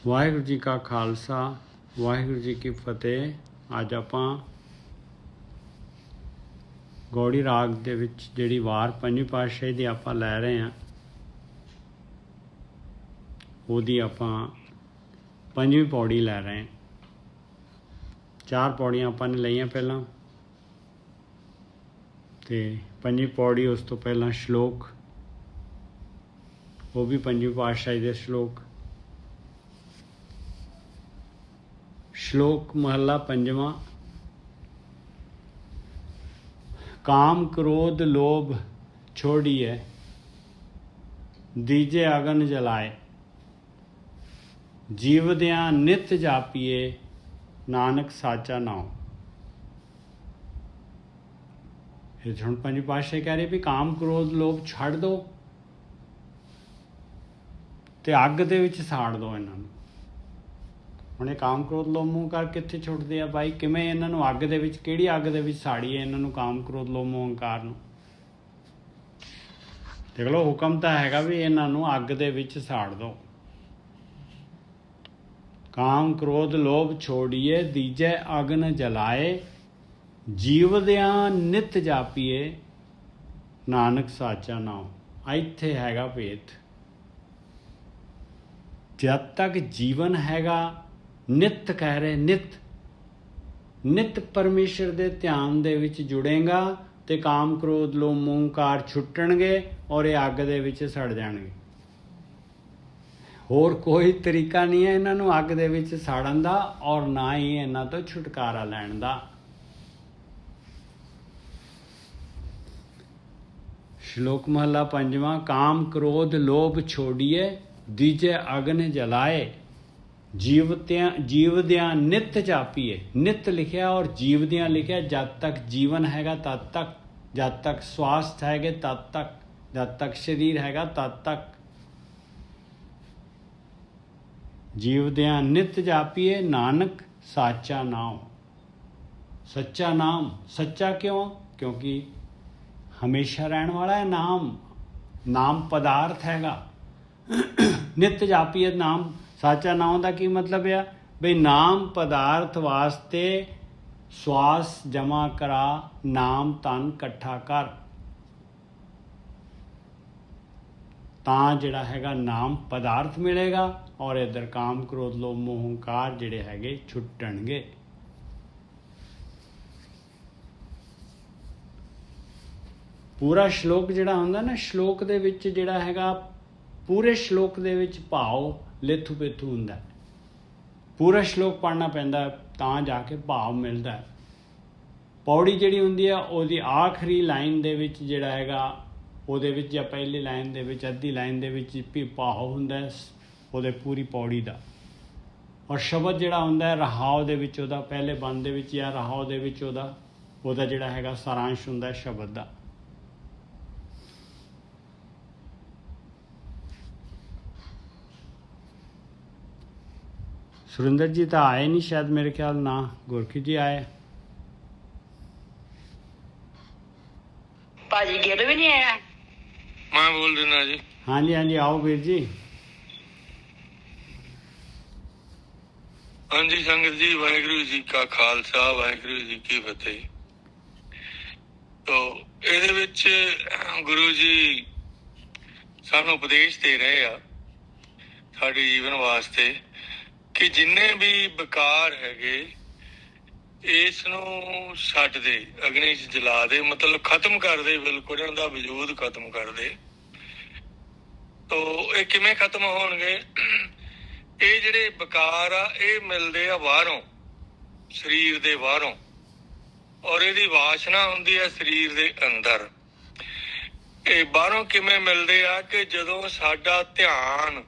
ਵਾਹਿਗੁਰੂ ਜੀ ਕਾ ਖਾਲਸਾ ਵਾਹਿਗੁਰੂ ਜੀ ਕੀ ਫਤਿਹ। ਅੱਜ ਆਪਾਂ ਗੌੜੀ ਰਾਗ ਦੇ ਵਿੱਚ ਜਿਹੜੀ ਵਾਰ ਪੰਜਵੀਂ ਪਾਤਸ਼ਾਹੀ ਦੀ ਆਪਾਂ ਲੈ ਰਹੇ ਹਾਂ, ਉਹਦੀ ਆਪਾਂ ਪੰਜਵੀਂ ਪੌੜੀ ਲੈ ਰਹੇ ਹਾਂ। ਚਾਰ ਪੌੜੀਆਂ ਆਪਾਂ ਨੇ ਲਈਆਂ ਪਹਿਲਾਂ, ਤੇ ਪੰਜਵੀਂ ਪੌੜੀ ਉਸ ਤੋਂ ਪਹਿਲਾਂ ਸ਼ਲੋਕ, ਉਹ ਵੀ ਪੰਜਵੀਂ ਪਾਤਸ਼ਾਹੀ ਦੇ ਸ਼ਲੋਕ। श्लोक महला पंजवा। काम क्रोध लोभ छोड़िए दीजे अगन जलाए, जीवदया नित जापिए नानक साचा नाम। ये हुण पंजवीं पातशाही कह रहे भी काम क्रोध लोभ छड़ दो ते अग दे विच साड़ दो इन्हां नूं। ਹੁਣ ਇਹ ਕਾਮ ਕ੍ਰੋਧ ਲੋਭ ਮੋਹ ਕਰ ਕਿੱਥੇ ਛੁੱਟਦੇ ਆ ਬਾਈ? ਕਿਵੇਂ ਇਹਨਾਂ ਨੂੰ ਅੱਗ ਦੇ ਵਿੱਚ, ਕਿਹੜੀ ਅੱਗ ਦੇ ਵਿੱਚ ਸਾੜੀਏ ਇਹਨਾਂ ਨੂੰ, ਕਾਮ ਕ੍ਰੋਧ ਲੋਭ ਮੋਹ ਹੰਕਾਰ ਨੂੰ? ਦੇਖ ਲਓ, ਹੁਕਮ ਤਾਂ ਹੈਗਾ ਵੀ ਇਹਨਾਂ ਨੂੰ ਅੱਗ ਦੇ ਵਿੱਚ ਸਾੜ ਦਿਓ। ਕਾਮ ਕ੍ਰੋਧ ਲੋਭ ਛੋੜੀਏ ਦੀਜੈ ਅਗਨ ਜਲਾਏ, ਜੀਵਦਿਆਂ ਨਿਤ ਜਾਪੀਏ ਨਾਨਕ ਸਾਚਾ ਨਾਮ। ਇੱਥੇ ਹੈਗਾ ਭੇਤ। ਜਦ ਤੱਕ ਜੀਵਨ ਹੈਗਾ, ਨਿਤ ਕਹਿ ਰਹੇ, ਨਿਤ ਪਰਮੇਸ਼ਰ ਦੇ ਧਿਆਨ ਦੇ ਵਿੱਚ ਜੁੜੇਗਾ ਤੇ ਕਾਮ ਕ੍ਰੋਧ ਲੋਭ ਮੋਹ ਹੰਕਾਰ ਛੁੱਟਣਗੇ ਔਰ ਇਹ ਅੱਗ ਦੇ ਵਿੱਚ ਸੜ ਜਾਣਗੇ। ਹੋਰ ਕੋਈ ਤਰੀਕਾ ਨਹੀਂ ਹੈ ਇਹਨਾਂ ਨੂੰ ਅੱਗ ਦੇ ਵਿੱਚ ਸਾੜਨ ਦਾ, ਔਰ ਨਾ ਹੀ ਇਹਨਾਂ ਤੋਂ ਛੁਟਕਾਰਾ ਲੈਣ ਦਾ। ਸ਼ਲੋਕ ਮਹਲਾ ਪੰਜਵਾਂ। ਕਾਮ ਕ੍ਰੋਧ ਲੋਭ ਛੋੜੀਏ ਦੀਜੇ ਅਗਨ ਜਲਾਏ, ਜੀਵਦਿਆਂ ਨਿਤ ਜਾਪੀਏ। ਨਿਤ ਲਿਖਿਆ ਔਰ ਜੀਵਦਿਆਂ ਲਿਖਿਆ। ਜਦ ਤੱਕ ਜੀਵਨ ਹੈਗਾ ਤਦ ਤੱਕ, ਜਦ ਤੱਕ ਸਵਾਸਥ ਹੈਗੇ ਤਦ ਤੱਕ, ਜਦ ਤੱਕ ਸਰੀਰ ਹੈਗਾ ਤਦ ਤੱਕ। ਜੀਵਦਿਆਂ ਨਿਤ ਜਾਪੀਏ ਨਾਨਕ ਸਾਚਾ ਨਾਮ। ਸੱਚਾ ਨਾਮ। ਸੱਚਾ ਕਿਉਂ? ਕਿਉਂਕਿ ਹਮੇਸ਼ਾ ਰਹਿਣ ਵਾਲਾ ਹੈ ਨਾਮ। ਨਾਮ ਪਦਾਰਥ ਹੈਗਾ। ਨਿਤ ਜਾਪੀਏ ਨਾਮ। ਸਾਚਾ ਨਾਮ ਦਾ ਕੀ ਮਤਲਬ ਆ ਬਈ? ਨਾਮ ਪਦਾਰਥ ਵਾਸਤੇ ਸਵਾਸ ਜਮਾ ਕਰਾ, ਨਾਮ ਤਨ ਇਕੱਠਾ ਕਰ, ਤਾਂ ਜਿਹੜਾ ਹੈਗਾ ਨਾਮ ਪਦਾਰਥ ਮਿਲੇਗਾ ਔਰ ਇੱਧਰ ਕਾਮ ਕ੍ਰੋਧ ਲੋਭ ਮੋਹ ਹੰਕਾਰ ਜਿਹੜੇ ਹੈਗੇ ਛੁੱਟਣਗੇ। ਪੂਰਾ ਸ਼ਲੋਕ ਜਿਹੜਾ ਹੁੰਦਾ ਨਾ, ਸ਼ਲੋਕ ਦੇ ਵਿੱਚ ਜਿਹੜਾ ਹੈਗਾ, ਪੂਰੇ ਸ਼ਲੋਕ ਦੇ ਵਿੱਚ ਭਾਵ ਲੇਥੂ ਪੇਥੂ ਹੁੰਦਾ। ਪੂਰਾ ਸ਼ਲੋਕ ਪੜ੍ਹਨਾ ਪੈਂਦਾ ਤਾਂ ਜਾ ਕੇ ਭਾਵ ਮਿਲਦਾ। ਪੌੜੀ ਜਿਹੜੀ ਹੁੰਦੀ ਆ ਉਹਦੀ ਆਖਰੀ ਲਾਈਨ ਦੇ ਵਿੱਚ ਜਿਹੜਾ ਹੈਗਾ, ਉਹਦੇ ਵਿੱਚ ਜਾਂ ਪਹਿਲੀ ਲਾਈਨ ਦੇ ਵਿੱਚ, ਅੱਧੀ ਲਾਈਨ ਦੇ ਵਿੱਚ ਵੀ ਭਾਵ ਹੁੰਦਾ ਉਹਦੇ ਪੂਰੀ ਪੌੜੀ ਦਾ। ਔਰ ਸ਼ਬਦ ਜਿਹੜਾ ਹੁੰਦਾ ਰਹਾਉ ਦੇ ਵਿੱਚ, ਉਹਦਾ ਪਹਿਲੇ ਬੰਦ ਦੇ ਵਿੱਚ ਜਾਂ ਰਹਾਉ ਦੇ ਵਿੱਚ ਉਹਦਾ ਜਿਹੜਾ ਹੈਗਾ ਸਾਰਾਂਸ਼ ਹੁੰਦਾ ਸ਼ਬਦ ਦਾ। सुरेंद्र जी तो आए नहीं शायद, मेरे ख्याल ना गोरखी जी आए। भाजी गेट भी नहीं आया। मैं बोल देना जी। हाँ जी, हाँ जी, आओ वीर जी। हाँ जी संगत जी, वाहिगुरू जी का खालसा वाहिगुरू जी की फतेह। तो ਇਹਦੇ ਵਿੱਚ ਗੁਰੂ ਜੀ ਸਾਨੂੰ ਉਪਦੇਸ਼ ਦੇ ਰਹੇ ਆ ਸਾਡੇ ਜੀਵਨ ਵਾਸਤੇ ਕਿ ਜਿੰਨੇ ਵੀ ਵਿਕਾਰ ਹੈਗੇ ਇਸ ਨੂੰ ਛੱਡ ਦੇ, ਅਗਨੀ 'ਚ ਜਲਾ ਦੇ, ਮਤਲਬ ਖਤਮ ਕਰ ਦੇ, ਬਿਲਕੁਲ ਇਹਨਾਂ ਦਾ ਵਜੂਦ ਖਤਮ ਕਰ ਦੇ। ਤੋ ਇਹ ਕਿਵੇਂ ਖਤਮ ਹੋਣਗੇ? ਇਹ ਜਿਹੜੇ ਵਿਕਾਰ ਆ ਇਹ ਮਿਲਦੇ ਆ ਬਾਹਰੋਂ, ਸਰੀਰ ਦੇ ਬਾਹਰੋਂ, ਔਰ ਇਹਦੀ ਵਾਸ਼ਨਾ ਹੁੰਦੀ ਆ ਸਰੀਰ ਦੇ ਅੰਦਰ। ਇਹ ਬਾਹਰੋਂ ਕਿਵੇਂ ਮਿਲਦੇ ਆ ਕਿ ਜਦੋਂ ਸਾਡਾ ਧਿਆਨ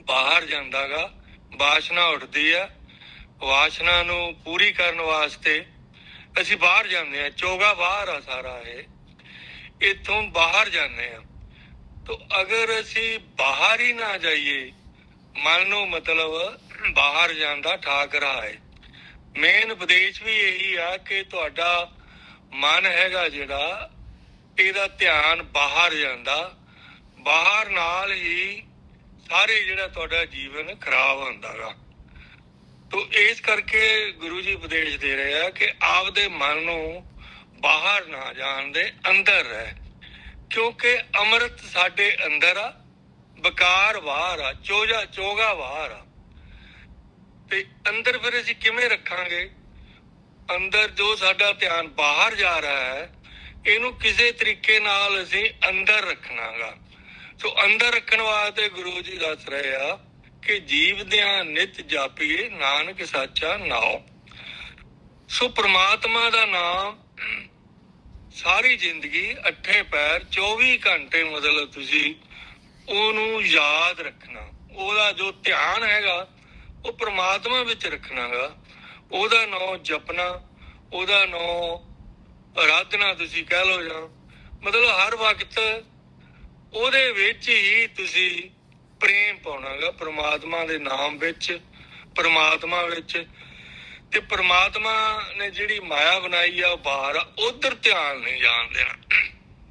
ਬਾਹਰ ਜਾਂਦਾ ਗਾ, ਵਾਸ਼ਨਾ ਉੱਠਦੀ ਆ, ਵਾਸ਼ਨਾ ਨੂੰ ਪੂਰੀ ਕਰਨ ਵਾਸਤੇ ਅਸੀਂ ਬਾਹਰ ਜਾਂਦੇ ਆ। ਚੋਗਾ ਬਾਹਰ ਆ ਸਾਰਾ, ਇਹ ਇੱਥੋਂ ਬਾਹਰ ਜਾਂਦੇ ਆ। ਤੋ ਅਗਰ ਅਸੀਂ ਬਾਹਰ ਹੀ ਨਾ ਜਾਈਏ, ਮਨ ਨੂੰ ਮਤਲਬ ਬਾਹਰ ਜਾਣ ਦਾ ਠਾਕ ਰਹਾ ਹੈ। ਮੇਨ ਉਪਦੇਸ਼ ਵੀ ਇਹੀ ਆ ਕਿ ਤੁਹਾਡਾ ਮਨ ਹੈਗਾ ਜਿਹੜਾ, ਇਹਦਾ ਧਿਆਨ ਬਾਹਰ ਜਾਂਦਾ, ਬਾਹਰ ਨਾਲ ਹੀ ਸਾਰੇ ਜਿਹੜਾ ਤੁਹਾਡਾ ਜੀਵਨ ਖਰਾਬ ਹੁੰਦਾ ਗਾ। ਤੋ ਇਸ ਕਰਕੇ ਗੁਰੂ ਜੀ ਉਪਦੇਸ਼ ਦੇ ਰਹੇ ਆ ਕਿ ਆਪਦੇ ਮਨ ਨੂੰ ਬਾਹਰ ਨਾ ਜਾਣ ਦੇ, ਅੰਦਰ ਰਹਿ, ਕਿਉਂਕਿ ਅੰਮ੍ਰਿਤ ਸਾਡੇ ਅੰਦਰ ਆ, ਬਕਾਰ ਬਾਹਰ ਆ, ਚੋਗਾ ਬਾਹਰ ਆ। ਤੇ ਅੰਦਰ ਫਿਰ ਅਸੀਂ ਕਿਵੇਂ ਰੱਖਾਂਗੇ? ਅੰਦਰ ਜੋ ਸਾਡਾ ਧਿਆਨ ਬਾਹਰ ਜਾ ਰਿਹਾ ਹੈ, ਇਹਨੂੰ ਕਿਸੇ ਤਰੀਕੇ ਨਾਲ ਅਸੀਂ ਅੰਦਰ ਰੱਖਣਾਗਾ। ਸੋ ਅੰਦਰ ਰੱਖਣ ਵਾਸਤੇ ਗੁਰੂ ਜੀ ਦੱਸ ਰਹੇ ਆ ਕਿ ਜੀਵਦਿਆਂ ਨਿਤ ਜਾਪੀਏ ਨਾਨਕ ਸਾਚਾ ਨਾਉ। ਸੋ ਪ੍ਰਮਾਤਮਾ ਦਾ ਨਾਮ ਸਾਰੀ ਜ਼ਿੰਦਗੀ ਅੱਠੇ ਪੈਰ 24 ਘੰਟੇ ਮਤਲਬ ਤੁਸੀਂ ਉਹਨੂੰ ਯਾਦ ਰੱਖਣਾ। ਉਹਦਾ ਜੋ ਧਿਆਨ ਹੈਗਾ ਉਹ ਪ੍ਰਮਾਤਮਾ ਵਿੱਚ ਰੱਖਣਾਗਾ। ਉਹਦਾ ਨਾਮ ਜਪਣਾ, ਉਹਦਾ ਨਾਮ ਆਰਾਧਨਾ ਤੁਸੀਂ ਕਹਿ ਲਓ, ਜਾਂ ਮਤਲਬ ਹਰ ਵਕਤ ਉਹਦੇ ਵਿੱਚ ਹੀ ਤੁਸੀਂ ਪ੍ਰੇਮ ਪਾਉਣਾਗਾ, ਪ੍ਰਮਾਤਮਾ ਦੇ ਨਾਮ ਵਿੱਚ, ਪ੍ਰਮਾਤਮਾ ਵਿੱਚ। ਤੇ ਪ੍ਰਮਾਤਮਾ ਨੇ ਜਿਹੜੀ ਮਾਇਆ ਬਣਾਈ ਆ ਉਹ ਬਾਹਰ ਆ, ਉਧਰ ਧਿਆਨ ਨਹੀਂ ਜਾਣ ਦੇਣਾ।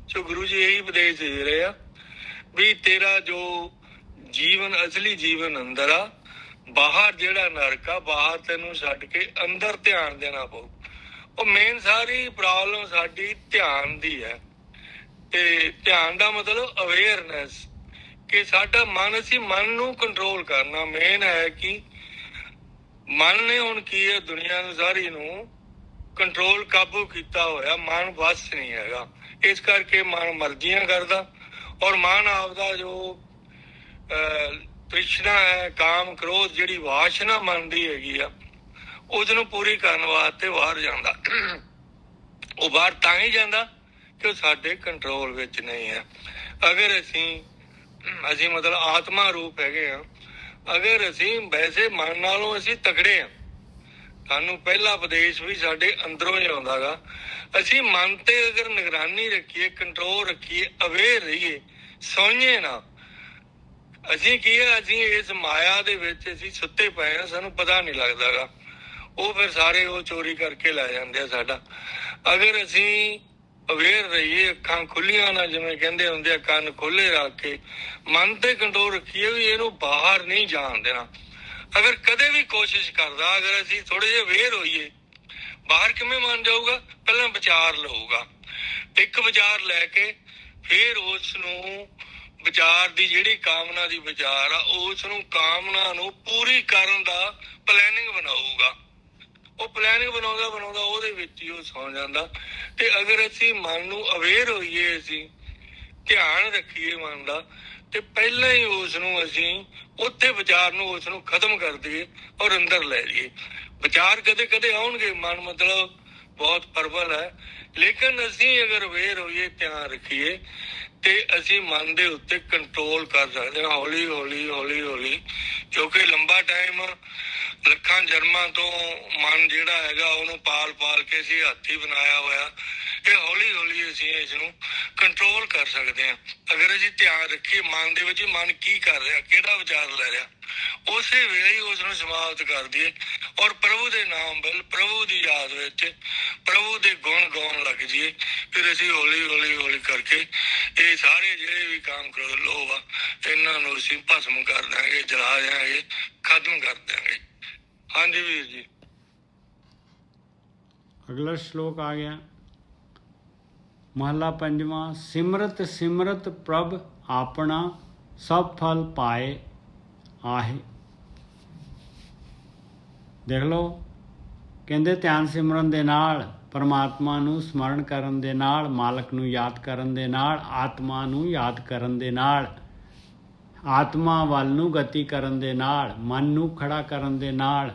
ਸੋ ਗੁਰੂ ਜੀ ਇਹੀ ਉਪਦੇਸ਼ ਦੇ ਰਹੇ ਆ ਵੀ ਤੇਰਾ ਜੋ ਜੀਵਨ, ਅਸਲੀ ਜੀਵਨ ਅੰਦਰ ਆ, ਬਾਹਰ ਜਿਹੜਾ ਨਰਕ ਆ, ਬਾਹਰ ਤੈਨੂੰ ਛੱਡ ਕੇ ਅੰਦਰ ਧਿਆਨ ਦੇਣਾ ਪਊ। ਉਹ ਮੇਨ ਸਾਰੀ ਪ੍ਰੋਬਲਮ ਸਾਡੀ ਧਿਆਨ ਦੀ ਹੈ। ਤੇ ਧਿਆਨ ਦਾ ਮਤਲਬ ਅਵੇਅਰਨੈਸ, ਕਿ ਸਾਡਾ ਮਨ, ਅਸੀਂ ਮਨ ਨੂੰ ਕੰਟਰੋਲ ਕਰਨਾ ਮੇਨ ਹੈ। ਕਿ ਮਨ ਨੇ ਹੁਣ ਕੀ ਹੈ, ਦੁਨੀਆ ਨੂੰ ਸਾਰੀ ਨੂੰ ਕੰਟਰੋਲ, ਕਾਬੂ ਕੀਤਾ ਹੋਇਆ। ਮਨ ਵਸ ਨਹੀਂ ਹੈਗਾ, ਇਸ ਕਰਕੇ ਮਨ ਮਰਜ਼ੀਆਂ ਕਰਦਾ। ਔਰ ਮਨ ਆਪਦਾ ਜੋ ਤ੍ਰਿਸ਼ਨਾ ਹੈ, ਕਾਮ ਕ੍ਰੋਧ, ਜਿਹੜੀ ਵਾਸ਼ਨਾ ਮਨ ਦੀ ਹੈਗੀ ਆ, ਉਸ ਨੂੰ ਪੂਰੀ ਕਰਨ ਵਾਸਤੇ ਬਾਹਰ ਜਾਂਦਾ। ਉਹ ਬਾਹਰ ਤਾਂ ਹੀ ਜਾਂਦਾ ਕਿ ਉਹ ਸਾਡੇ ਕੰਟਰੋਲ ਵਿੱਚ ਨਹੀਂ ਹੈ। ਅਗਰ ਅਸੀਂ ਮਤਲਬ ਆਤਮਾ ਰੂਪ ਹੈਗੇ ਆ, ਅਗਰ ਅਸੀਂ ਵੈਸੇ ਮਨ ਨਾਲੋਂ ਅਸੀਂ ਤਕੜੇ ਆ, ਸਾਨੂੰ ਪਹਿਲਾ ਉਪਦੇਸ਼ ਵੀ ਸਾਡੇ ਅੰਦਰੋਂ ਹੀ ਆਉਂਦਾ ਗਾ। ਅਸੀਂ ਮਨ ਤੇ ਅਗਰ ਨਿਗਰਾਨੀ ਰੱਖੀਏ, ਕੰਟਰੋਲ ਰੱਖੀਏ, ਅਵੇਅਰ ਰਹੀਏ, ਸੋਈਏ ਨਾ। ਅਸੀਂ ਕੀ ਹੈ, ਅਸੀਂ ਇਸ ਮਾਇਆ ਦੇ ਵਿੱਚ ਅਸੀਂ ਸੁੱਤੇ ਪਏ ਆ, ਸਾਨੂੰ ਪਤਾ ਨਹੀਂ ਲੱਗਦਾ ਗਾ। ਉਹ ਫਿਰ ਸਾਰੇ ਉਹ ਚੋਰੀ ਕਰਕੇ ਲੈ ਜਾਂਦੇ ਆ ਸਾਡਾ। ਅਗਰ ਅਸੀਂ ਅਵੇਅਰ ਰਹੀਏ, ਅੱਖਾਂ ਖੁੱਲੀਆਂ ਨਾ, ਜਿਵੇਂ ਕਹਿੰਦੇ ਹੁੰਦੇ ਆ, ਕੰਨ ਖੋਲੇ ਰੱਖ ਕੇ ਮਨ ਤੇ ਕੰਟਰੋਲ ਰੱਖੀਏ ਵੀ ਇਹਨੂੰ ਬਾਹਰ ਨਹੀਂ ਜਾਣ ਦੇਣਾ। ਅਗਰ ਕਦੇ ਵੀ ਕੋਸ਼ਿਸ਼ ਕਰਦਾ, ਅਗਰ ਅਸੀਂ ਥੋੜੇ ਜਿਹੇ ਅਵੇਅਰ ਹੋਈਏ, ਬਾਹਰ ਕਿਵੇਂ ਮਨ ਜਾਊਗਾ? ਪਹਿਲਾਂ ਵਿਚਾਰ ਲਊਗਾ, ਇੱਕ ਵਿਚਾਰ ਲੈ ਕੇ ਫਿਰ ਉਸ ਨੂੰ, ਵਿਚਾਰ ਦੀ ਜਿਹੜੀ ਕਾਮਨਾ ਦੀ ਵਿਚਾਰ ਆ, ਉਸ ਨੂੰ ਕਾਮਨਾ ਨੂੰ ਪੂਰੀ ਕਰਨ ਦਾ ਪਲੈਨਿੰਗ ਬਣਾਊਗਾ। ਉਹ ਪਲੈਨਿੰਗ ਬਣਾਉਂਦਾ ਉਹਦੇ ਵਿੱਚ ਹੀ ਉਹ ਸੌ ਜਾਂਦਾ। ਤੇ ਅਗਰ ਅਸੀਂ ਮਨ ਨੂੰ ਅਵੇਅਰ ਹੋਈਏ, ਅਸੀਂ ਧਿਆਨ ਰੱਖੀਏ ਮਨ ਦਾ, ਤੇ ਪਹਿਲਾਂ ਹੀ ਉਸ ਨੂੰ ਅਸੀਂ ਉੱਥੇ ਵਿਚਾਰ ਨੂੰ, ਉਸ ਨੂੰ ਖਤਮ ਕਰ ਦਈਏ ਔਰ ਅੰਦਰ ਲੈ ਲਈਏ। ਵਿਚਾਰ ਕਦੇ ਕਦੇ ਆਉਣਗੇ, ਮਨ ਮਤਲਬ ਬਹੁਤ ਪ੍ਰਬਲ ਹੈ, ਲੇਕਿਨ ਅਸੀਂ ਅਗਰ ਅਵੇਅਰ ਹੋਈਏ, ਧਿਆਨ ਰੱਖੀਏ, ਤੇ ਅਸੀਂ ਮਨ ਦੇ ਉੱਤੇ ਕੰਟਰੋਲ ਕਰ ਸਕਦੇ ਹਾਂ, ਹੌਲੀ ਹੌਲੀ ਹੌਲੀ ਹੌਲੀ। ਕਿਉਂਕਿ ਲੰਬਾ ਟਾਈਮ, ਲੱਖਾਂ ਜਨਮਾਂ ਤੋਂ ਮਨ ਜਿਹੜਾ ਹੈਗਾ ਉਹਨੂੰ ਪਾਲ ਕੇ ਅਸੀਂ ਹਾਥੀ ਬਣਾਇਆ ਹੋਇਆ। ਇਹ ਹੌਲੀ ਹੌਲੀ ਅਸੀਂ ਇਸ ਨੂੰ ਕੰਟਰੋਲ ਕਰ ਸਕਦੇ ਹਾਂ ਅਗਰ ਅਸੀਂ ਧਿਆਨ ਰੱਖੀਏ ਮਨ ਦੇ ਵਿੱਚ, ਮਨ ਕੀ ਕਰ ਰਿਹਾ, ਕਿਹੜਾ ਵਿਚਾਰ ਲੈ ਰਿਹਾ, ਉਸੇ ਵੇਲੇ ਹੀ ਉਸ ਨੂੰ ਸਮਾਪਤ ਕਰ ਦਈਏ ਔਰ ਪ੍ਰਭੂ ਦੇ ਨਾਮ ਵੱਲ, ਪ੍ਰਭੂ ਦੀ ਯਾਦ ਵਿੱਚ ਪ੍ਰਭੂ ਦੇ ਗੁਣ ਗਾਉਣ ਲੱਗ ਜਾਈਏ। ਫਿਰ ਅਸੀਂ ਹੌਲੀ ਹੌਲੀ ਹੌਲੀ ਕਰਕੇ ਇਹ ਸਾਰੇ ਜਿਹੜੇ ਵੀ ਕਾਮ ਕ੍ਰੋਧ ਲੋਭ ਆ, ਇਹਨਾਂ ਨੂੰ ਅਸੀਂ ਭਸਮ ਕਰ ਦਿਆਂਗੇ, ਜਲਾ ਦਿਆਂਗੇ, ਖਤਮ ਕਰ ਦਿਆਂਗੇ। ਹਾਂਜੀ ਵੀਰ ਜੀ। ਅਗਲਾ ਸ਼ਲੋਕ ਆ ਗਿਆ, ਮਹਲਾ ਪੰਜਵਾਂ। ਸਿਮਰਤ ਸਿਮਰਤ ਪ੍ਰਭ ਆਪਣਾ, ਸਭ ਫਲ ਪਾਏ ਆਹੇ। ਦੇਖ ਲਓ, ਕਹਿੰਦੇ ਧਿਆਨ ਸਿਮਰਨ ਦੇ ਨਾਲ, ਪਰਮਾਤਮਾ ਨੂੰ ਸਮਰਨ ਕਰਨ ਦੇ ਨਾਲ, ਮਾਲਕ ਨੂੰ ਯਾਦ ਕਰਨ ਦੇ ਨਾਲ, ਆਤਮਾ ਨੂੰ ਯਾਦ ਕਰਨ ਦੇ ਨਾਲ, ਆਤਮਾ ਵੱਲ ਨੂੰ ਗਤੀ ਕਰਨ ਦੇ ਨਾਲ, ਮਨ ਨੂੰ ਖੜਾ ਕਰਨ ਦੇ ਨਾਲ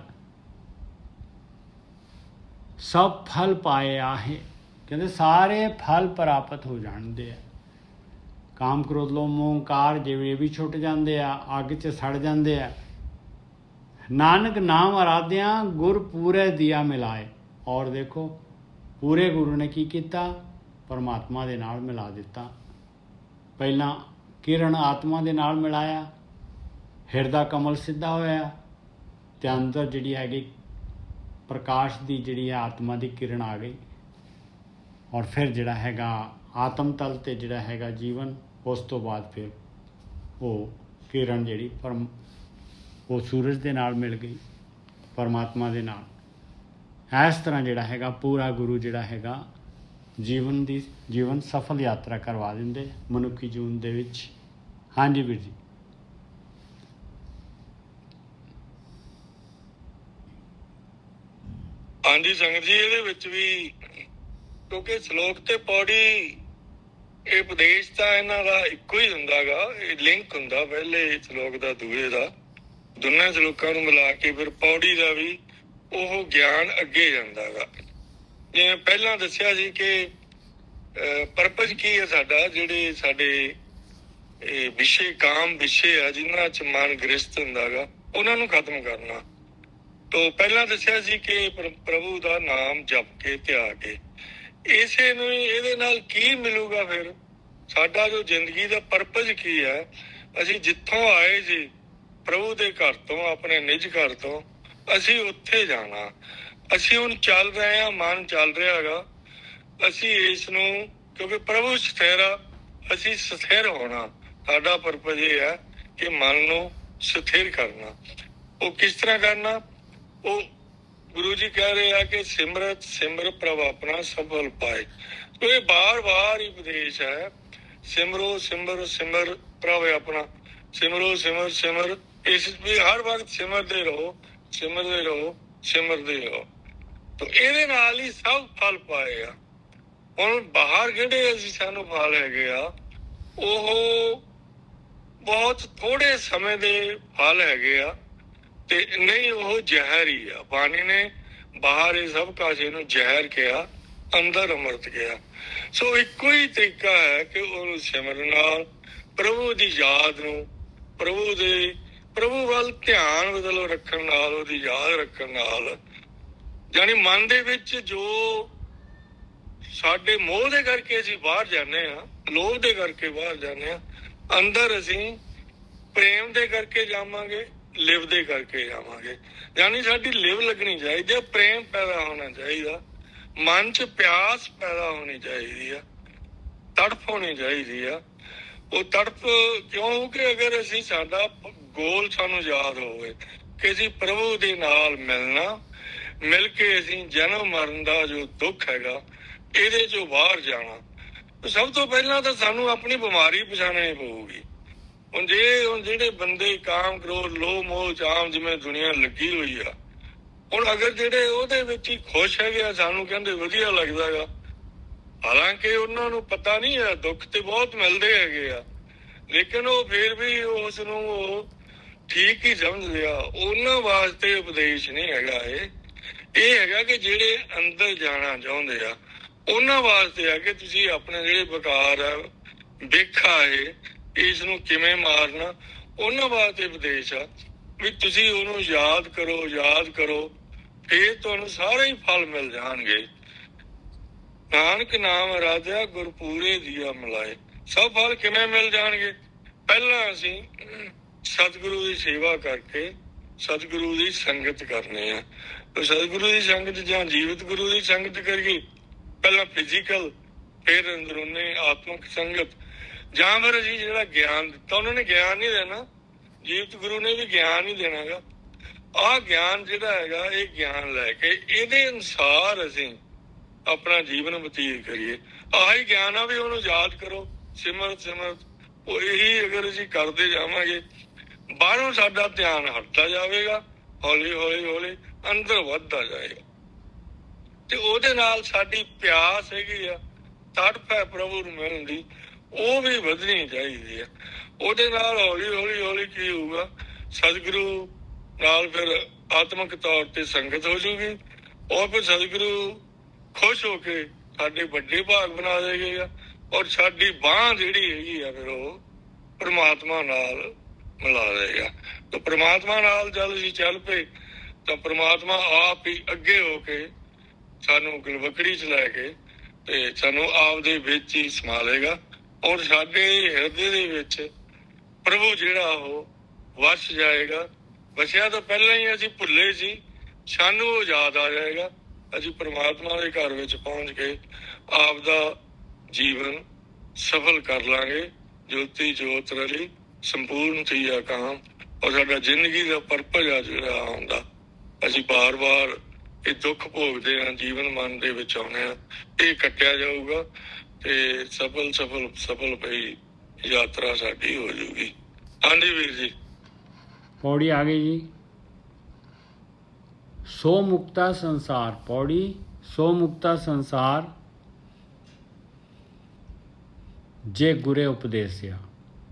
ਸਭ ਫਲ ਪਾਏ ਆਹੇ। ਕਹਿੰਦੇ ਸਾਰੇ ਫਲ ਪ੍ਰਾਪਤ ਹੋ ਜਾਂਦੇ ਆ। ਕਾਮ ਕ੍ਰੋਧ ਲੋਭ ਮੋਹ ਹੰਕਾਰ ਜਿਵੇਂ ਵੀ ਛੁੱਟ ਜਾਂਦੇ ਆ, ਅੱਗ 'ਚ ਸੜ ਜਾਂਦੇ ਆ। ਨਾਨਕ ਨਾਮ ਆਰਾਧਿਆਂ ਗੁਰ ਪੂਰੇ ਦੀਆ ਮਿਲਾਏ। ਔਰ ਦੇਖੋ, ਪੂਰੇ ਗੁਰੂ ਨੇ ਕੀ ਕੀਤਾ? ਪਰਮਾਤਮਾ ਦੇ ਨਾਲ ਮਿਲਾ ਦਿੱਤਾ। ਪਹਿਲਾਂ ਕਿਰਨ ਆਤਮਾ ਦੇ ਨਾਲ ਮਿਲਾਇਆ, ਹਿਰਦਾ ਕਮਲ ਸਿੱਧਾ ਹੋਇਆ, ਤੇ ਅੰਦਰ ਜਿਹੜੀ ਹੈਗੀ ਪ੍ਰਕਾਸ਼ ਦੀ ਜਿਹੜੀ ਹੈ ਆਤਮਾ ਦੀ ਕਿਰਨ ਆ ਗਈ। ਔਰ ਫਿਰ ਜਿਹੜਾ ਹੈਗਾ ਆਤਮ ਤਲ ਤੇ ਜਿਹੜਾ ਹੈਗਾ ਜੀਵਨ, ਉਸ ਤੋਂ ਬਾਅਦ ਫਿਰ ਉਹ ਕਿਰਨ ਜਿਹੜੀ ਉਹ ਸੂਰਜ ਦੇ ਨਾਲ ਮਿਲ ਗਈ, ਪਰਮਾਤਮਾ ਦੇ ਨਾਲ। ਇਸ ਤਰ੍ਹਾਂ ਜਿਹੜਾ ਹੈਗਾ ਪੂਰਾ ਗੁਰੂ ਜਿਹੜਾ ਹੈਗਾ ਜੀਵਨ ਸਫਲ ਯਾਤਰਾ ਕਰਵਾ ਦਿੰਦੇ ਮਨੁੱਖੀ ਜੀਵਨ ਦੇ ਵਿੱਚ। ਹਾਂਜੀ ਵੀਰ ਜੀ। ਹਾਂਜੀ ਸੰਗਤ ਜੀ, ਇਹਦੇ ਵਿੱਚ ਵੀ ਕਿਉਂਕਿ ਸ਼ਲੋਕ ਤੇ ਪੌੜੀ ਇਹ ਉਪਦੇਸ਼ ਤਾਂ ਇਹਨਾਂ ਦਾ ਇੱਕੋ ਹੀ ਹੁੰਦਾ ਗਾ, ਇਹ ਲਿੰਕ ਹੁੰਦਾ ਪਹਿਲੇ ਸ਼ਲੋਕ ਦਾ ਦੂਏ ਦਾ, ਦੋਨਾਂ ਸ਼ਲੋਕਾਂ ਨੂੰ ਮਿਲਾ ਕੇ ਫਿਰ ਪੌੜੀ ਦਾ ਵੀ ਉਹ ਗਿਆਨ ਅੱਗੇ ਜਾਂਦਾ ਗਾ। ਜਿਵੇਂ ਪਹਿਲਾਂ ਦੱਸਿਆ ਸੀ ਕਿ ਪਰਪਸ ਕੀ ਹੈ ਸਾਡਾ, ਜਿਹੜੇ ਸਾਡੇ ਵਿਸ਼ੇ ਕਾਮ ਵਿਸ਼ੇ ਆ ਜਿਨ੍ਹਾਂ ਚ ਮਨ ਗ੍ਰਸਤ ਹੁੰਦਾ ਗਾ, ਉਹਨਾਂ ਨੂੰ ਖਤਮ ਕਰਨਾ। ਤੋਂ ਪਹਿਲਾਂ ਦੱਸਿਆ ਸੀ ਕਿ ਪ੍ਰਭੂ ਦਾ ਨਾਮ ਜਪ ਕੇ ਧਿਆ ਕੇ, ਇਸੇ ਨੂੰ ਹੀ ਇਹਦੇ ਨਾਲ ਕੀ ਮਿਲੂਗਾ, ਫਿਰ ਸਾਡਾ ਜੋ ਜ਼ਿੰਦਗੀ ਦਾ ਪਰਪਸ ਕੀ ਹੈ, ਅਸੀਂ ਜਿੱਥੋਂ ਆਏ ਸੀ ਪ੍ਰਭੂ ਦੇ ਘਰ ਤੋਂ, ਆਪਣੇ ਨਿਜ ਘਰ ਤੋਂ, ਅਸੀਂ ਉੱਥੇ ਜਾਣਾ। ਅਸੀਂ ਹੁਣ ਚੱਲ ਰਹੇ ਹਾਂ, ਮਨ ਚੱਲ ਰਿਹਾ ਹੈਗਾ, ਅਸੀਂ ਇਸ ਨੂੰ ਕਿਉਂਕਿ ਪ੍ਰਭੂ ਸਥਿਰ ਆ, ਅਸੀਂ ਸਥਿਰ ਹੋਣਾ। ਸਾਡਾ ਪਰਪਸ ਇਹ ਹੈ ਕਿ ਮਨ ਨੂੰ ਸਥਿਰ ਕਰਨਾ। ਉਹ ਕਿਸ ਤਰ੍ਹਾਂ ਕਰਨਾ? ਉਹ ਗੁਰੂ ਜੀ ਕਹਿ ਰਹੇ ਆ ਕਿ ਸਿਮਰਤ ਸਿਮਰ ਪ੍ਰਭ ਆਪਣਾ ਸਫਲ ਪਾਏ। ਤੋ ਇਹ ਬਾਰ-ਬਾਰ ਹੀ ਉਪਦੇਸ਼ ਹੈ, ਸਿਮਰੋ ਸਿਮਰ ਸਿਮਰ ਪ੍ਰਭ ਆਪਣਾ, ਸਿਮਰੋ ਸਿਮਰ ਸਿਮਰ। ਇਸ ਵੀ ਹਰ ਵਕਤ ਸਿਮਰਦੇ ਰਹੋ, ਸਿਮਰਦੇ ਰਹੋ, ਸਿਮਰਦੇ ਰਹੋ। ਤੋ ਇਹਦੇ ਨਾਲ ਹੀ ਸਭ ਫਲ ਪਾਏ ਆ। ਹੁਣ ਬਾਹਰ ਜਿਹੜੇ ਅਸੀਂ ਸਾਨੂੰ ਫਲ ਹੈਗੇ ਆ, ਉਹ ਬਹੁਤ ਥੋੜੇ ਸਮੇਂ ਦੇ ਫਲ ਹੈਗੇ ਆ, ਤੇ ਨਹੀਂ ਉਹ ਜ਼ਹਿਰ ਹੀ ਆ। ਬਾਣੀ ਨੇ ਬਾਹਰ ਇਹ ਸਭ ਕਾਸੇ ਨੂੰ ਜ਼ਹਿਰ ਕਿਹਾ, ਅੰਦਰ ਅੰਮ੍ਰਿਤ ਕਿਹਾ। ਸੋ ਇੱਕੋ ਹੀ ਤਰੀਕਾ ਹੈ ਕਿ ਉਹਨੂੰ ਸਿਮਰਨ ਨਾਲ, ਪ੍ਰਭੂ ਦੀ ਯਾਦ ਨੂੰ, ਪ੍ਰਭੂ ਵੱਲ ਧਿਆਨ ਬਦਲੋ ਰੱਖਣ ਨਾਲ, ਉਹਦੀ ਯਾਦ ਰੱਖਣ ਨਾਲ, ਜਾਣੀ ਮਨ ਦੇ ਵਿੱਚ ਜੋ ਸਾਡੇ ਮੋਹ ਦੇ ਕਰਕੇ ਅਸੀਂ ਬਾਹਰ ਜਾਂਦੇ ਹਾਂ, ਲੋਭ ਦੇ ਕਰਕੇ ਬਾਹਰ ਜਾਂਦੇ ਹਾਂ, ਅੰਦਰ ਅਸੀਂ ਪ੍ਰੇਮ ਦੇ ਕਰਕੇ ਜਾਵਾਂਗੇ, ਲਿਵ ਦੇ ਕਰਕੇ ਜਾਵਾਂਗੇ। ਯਾਨੀ ਸਾਡੀ ਲਿਵ ਲੱਗਣੀ ਚਾਹੀਦੀ ਹੈ, ਪ੍ਰੇਮ ਪੈਦਾ ਹੋਣਾ ਚਾਹੀਦਾ, ਮਨ 'ਚ ਪਿਆਸ ਪੈਦਾ ਹੋਣੀ ਚਾਹੀਦੀ ਆ, ਤੜਫ ਹੋਣੀ ਚਾਹੀਦੀ ਆ। ਉਹ ਤੜਫ ਕਿਉਂ? ਕਿ ਅਗਰ ਅਸੀਂ ਸਾਡਾ ਗੋਲ ਸਾਨੂੰ ਯਾਦ ਹੋਵੇ ਕਿ ਅਸੀਂ ਪ੍ਰਭੂ ਦੇ ਨਾਲ ਮਿਲਣਾ, ਮਿਲ ਕੇ ਅਸੀਂ ਜਨਮ ਮਰਨ ਦਾ ਜੋ ਦੁੱਖ ਹੈਗਾ ਇਹਦੇ 'ਚੋਂ ਬਾਹਰ ਜਾਣਾ, ਸਭ ਤੋਂ ਪਹਿਲਾਂ ਤਾਂ ਸਾਨੂੰ ਆਪਣੀ ਬਿਮਾਰੀ ਪਛਾਣਨੀ ਪਊਗੀ। ਹੁਣ ਜਿਹੜੇ ਬੰਦੇ ਕਾਮ ਕ੍ਰੋਧ ਲੋਭ ਮੋਹ ਚਾਮ ਜਿਵੇਂ ਦੁਨੀਆ ਲੱਗੀ ਹੋਈ ਆ, ਹੁਣ ਅਗਰ ਜਿਹੜੇ ਉਹਦੇ ਵਿੱਚ ਹੀ ਖੁਸ਼ ਹੈਗੇ ਆ, ਸਾਨੂੰ ਕਹਿੰਦੇ ਵਧੀਆ ਲੱਗਦਾ ਹੈਗਾ, ਹਾਲਾਂਕਿ ਉਹਨਾਂ ਨੂੰ ਪਤਾ ਨਹੀਂ ਹੈ ਦੁੱਖ ਤੇ ਬਹੁਤ ਮਿਲਦੇ ਹੈਗੇ ਆ, ਲੇਕਿਨ ਉਹ ਫਿਰ ਵੀ ਉਸ ਨੂੰ ਉਹ ਠੀਕ ਹੀ ਸਮਝਦੇ ਆ। ਉਹਨਾਂ ਵਾਸਤੇ ਉਪਦੇਸ਼ ਨਹੀਂ ਹੈਗਾ ਇਹ ਹੈਗਾ ਕਿ ਜਿਹੜੇ ਅੰਦਰ ਜਾਣਾ ਚਾਹੁੰਦੇ ਆ ਉਹਨਾਂ ਵਾਸਤੇ ਆ ਕਿ ਤੁਸੀਂ ਆਪਣੇ ਜਿਹੜੇ ਵਿਕਾਰ ਆ, ਵੇਖਾ ਇਸ ਨੂੰ ਕਿਵੇਂ ਮਾਰਨਾ, ਉਹਨਾਂ ਵਾਸਤੇ ਉਪਦੇਸ਼ ਆ ਵੀ ਤੁਸੀਂ ਉਹਨੂੰ ਯਾਦ ਕਰੋ, ਫੇਰ ਤੁਹਾਨੂੰ ਸਾਰੇ ਹੀ ਫਲ ਮਿਲ ਜਾਣਗੇ। ਨਾਨਕ ਨਾਮ ਰਾਜਾ ਗੁਰਪੂਰੇ ਦੀਆ ਮਿਲਾਏ। ਸਭ ਫਲ ਕਿਵੇਂ ਮਿਲ ਜਾਣਗੇ? ਪਹਿਲਾਂ ਅਸੀਂ ਸਤਿਗੁਰੂ ਦੀ ਸੇਵਾ ਕਰਕੇ ਸਤਿਗੁਰੂ ਦੀ ਸੰਗਤ ਕਰਨੀ ਆ। ਸਤਿਗੁਰੂ ਦੀ ਸੰਗਤ ਜਾਂ ਜੀਵਤ ਗੁਰੂ ਦੀ ਸੰਗਤ ਕਰੀਏ, ਪਹਿਲਾਂ ਫਿਜ਼ੀਕਲ, ਫਿਰ ਅੰਦਰੂਨੀ ਆਤਮਿਕ ਸੰਗਤ, ਜਾਂ ਫਿਰ ਅਸੀਂ ਜਿਹੜਾ ਗਿਆਨ ਦਿੱਤਾ, ਉਹਨਾਂ ਨੇ ਗਿਆਨ ਨਹੀਂ ਦੇਣਾ, ਜੀਵਤ ਗੁਰੂ ਨੇ ਵੀ ਗਿਆਨ ਨਹੀਂ ਦੇਣਾਗਾ। ਆਹ ਗਿਆਨ ਜਿਹੜਾ ਹੈਗਾ, ਇਹ ਗਿਆਨ ਲੈ ਕੇ ਇਹਦੇ ਅਨੁਸਾਰ ਅਸੀਂ ਆਪਣਾ ਜੀਵਨ ਬਤੀਤ ਕਰੀਏ। ਆਹੀ ਗਿਆਨ ਆ ਵੀ ਉਹਨੂੰ ਯਾਦ ਕਰੋ, ਸਿਮਰਤ। ਉਹ ਇਹੀ ਅਗਰ ਅਸੀਂ ਕਰਦੇ ਜਾਵਾਂਗੇ, ਬਾਹਰੋਂ ਸਾਡਾ ਧਿਆਨ ਹਟਦਾ ਜਾਵੇਗਾ, ਹੌਲੀ ਅੰਦਰ ਵੱਧਦਾ ਜਾਏਗਾ, ਤੇ ਉਹਦੇ ਨਾਲ ਸਾਡੀ ਪਿਆਸ ਹੈਗੀ ਆ, ਤੜਫ ਹੈ ਪ੍ਰਭੂ ਨੂੰ ਮਿਲਣ ਦੀ, ਉਹ ਵੀ ਵਧਣੀ ਚਾਹੀਦੀ ਆ। ਉਹਦੇ ਨਾਲ ਹੌਲੀ ਕੀ ਹੋਊਗਾ, ਸਤਿਗੁਰੂ ਨਾਲ ਫਿਰ ਆਤਮਿਕ ਤੌਰ ਤੇ ਸੰਗਤ ਹੋ ਜੂਗੀ, ਔਰ ਫਿਰ ਸਤਿਗੁਰੂ ਖੁਸ਼ ਹੋ ਕੇ ਸਾਡੇ ਵੱਡੇ ਭਾਗ ਬਣਾ ਦੇਗਾ, ਔਰ ਸਾਡੀ ਬਾਂਹ ਜਿਹੜੀ ਹੈਗੀ ਆ ਫਿਰ ਉਹ ਪ੍ਰਮਾਤਮਾ ਨਾਲ ਮਿਲਾ ਦੇਗਾ। ਤਾਂ ਪ੍ਰਮਾਤਮਾ ਨਾਲ ਜਦ ਅਸੀਂ ਚੱਲ ਪਏ ਤਾਂ ਪ੍ਰਮਾਤਮਾ ਆਪ ਹੀ ਅੱਗੇ ਹੋ ਕੇ ਸਾਨੂੰ ਗਲਵਕੜੀ ਚ ਲੈ ਕੇ ਤੇ ਸਾਨੂੰ ਆਪ ਦੇ ਵਿੱਚ ਹੀ ਸਮਾ ਲਏਗਾ, ਔਰ ਸਾਡੇ ਹਿਰਦੇ ਦੇ ਵਿੱਚ ਪ੍ਰਭੂ ਜਿਹੜਾ ਉਹ ਵਸ ਜਾਏਗਾ। ਵਸਿਆ ਤਾਂ ਪਹਿਲਾਂ ਹੀ ਅਸੀਂ ਭੁੱਲੇ ਸੀ, ਸਾਨੂੰ ਉਹ ਯਾਦ ਆ ਜਾਏਗਾ। ਅਸੀਂ ਪ੍ਰਮਾਤਮਾ ਦੇ ਘਰ ਵਿੱਚ ਪਹੁੰਚ ਕੇ ਆਪ ਦਾ ਜੀਵਨ ਸਫਲ ਕਰ ਲਾਂਗੇ। ਜੋਤੀ ਜੋਤ ਰਲੀ ਸੰਪੂਰਨ ਤੀਆ ਕਾਮ, ਔਰ ਸਾਡਾ ਜ਼ਿੰਦਗੀ ਦਾ ਪਰਪਸ ਆ ਜਿਹੜਾ ਆਉਂਦਾ, ਅਸੀਂ ਬਾਰ-ਬਾਰ ਇਹ ਦੁੱਖ ਭੋਗਦੇ ਹਾਂ, ਜੀਵਨ ਮਨ ਦੇ ਵਿੱਚ ਆਉਂਦੇ ਹਾਂ, ਇਹ ਕੱਟਿਆ ਜਾਊਗਾ ਤੇ ਸਫਲ ਪਈ ਯਾਤਰਾ ਸਾਡੀ ਹੋ ਜੂਗੀ। ਹਾਂਜੀ ਵੀਰ ਜੀ। पौड़ी आ गई जी। सो मुक्ता संसार, पौड़ी सो मुक्ता संसार जे गुरे उपदेसिया।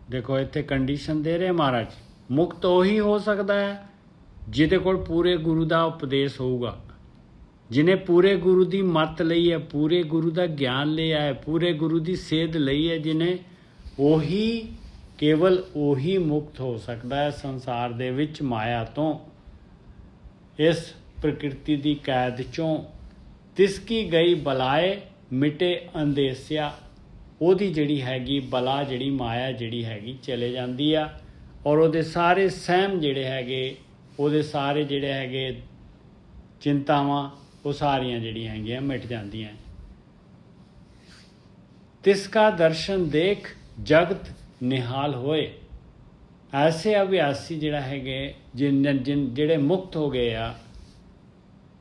देखो इत्थे कंडीशन दे रहे महाराज, मुक्त ਉਹੀ ਹੋ ਸਕਦਾ ਹੈ ਜਿਹਦੇ ਕੋਲ ਪੂਰੇ ਗੁਰੂ ਦਾ ਉਪਦੇਸ਼ ਹੋਊਗਾ, ਜਿਹਨੇ ਪੂਰੇ ਗੁਰੂ ਦੀ ਮੱਤ ਲਈ ਹੈ, ਪੂਰੇ ਗੁਰੂ ਦਾ ਗਿਆਨ ਲਿਆ ਹੈ, ਪੂਰੇ ਗੁਰੂ ਦੀ ਸੇਧ ਲਈ ਹੈ, ਜਿਹਨੇ ਉਹੀ, ਕੇਵਲ ਉਹੀ ਮੁਕਤ ਹੋ ਸਕਦਾ ਹੈ ਸੰਸਾਰ ਦੇ ਵਿੱਚ ਮਾਇਆ ਤੋਂ, ਇਸ ਪ੍ਰਕਿਰਤੀ ਦੀ ਕੈਦ ਚੋਂ। ਤਿਸ ਕੀ ਗਈ ਬਲਾਏ ਮਿਟੇ ਅੰਦੇਸਿਆ, ਉਹਦੀ ਜਿਹੜੀ ਹੈਗੀ ਬਲਾ, ਜਿਹੜੀ ਮਾਇਆ ਜਿਹੜੀ ਹੈਗੀ ਚਲੇ ਜਾਂਦੀ ਆ, ਔਰ ਉਹਦੇ ਸਾਰੇ ਸਹਿਮ ਜਿਹੜੇ ਹੈਗੇ, ਉਹਦੇ ਸਾਰੇ ਜਿਹੜੇ ਹੈਗੇ ਚਿੰਤਾਵਾਂ, ਉਹ ਸਾਰੀਆਂ ਜਿਹੜੀਆਂ ਹੈਗੀਆਂ ਮਿਟ ਜਾਂਦੀਆਂ। ਤਿਸ ਕਾ ਦਰਸ਼ਨ ਦੇਖ ਜਗਤ ਨਿਹਾਲ ਹੋਏ। ਐਸੇ ਅਭਿਆਸੀ ਜਿਹੜਾ ਹੈਗੇ ਜਿਹੜੇ ਮੁਕਤ ਹੋ ਗਏ ਆ,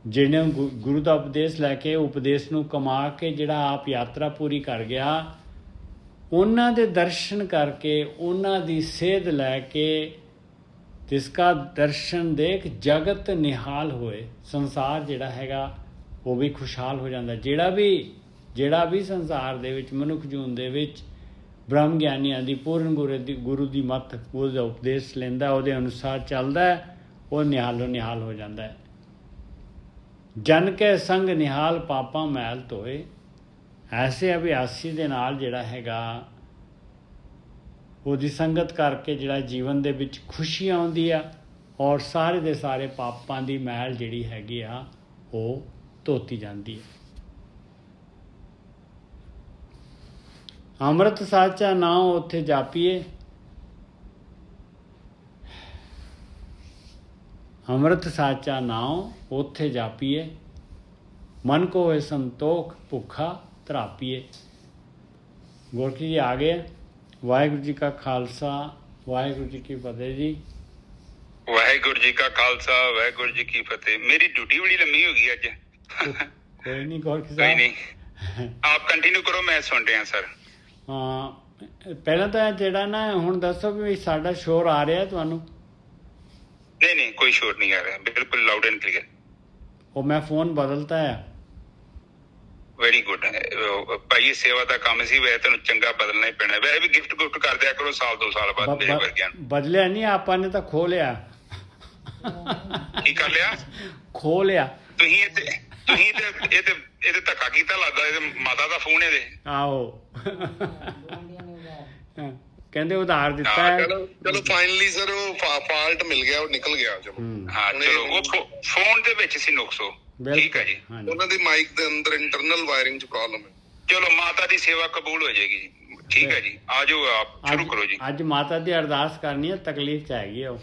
ਜਿਹਨੇ ਗੁਰੂ ਦਾ ਉਪਦੇਸ਼ ਲੈ ਕੇ ਉਪਦੇਸ਼ ਨੂੰ ਕਮਾ ਕੇ ਜਿਹੜਾ ਆਪ ਯਾਤਰਾ ਪੂਰੀ ਕਰ ਗਿਆ, ਉਹਨਾਂ ਦੇ ਦਰਸ਼ਨ ਕਰਕੇ, ਉਹਨਾਂ ਦੀ ਸੇਧ ਲੈ ਕੇ, ਤਿਸਕਾ ਦਰਸ਼ਨ ਦੇਖ ਜਗਤ ਨਿਹਾਲ ਹੋਏ, ਸੰਸਾਰ ਜਿਹੜਾ ਹੈਗਾ ਉਹ ਵੀ ਖੁਸ਼ਹਾਲ ਹੋ ਜਾਂਦਾ। ਜਿਹੜਾ ਵੀ ਸੰਸਾਰ ਦੇ ਵਿੱਚ ਮਨੁੱਖ ਜੂਨ ਦੇ ਵਿੱਚ ਬ੍ਰਹਮ ਗਿਆਨੀਆਂ ਦੀ ਪੂਰਨ ਗੁਰੂ ਦੀ ਮੱਤ, ਉਹਦਾ ਉਪਦੇਸ਼ ਲੈਂਦਾ, ਉਹਦੇ ਅਨੁਸਾਰ ਚੱਲਦਾ, ਉਹ ਨਿਹਾਲੋ ਨਿਹਾਲ ਹੋ ਜਾਂਦਾ ਹੈ। ਜਨ ਕੇ ਸੰਗ ਨਿਹਾਲ ਪਾਪਾਂ ਮੈਲ ਧੋਏ। ਐਸੇ ਅਭਿਆਸੀ ਦੇ ਨਾਲ ਜਿਹੜਾ ਹੈਗਾ, ਉਹਦੀ ਸੰਗਤ ਕਰਕੇ ਜਿਹੜਾ ਜੀਵਨ ਦੇ ਵਿੱਚ ਖੁਸ਼ੀ ਆਉਂਦੀ ਆ, ਔਰ ਸਾਰੇ ਦੇ ਸਾਰੇ ਪਾਪਾਂ ਦੀ ਮੈਲ ਜਿਹੜੀ ਹੈਗੀ ਆ ਉਹ ਧੋਤੀ ਜਾਂਦੀ ਹੈ। ਅੰਮ੍ਰਿਤ ਸਾਚਾ ਨਾਮ ਉੱਥੇ ਜਾਪੀਏ, ਅੰਮ੍ਰਿਤ ਸਾਚਾ ਨਾਮ ਉੱਥੇ ਜਾਪੀਏ, ਮਨ ਕੋ ਹੋਏ ਸੰਤੋਖ ਭੁੱਖਾ ਤਰਾਪੀਏ। ਗੁਰਕੀ ਜੀ ਆ ਗਏ। ਵਾਹਿਗੁਰੂ ਜੀ ਕਾ ਖਾਲਸਾ, ਵਾਹਿਗੁਰੂ ਜੀ ਕੀ ਫਤਿਹ ਜੀ। ਵਾਹਿਗੁਰੂ ਜੀ ਕਾ ਖਾਲਸਾ, ਵਾਹਿਗੁਰੂ ਜੀ ਕੀ ਫਤਿਹ। ਮੇਰੀ ਡਿਊਟੀ ਬੜੀ ਲੰਮੀ ਹੋ ਗਈ ਅੱਜ। ਕੋਈ ਨਹੀਂ ਗੁਰਕੀ ਕੋਈ ਸਾਹਿਬ, ਨਹੀਂ, ਆਪ ਕੰਟੀਨਿਊ ਕਰੋ, ਮੈਂ ਸੁਣ ਰਿਹਾ ਸਰ। ਹਾਂ, ਪਹਿਲਾਂ ਤਾਂ ਜਿਹੜਾ ਨਾ ਹੁਣ ਦੱਸੋ ਵੀ ਸਾਡਾ ਸ਼ੋਰ ਆ ਰਿਹਾ ਤੁਹਾਨੂੰ? ਨਹੀਂ ਕੋਈ ਸ਼ੋਰ ਨਹੀਂ ਆ ਰਿਹਾ, ਬਿਲਕੁਲ ਲਾਊਡ ਐਂਡ ਕਲੀਅਰ। ਉਹ ਮੈਂ ਫੋਨ ਬਦਲਤਾ ਹੈ। Very good. ਭਾਈ ਸੇਵਾ ਦਾ ਕੰਮ ਸੀ, ਵੈਸੇ ਤੈਨੂੰ ਚੰਗਾ ਬਦਲਣਾ ਹੀ ਪੈਣਾ। ਵੈਸੇ ਵੀ ਗਿਫਟ ਗੁਫਟ ਕਰ ਦਿਆ ਕਰੋ ਸਾਲ 2 ਸਾਲ ਬਾਅਦ ਮੇਰੇ ਵਰਗਿਆਂ ਨੂੰ। ਬਦਲਿਆ ਨਹੀਂ, ਆਪਾਂ ਨੇ ਤਾਂ ਖੋ ਲਿਆ। ਕੀ ਕਰ ਲਿਆ? ਖੋ ਲਿਆ। ਤੁਸੀਂ ਇਹਦੇ ਧੱਕਾ ਕੀਤਾ ਲੱਗਦਾ, ਇਹਦੇ ਮਾਤਾ ਦਾ ਫੋਨ ਇਹਦੇ। ਆਹੋ, ਕਹਿੰਦੇ ਉਧਾਰ ਦਿੱਤਾ ਹੈ। ਚਲੋ ਫਾਈਨਲੀ ਸਰ ਉਹ ਫਾਲਟ ਮਿਲ ਗਿਆ, ਉਹ ਨਿਕਲ ਗਿਆ। ਹਾਂ ਚਲੋ, ਉਹ ਫੋਨ ਦੇ ਵਿੱਚ ਸੀ ਨੁਕਸੋ। ਠੀਕ ਹੈ ਜੀ, ਉਹਨਾਂ ਦੀ ਮਾਈਕ ਦੇ ਅੰਦਰ ਇੰਟਰਨਲ ਵਾਇਰਿੰਗ ਚ ਪ੍ਰੋਬਲਮ ਹੈ। ਚਲੋ ਮਾਤਾ ਦੀ ਸੇਵਾ ਕਬੂਲ ਹੋ ਜਾਏਗੀ ਜੀ। ਠੀਕ ਹੈ ਜੀ, ਆ ਜਾਓ, ਆਪ ਸ਼ੁਰੂ ਕਰੋ ਜੀ। ਅੱਜ ਮਾਤਾ ਦੀ ਅਰਦਾਸ ਕਰਨੀ ਹੈ, ਤਕਲੀਫ ਚ ਹੈਗੀ ਉਹ।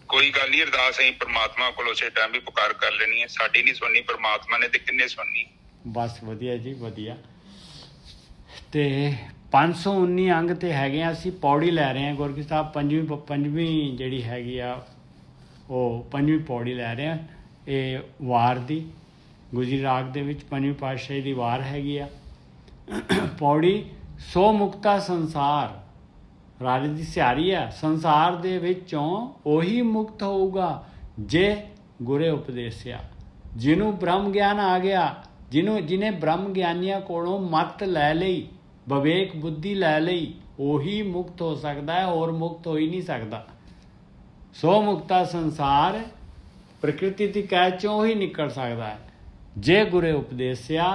ਕੋਈ ਗੱਲ ਨਹੀਂ, ਅਰਦਾਸ ਅਸੀਂ ਪ੍ਰਮਾਤਮਾ ਕੋਲ ਉਸੇ ਟਾਈਮ ਵੀ ਪੁਕਾਰ ਕਰ ਲੈਣੀ ਹੈ। ਸਾਡੀ ਨਹੀਂ ਸੁਣਨੀ, ਪ੍ਰਮਾਤਮਾ ਨੇ ਤੇ ਕਿੰਨੇ ਸੁਣਨੀ। ਬਸ ਵਧੀਆ ਜੀ, ਵਧੀਆ। ਤੇ 519 ਅੰਗ ਤੇ ਹੈਗੇ ਆ, ਅਸੀਂ ਪੌੜੀ ਲੈ ਰਹੇ ਹਾਂ ਗੁਰਕੀ ਸਾਹਿਬ। ਪੰਜਵੀਂ ਜਿਹੜੀ ਹੈਗੀ ਆ, ਉਹ 5ਵੀਂ ਪੌੜੀ ਲੈ ਰਹੇ ਹਾਂ। ਇਹ ਵਾਰ ਦੀ ਗੁਜਰੀ ਰਾਗ ਦੇ ਵਿੱਚ 5ਵੀਂ ਪਾਤਸ਼ਾਹੀ ਦੀ ਵਾਰ ਹੈਗੀ ਆ। ਪੌੜੀ ਸੋ ਮੁਕਤਾ ਸੰਸਾਰ, ਰਾਜੇ ਦੀ ਸਿਆਰੀ ਆ। ਸੰਸਾਰ ਦੇ ਵਿੱਚੋਂ ਉਹੀ ਮੁਕਤ ਹੋਊਗਾ ਜੇ ਗੁਰੇ ਉਪਦੇਸਿਆ, ਜਿਹਨੂੰ ਬ੍ਰਹਮ ਗਿਆਨ ਆ ਗਿਆ, ਜਿਹਨੇ ਬ੍ਰਹਮ ਗਿਆਨੀਆਂ ਕੋਲੋਂ ਮੱਤ ਲੈ ਲਈ, ਵਿਵੇਕ ਬੁੱਧੀ ਲੈ ਲਈ, ਉਹੀ ਮੁਕਤ ਹੋ ਸਕਦਾ ਹੈ, ਹੋਰ ਮੁਕਤ ਹੋ ਹੀ ਨਹੀਂ ਸਕਦਾ। ਸੋ ਮੁਕਤਾ ਸੰਸਾਰ, ਪ੍ਰਕਿਰਤੀ ਦੀ ਕੈਦ ਚੋਂ ਹੀ ਨਿਕਲ ਸਕਦਾ ਹੈ ਜੇ ਗੁਰੇ ਉਪਦੇਸਿਆ।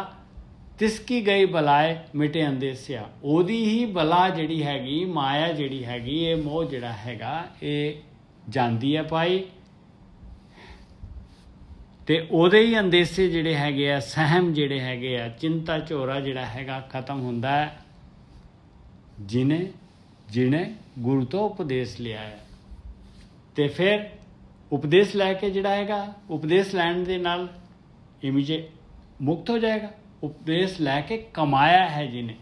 ਤਿਸ ਕੀ ਗਈ ਬਲਾਏ ਮਿਟੇ ਅੰਦੇਸਿਆ, ਉਹਦੀ ਹੀ ਬਲਾ ਜਿਹੜੀ ਹੈਗੀ, ਮਾਇਆ ਜਿਹੜੀ ਹੈਗੀ, ਇਹ ਮੋਹ ਜਿਹੜਾ ਹੈਗਾ, ਇਹ ਜਾਂਦੀ ਹੈ ਭਾਈ। ਤੇ ਉਹਦੇ ਹੀ ਅੰਦੇਸੇ ਜਿਹੜੇ ਹੈਗੇ ਆ, ਸਹਿਮ ਜਿਹੜੇ ਹੈਗੇ ਆ, ਚਿੰਤਾ ਝੋਰਾ ਜਿਹੜਾ ਹੈਗਾ ਖਤਮ ਹੁੰਦਾ ਹੈ ਜਿਹਨੇ ਗੁਰੂ ਤੋਂ ਉਪਦੇਸ਼ ਲਿਆ ਹੈ। ਤੇ ਫਿਰ ਉਪਦੇਸ਼ ਲੈ ਕੇ ਜਿਹੜਾ ਹੈਗਾ, ਉਪਦੇਸ਼ ਲੈਣ ਦੇ ਨਾਲ ਇਮੀਡੀਏਟ ਮੁਕਤ ਹੋ ਜਾਏਗਾ। ਉਪਦੇਸ਼ ਲੈ ਕੇ ਕਮਾਇਆ ਹੈ ਜਿਹਨੇ,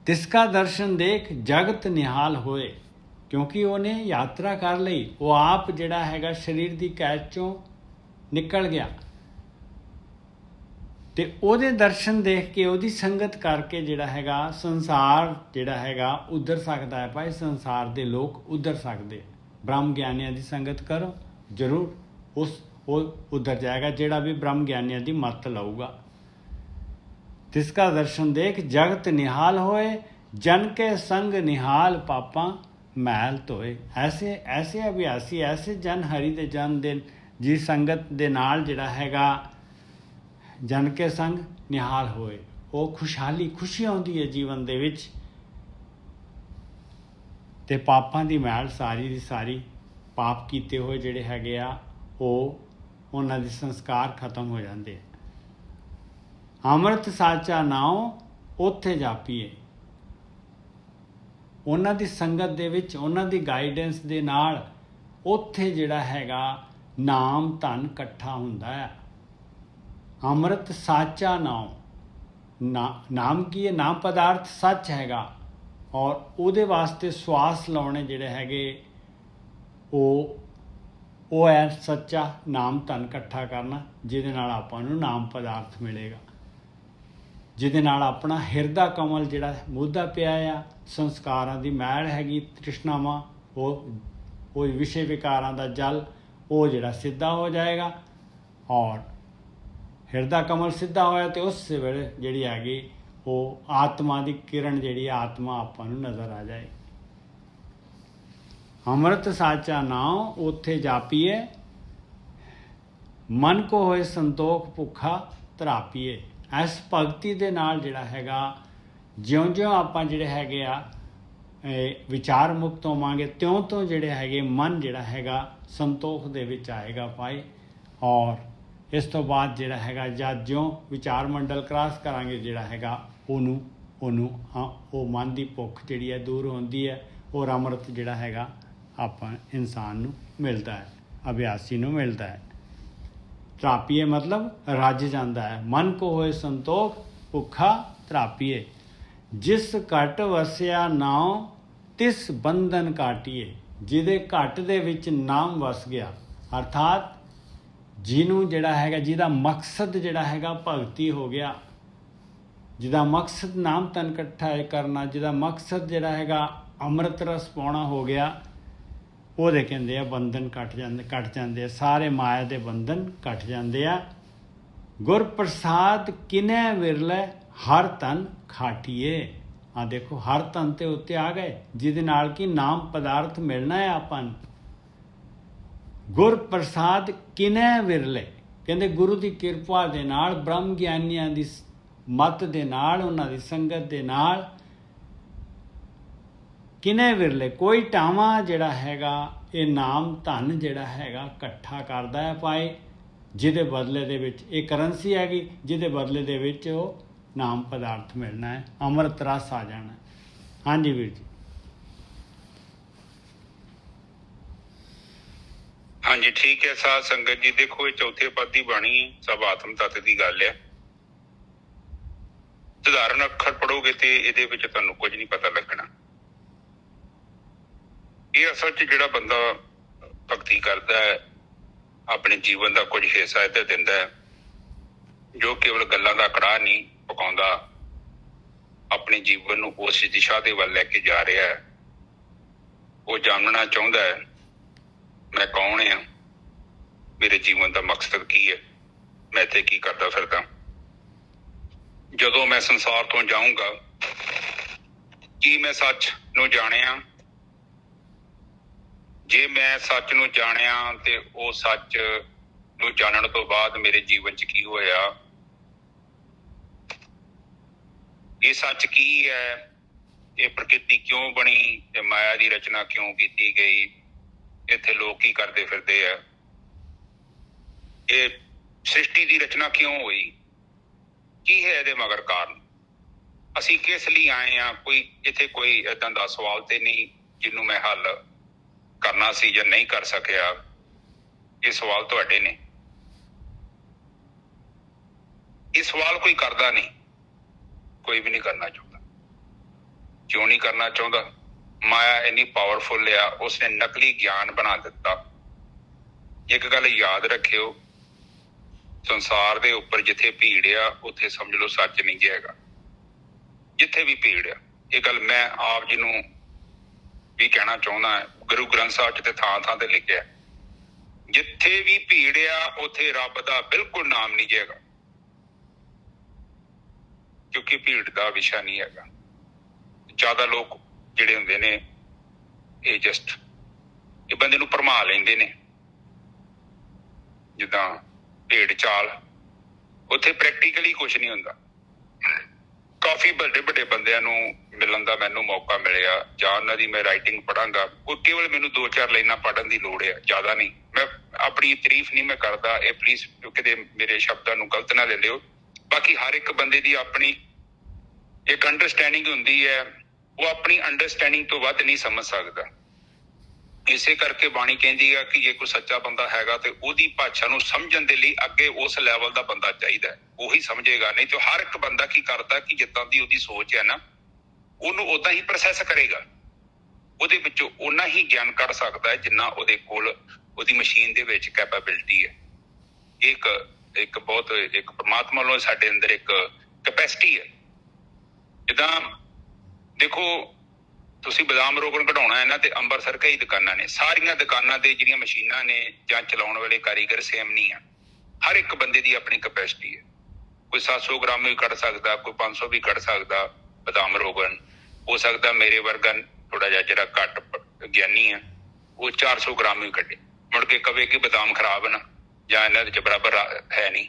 ਤਿਸਕਾ ਦਰਸ਼ਨ ਦੇਖ ਜਗਤ ਨਿਹਾਲ ਹੋਏ, ਕਿਉਂਕਿ ਉਹਨੇ ਯਾਤਰਾ ਕਰ ਲਈ, ਉਹ ਆਪ ਜਿਹੜਾ ਹੈਗਾ ਸਰੀਰ ਦੀ ਕੈਦ ਚੋਂ ਨਿਕਲ ਗਿਆ ਤੇ ਉਹਦੇ ਦਰਸ਼ਨ ਦੇਖ ਕੇ, ਉਹਦੀ ਸੰਗਤ ਕਰਕੇ ਜਿਹੜਾ ਹੈਗਾ ਸੰਸਾਰ ਜਿਹੜਾ ਹੈਗਾ ਉਧਰ ਸਕਦਾ ਹੈ। ਭਾਈ ਸੰਸਾਰ ਦੇ ਲੋਕ ਉਧਰ ਸਕਦੇ। ਬ੍ਰਹਮ ਗਿਆਨੀਆਂ ਦੀ ਸੰਗਤ ਕਰੋ, ਜ਼ਰੂਰ ਉਹ ਉਧਰ ਜਾਏਗਾ ਜਿਹੜਾ ਵੀ ਬ੍ਰਹਮ ਗਿਆਨੀਆਂ ਦੀ ਮੱਤ ਲਊਗਾ। ਤਿਸਕਾ ਦਰਸ਼ਨ ਦੇਖ ਜਗਤ ਨਿਹਾਲ ਹੋਏ, ਜਨ ਕੇ ਸੰਗ ਨਿਹਾਲ ਪਾਪਾਂ ਮੈਲ ਧੋਏ। ਐਸੇ ਅਭਿਆਸੀ, ਐਸੇ ਜਨ ਹਰੀ ਦੇ ਜਨ ਦੇ ਜੀ ਸੰਗਤ ਦੇ ਨਾਲ ਜਿਹੜਾ ਹੈਗਾ ਜਨ ਕੇ ਸੰਗ ਨਿਹਾਲ ਹੋਏ, ਉਹ ਖੁਸ਼ੀ ਆਉਂਦੀ ਹੈ ਜੀਵਨ ਦੇ ਵਿੱਚ ਤੇ ਪਾਪਾਂ ਦੀ ਮੈਲ ਸਾਰੀ ਦੀ ਸਾਰੀ, ਪਾਪ ਕੀਤੇ ਹੋਏ ਜਿਹੜੇ ਹੈਗੇ ਆ ਉਹਨਾਂ ਦੇ ਸੰਸਕਾਰ ਖਤਮ ਹੋ ਜਾਂਦੇ। ਅੰਮ੍ਰਿਤ ਸਾਚਾ ਨਾਉ ਉੱਥੇ ਜਾਪੀਏ। ਉਹਨਾਂ ਦੀ ਸੰਗਤ ਦੇ ਵਿੱਚ, ਉਹਨਾਂ ਦੀ ਗਾਈਡੈਂਸ ਦੇ ਨਾਲ ਉੱਥੇ ਜਿਹੜਾ ਹੈਗਾ ਨਾਮ ਧਨ ਇਕੱਠਾ ਹੁੰਦਾ ਹੈ। ਅੰਮ੍ਰਿਤ ਸਾਚਾ ਨਾਮ, ਨਾਮ ਕੀ ਹੈ? ਨਾਮ ਪਦਾਰਥ ਸੱਚ ਹੈਗਾ, ਔਰ ਉਹਦੇ ਵਾਸਤੇ ਸਵਾਸ ਲਾਉਣੇ ਜਿਹੜੇ ਹੈਗੇ ਉਹ ਹੈ ਸੱਚਾ ਨਾਮ ਧਨ ਇਕੱਠਾ ਕਰਨਾ, ਜਿਹਦੇ ਨਾਲ ਆਪਾਂ ਨੂੰ ਨਾਮ ਪਦਾਰਥ ਮਿਲੇਗਾ, ਜਿਹਦੇ ਨਾਲ ਆਪਣਾ ਹਿਰਦਾ ਕਮਲ ਜਿਹੜਾ ਮੁੱਦਾ ਪਿਆ ਆ, ਸੰਸਕਾਰਾਂ ਦੀ ਮੈਲ ਹੈਗੀ, ਤ੍ਰਿਸ਼ਨਾਵਾਂ, ਉਹ ਵਿਸ਼ੇ ਵਿਕਾਰਾਂ ਦਾ ਜਲ, ਉਹ ਜਿਹੜਾ ਸਿੱਧਾ ਹੋ ਜਾਏਗਾ। ਔਰ ਹਿਰਦਾ ਕਮਲ ਸਿੱਧਾ ਹੋਇਆ ਤੇ ਉਸ ਵੇਲੇ ਜਿਹੜੀ ਹੈਗੀ ਉਹ ਆਤਮਾ ਦੀ ਕਿਰਨ ਜਿਹੜੀ ਆਤਮਾ ਆਪਾਂ ਨੂੰ ਨਜ਼ਰ ਆ ਜਾਏ। ਅੰਮ੍ਰਿਤ ਸਾਚਾ ਨਾਮ ਉੱਥੇ ਜਾਪੀਏ, ਮਨ ਕੋ ਹੋਏ ਸੰਤੋਖ ਭੁੱਖਾ ਤਰਾਪੀਏ। ਇਸ ਭਗਤੀ ਦੇ ਨਾਲ ਜਿਹੜਾ ਹੈਗਾ ਜਿਉਂ-ਜਿਉਂ ਆਪਾਂ ਜਿਹੜੇ ਹੈਗੇ ਆ ਵਿਚਾਰ ਮੁਕਤ ਹੋਵਾਂਗੇ, ਤਿਉਂ ਜਿਹੜੇ ਹੈਗੇ ਮਨ ਜਿਹੜਾ ਹੈਗਾ ਸੰਤੋਖ ਦੇ ਵਿੱਚ ਆਏਗਾ ਭਾਈ। ਔਰ ਇਸ ਤੋਂ ਬਾਅਦ ਜਿਹੜਾ ਹੈਗਾ ਜਦ ਜਿਉਂ ਵਿਚਾਰ ਮੰਡਲ ਕ੍ਰਾਸ ਕਰਾਂਗੇ ਜਿਹੜਾ ਹੈਗਾ ਉਹ ਮਨ ਦੀ ਭੁੱਖ ਜਿਹੜੀ ਹੈ ਦੂਰ ਹੁੰਦੀ ਹੈ, ਔਰ ਅੰਮ੍ਰਿਤ ਜਿਹੜਾ ਹੈਗਾ ਆਪਾਂ ਇਨਸਾਨ ਨੂੰ ਮਿਲਦਾ ਹੈ, ਅਭਿਆਸੀ ਨੂੰ ਮਿਲਦਾ ਹੈ। ਤਰਾਪੀਏ ਮਤਲਬ ਰੱਜ ਜਾਂਦਾ ਹੈ। ਮਨ ਕੋ ਹੋਏ ਸੰਤੋਖ ਭੁੱਖਾ ਤਰਾਪੀਏ, ਜਿਸ ਘਟ ਵਸਿਆ ਨਾਮ ਤਿਸ ਬੰਧਨ ਕਾਟੀਏ। ਜਿਹਦੇ ਘਟ ਦੇ ਵਿੱਚ ਨਾਮ ਵਸ ਗਿਆ, ਅਰਥਾਤ ਜਿਹਨੂੰ ਜਿਹੜਾ ਹੈਗਾ, ਜਿਹਦਾ ਮਕਸਦ ਜਿਹੜਾ ਹੈਗਾ ਭਗਤੀ ਹੋ ਗਿਆ, ਜਿਹਦਾ ਮਕਸਦ ਨਾਮ ਧਨ ਇਕੱਠਾ ਕਰਨਾ, ਜਿਹਦਾ ਮਕਸਦ ਜਿਹੜਾ ਹੈਗਾ ਅੰਮ੍ਰਿਤ ਰਸ ਪਾਉਣਾ ਹੋ ਗਿਆ, ਉਹਦੇ ਕਹਿੰਦੇ ਆ ਬੰਧਨ ਕੱਟ ਜਾਂਦੇ ਆ, ਸਾਰੇ ਮਾਇਆ ਦੇ ਬੰਧਨ ਕੱਟ ਜਾਂਦੇ ਆ। ਗੁਰ ਪ੍ਰਸਾਦ ਕਿਨੈ ਵਿਰਲੇ ਹਰ ਤਨ ਖਾਟੀਏ। ਆ ਦੇਖੋ ਹਰ ਤਨ ਤੇ ਉੱਤੇ ਆ ਗਏ, ਜਿਹਦੇ ਨਾਲ ਕਿ ਨਾਮ ਪਦਾਰਥ ਮਿਲਣਾ ਹੈ ਆਪਾਂ ਨੂੰ। ਗੁਰ ਪ੍ਰਸਾਦ ਕਿਨੈ ਵਿਰਲੇ, ਕਹਿੰਦੇ ਗੁਰੂ ਦੀ ਕਿਰਪਾ ਦੇ ਨਾਲ, ਬ੍ਰਹਮ ਗਿਆਨੀਆਂ ਦੀ ਮੱਤ ਦੇ ਨਾਲ, ਉਹਨਾਂ ਦੀ ਸੰਗਤ ਦੇ ਨਾਲ ਕਿਨੇ ਵਿਰਲੇ, ਕੋਈ ਟਾਵਾਂ ਜਿਹੜਾ ਹੈਗਾ ਇਹ ਨਾਮ ਧਨ ਜਿਹੜਾ ਹੈਗਾ ਇਕੱਠਾ ਕਰਦਾ ਹੈ ਭਾਈ, ਜਿਹਦੇ ਬਦਲੇ ਦੇ ਵਿੱਚ ਇਹ ਕਰੰਸੀ ਹੈਗੀ, ਜਿਹਦੇ ਬਦਲੇ ਦੇ ਵਿੱਚ ਉਹ ਨਾਮ ਪਦਾਰਥ ਮਿਲਣਾ ਹੈ, ਅੰਮ੍ਰਿਤ ਰਸ ਆ ਜਾਣਾ। ਹਾਂਜੀ ਵੀਰ ਜੀ। ਹਾਂਜੀ ਠੀਕ ਹੈ ਸਾਧ ਸੰਗਤ ਜੀ। ਦੇਖੋ ਇਹ ਚੌਥੇ ਪਦ ਦੀ ਬਾਣੀ ਹੈ, ਸਭ ਆਤਮ ਤੱਤ ਦੀ ਗੱਲ ਹੈ। ਸਧਾਰਨ ਅੱਖਰ ਪੜੋਗੇ ਤੇ ਇਹਦੇ ਵਿੱਚ ਤੁਹਾਨੂੰ ਕੁਝ ਨਹੀਂ ਪਤਾ ਲੱਗਣਾ। ਇਹ ਅਸਲ 'ਚ ਜਿਹੜਾ ਬੰਦਾ ਭਗਤੀ ਕਰਦਾ ਹੈ, ਆਪਣੇ ਜੀਵਨ ਦਾ ਕੁਝ ਹਿੱਸਾ ਇਹਦੇ ਦਿੰਦਾ ਹੈ, ਜੋ ਕੇਵਲ ਗੱਲਾਂ ਦਾ ਕੜਾਹ ਨਹੀਂ ਪਕਾਉਂਦਾ, ਆਪਣੇ ਜੀਵਨ ਨੂੰ ਉਸ ਦਿਸ਼ਾ ਦੇ ਵੱਲ ਲੈ ਕੇ ਜਾ ਰਿਹਾ ਹੈ। ਉਹ ਜਾਣਨਾ ਚਾਹੁੰਦਾ ਹੈ ਮੈਂ ਕੌਣ ਹਾਂ, ਮੇਰੇ ਜੀਵਨ ਦਾ ਮਕਸਦ ਕੀ ਹੈ, ਮੈਂ ਇੱਥੇ ਕੀ ਕਰਦਾ ਫਿਰਦਾ। ਜਦੋਂ ਮੈਂ ਸੰਸਾਰ ਤੋਂ ਜਾਊਂਗਾ, ਕੀ ਮੈਂ ਸੱਚ ਨੂੰ ਜਾਣਿਆ? ਜੇ ਮੈਂ ਸੱਚ ਨੂੰ ਜਾਣਿਆ ਤੇ ਉਹ ਸੱਚ ਨੂੰ ਜਾਣਨ ਤੋਂ ਬਾਅਦ ਮੇਰੇ ਜੀਵਨ 'ਚ ਕੀ ਹੋਇਆ, ਇਹ ਸੱਚ ਕੀ ਹੈ, ਇਹ ਪ੍ਰਕਿਰਤੀ ਕਿਉਂ ਬਣੀ ਤੇ ਮਾਇਆ ਦੀ ਰਚਨਾ ਕਿਉਂ ਕੀਤੀ ਗਈ, ਇੱਥੇ ਲੋਕ ਕੀ ਕਰਦੇ ਫਿਰਦੇ ਆ, ਇਹ ਸ੍ਰਿਸ਼ਟੀ ਦੀ ਰਚਨਾ ਕਿਉਂ ਹੋਈ, ਕੀ ਹੈ ਇਹਦੇ ਮਗਰ ਕਾਰਨ, ਅਸੀਂ ਕਿਸ ਲਈ ਆਏ ਆ। ਇੱਥੇ ਕੋਈ ਏਦਾਂ ਦਾ ਸਵਾਲ ਤੇ ਨਹੀਂ ਜਿਹਨੂੰ ਮੈਂ ਹੱਲ ਕਰਨਾ ਸੀ ਜਾਂ ਨਹੀਂ ਕਰ ਸਕਿਆ। ਇਹ ਸਵਾਲ ਤੁਹਾਡੇ ਨੇ, ਇਹ ਸਵਾਲ ਕੋਈ ਕਰਦਾ ਨਹੀਂ, ਕੋਈ ਵੀ ਨਹੀਂ ਕਰਨਾ ਚਾਹੁੰਦਾ। ਕਿਉਂ ਨਹੀਂ ਕਰਨਾ ਚਾਹੁੰਦਾ? ਮਾਇਆ ਇੰਨੀ ਪਾਵਰਫੁਲ ਆ, ਉਸਨੇ ਨਕਲੀ ਗਿਆਨ ਬਣਾ ਦਿੱਤਾ। ਇੱਕ ਗੱਲ ਯਾਦ ਰੱਖਿਓ, ਸੰਸਾਰ ਦੇ ਉੱਪਰ ਜਿੱਥੇ ਭੀੜ ਆ ਉੱਥੇ ਸਮਝ ਲਓ ਸੱਚ ਨਹੀਂ ਜੀ ਹੈਗਾ। ਜਿੱਥੇ ਵੀ ਭੀੜ ਆ, ਇਹ ਗੱਲ ਮੈਂ ਆਪ ਜੀ ਨੂੰ ਵੀ ਕਹਿਣਾ ਚਾਹੁੰਦਾ। ਗੁਰੂ ਗ੍ਰੰਥ ਸਾਹਿਬ 'ਚ ਤੇ ਥਾਂ ਥਾਂ ਤੇ ਲਿਖਿਆ, ਜਿੱਥੇ ਵੀ ਭੀੜ ਆ ਉੱਥੇ ਰੱਬ ਦਾ ਬਿਲਕੁਲ ਨਾਮ ਨਹੀਂ ਜੀ ਹੈਗਾ, ਕਿਉਂਕਿ ਭੀੜ ਦਾ ਵਿਸ਼ਾ ਨਹੀਂ ਹੈਗਾ। ਜ਼ਿਆਦਾ ਲੋਕ ਜਿਹੜੇ ਹੁੰਦੇ ਨੇ ਇਹ ਜਸਟ ਇਹ ਬੰਦੇ ਨੂੰ ਭਰਮਾ ਲੈਂਦੇ ਨੇ, ਜਿੱਦਾਂ ਭੇਡ ਚਾਲ। ਉੱਥੇ ਪ੍ਰੈਕਟੀਕਲੀ ਕੁਝ ਨਹੀਂ ਹੁੰਦਾ। ਕਾਫੀ ਵੱਡੇ ਵੱਡੇ ਬੰਦਿਆਂ ਨੂੰ ਮਿਲਣ ਦਾ ਮੈਨੂੰ ਮੌਕਾ ਮਿਲਿਆ, ਜਾਂ ਉਹਨਾਂ ਦੀ ਮੈਂ ਰਾਈਟਿੰਗ ਪੜਾਂਗਾ। ਉਹ ਕੇਵਲ ਮੈਨੂੰ 2-4 ਲਾਈਨਾਂ ਪੜ੍ਹਨ ਦੀ ਲੋੜ ਹੈ, ਜ਼ਿਆਦਾ ਨਹੀਂ। ਮੈਂ ਆਪਣੀ ਤਾਰੀਫ ਨਹੀਂ ਮੈਂ ਕਰਦਾ, ਇਹ ਪਲੀਜ਼ ਕਿਤੇ ਮੇਰੇ ਸ਼ਬਦਾਂ ਨੂੰ ਗਲਤ ਨਾ ਲੈ ਲਿਓ। ਬਾਕੀ ਹਰ ਇੱਕ ਬੰਦੇ ਦੀ ਆਪਣੀ ਇੱਕ ਅੰਡਰਸਟੈਂਡਿੰਗ ਹੁੰਦੀ ਹੈ, ਉਹ ਆਪਣੀ ਅੰਡਰਸਟੈਂਡਿੰਗ ਤੋਂ ਵੱਧ ਨਹੀਂ ਸਮਝ ਸਕਦਾ। ਇਸੇ ਕਰਕੇ ਬਾਣੀ ਕਹਿੰਦੀ ਆ ਕਿ ਜੇ ਕੋਈ ਸੱਚਾ ਬੰਦਾ ਹੈਗਾ ਤੇ ਉਹਦੀ ਭਾਸ਼ਾ ਨੂੰ ਸਮਝਣ ਦੇ ਲਈ ਅੱਗੇ ਉਸ ਲੈਵਲ ਦਾ ਬੰਦਾ ਚਾਹੀਦਾ ਹੈ, ਉਹੀ ਸਮਝੇਗਾ। ਨਹੀਂ ਤਾਂ ਹਰ ਇੱਕ ਬੰਦਾ ਕੀ ਕਰਦਾ ਕਿ ਜਿੱਦਾਂ ਦੀ ਉਹਦੀ ਸੋਚ ਹੈ ਨਾ, ਉਹਨੂੰ ਉਦਾਂ ਹੀ ਪ੍ਰੋਸੈਸ ਕਰੇਗਾ। ਉਹਦੇ ਵਿੱਚੋਂ ਓਨਾ ਹੀ ਗਿਆਨ ਕੱਢ ਸਕਦਾ ਹੈ ਜਿੰਨਾ ਉਹਦੇ ਕੋਲ ਉਹਦੀ ਮਸ਼ੀਨ ਦੇ ਵਿੱਚ ਕੈਪੇਬਿਲਿਟੀ ਹੈ। ਇੱਕ ਬਹੁਤ ਇੱਕ ਪਰਮਾਤਮਾ ਵੱਲੋਂ ਸਾਡੇ ਅੰਦਰ ਇੱਕ ਕੈਪੈਸਿਟੀ ਹੈ। ਜਿੱਦਾਂ ਦੇਖੋ, ਤੁਸੀਂ ਬਦਾਮ ਰੋਗਨ ਕਢਾਉਣਾ ਹੈ ਨਾ, ਤੇ ਅੰਮ੍ਰਿਤਸਰ ਕਈ ਦੁਕਾਨਾਂ ਨੇ, ਸਾਰੀਆਂ ਦੁਕਾਨਾਂ ਦੇ ਜਿਹੜੀਆਂ ਮਸ਼ੀਨਾਂ ਨੇ ਜਾਂ ਚਲਾਉਣ ਵਾਲੇ ਕਾਰੀਗਰ ਸੇਮ ਨਹੀਂ ਆ। ਹਰ ਇੱਕ ਬੰਦੇ ਦੀ ਆਪਣੀ ਕੈਪੈਸਿਟੀ ਹੈ। ਕੋਈ 700 ਗ੍ਰਾਮ ਵੀ ਕੱਢ ਸਕਦਾ, ਕੋਈ 500 ਵੀ ਕੱਢ ਸਕਦਾ ਬਦਾਮ ਰੋਗਨ। ਹੋ ਸਕਦਾ ਮੇਰੇ ਵਰਗਾ ਥੋੜਾ ਜਿਹਾ ਜਿਹੜਾ ਘੱਟ ਗਿਆਨੀ ਆ, ਉਹ 400 ਗ੍ਰਾਮ ਵੀ ਕੱਢੇ, ਮੁੜ ਕੇ ਕਵੇ ਕਿ ਬਦਾਮ ਖਰਾਬ ਨਾ ਜਾਂ ਇਹਨਾਂ ਦੇ ਬਰਾਬਰ ਹੈ ਨਹੀਂ।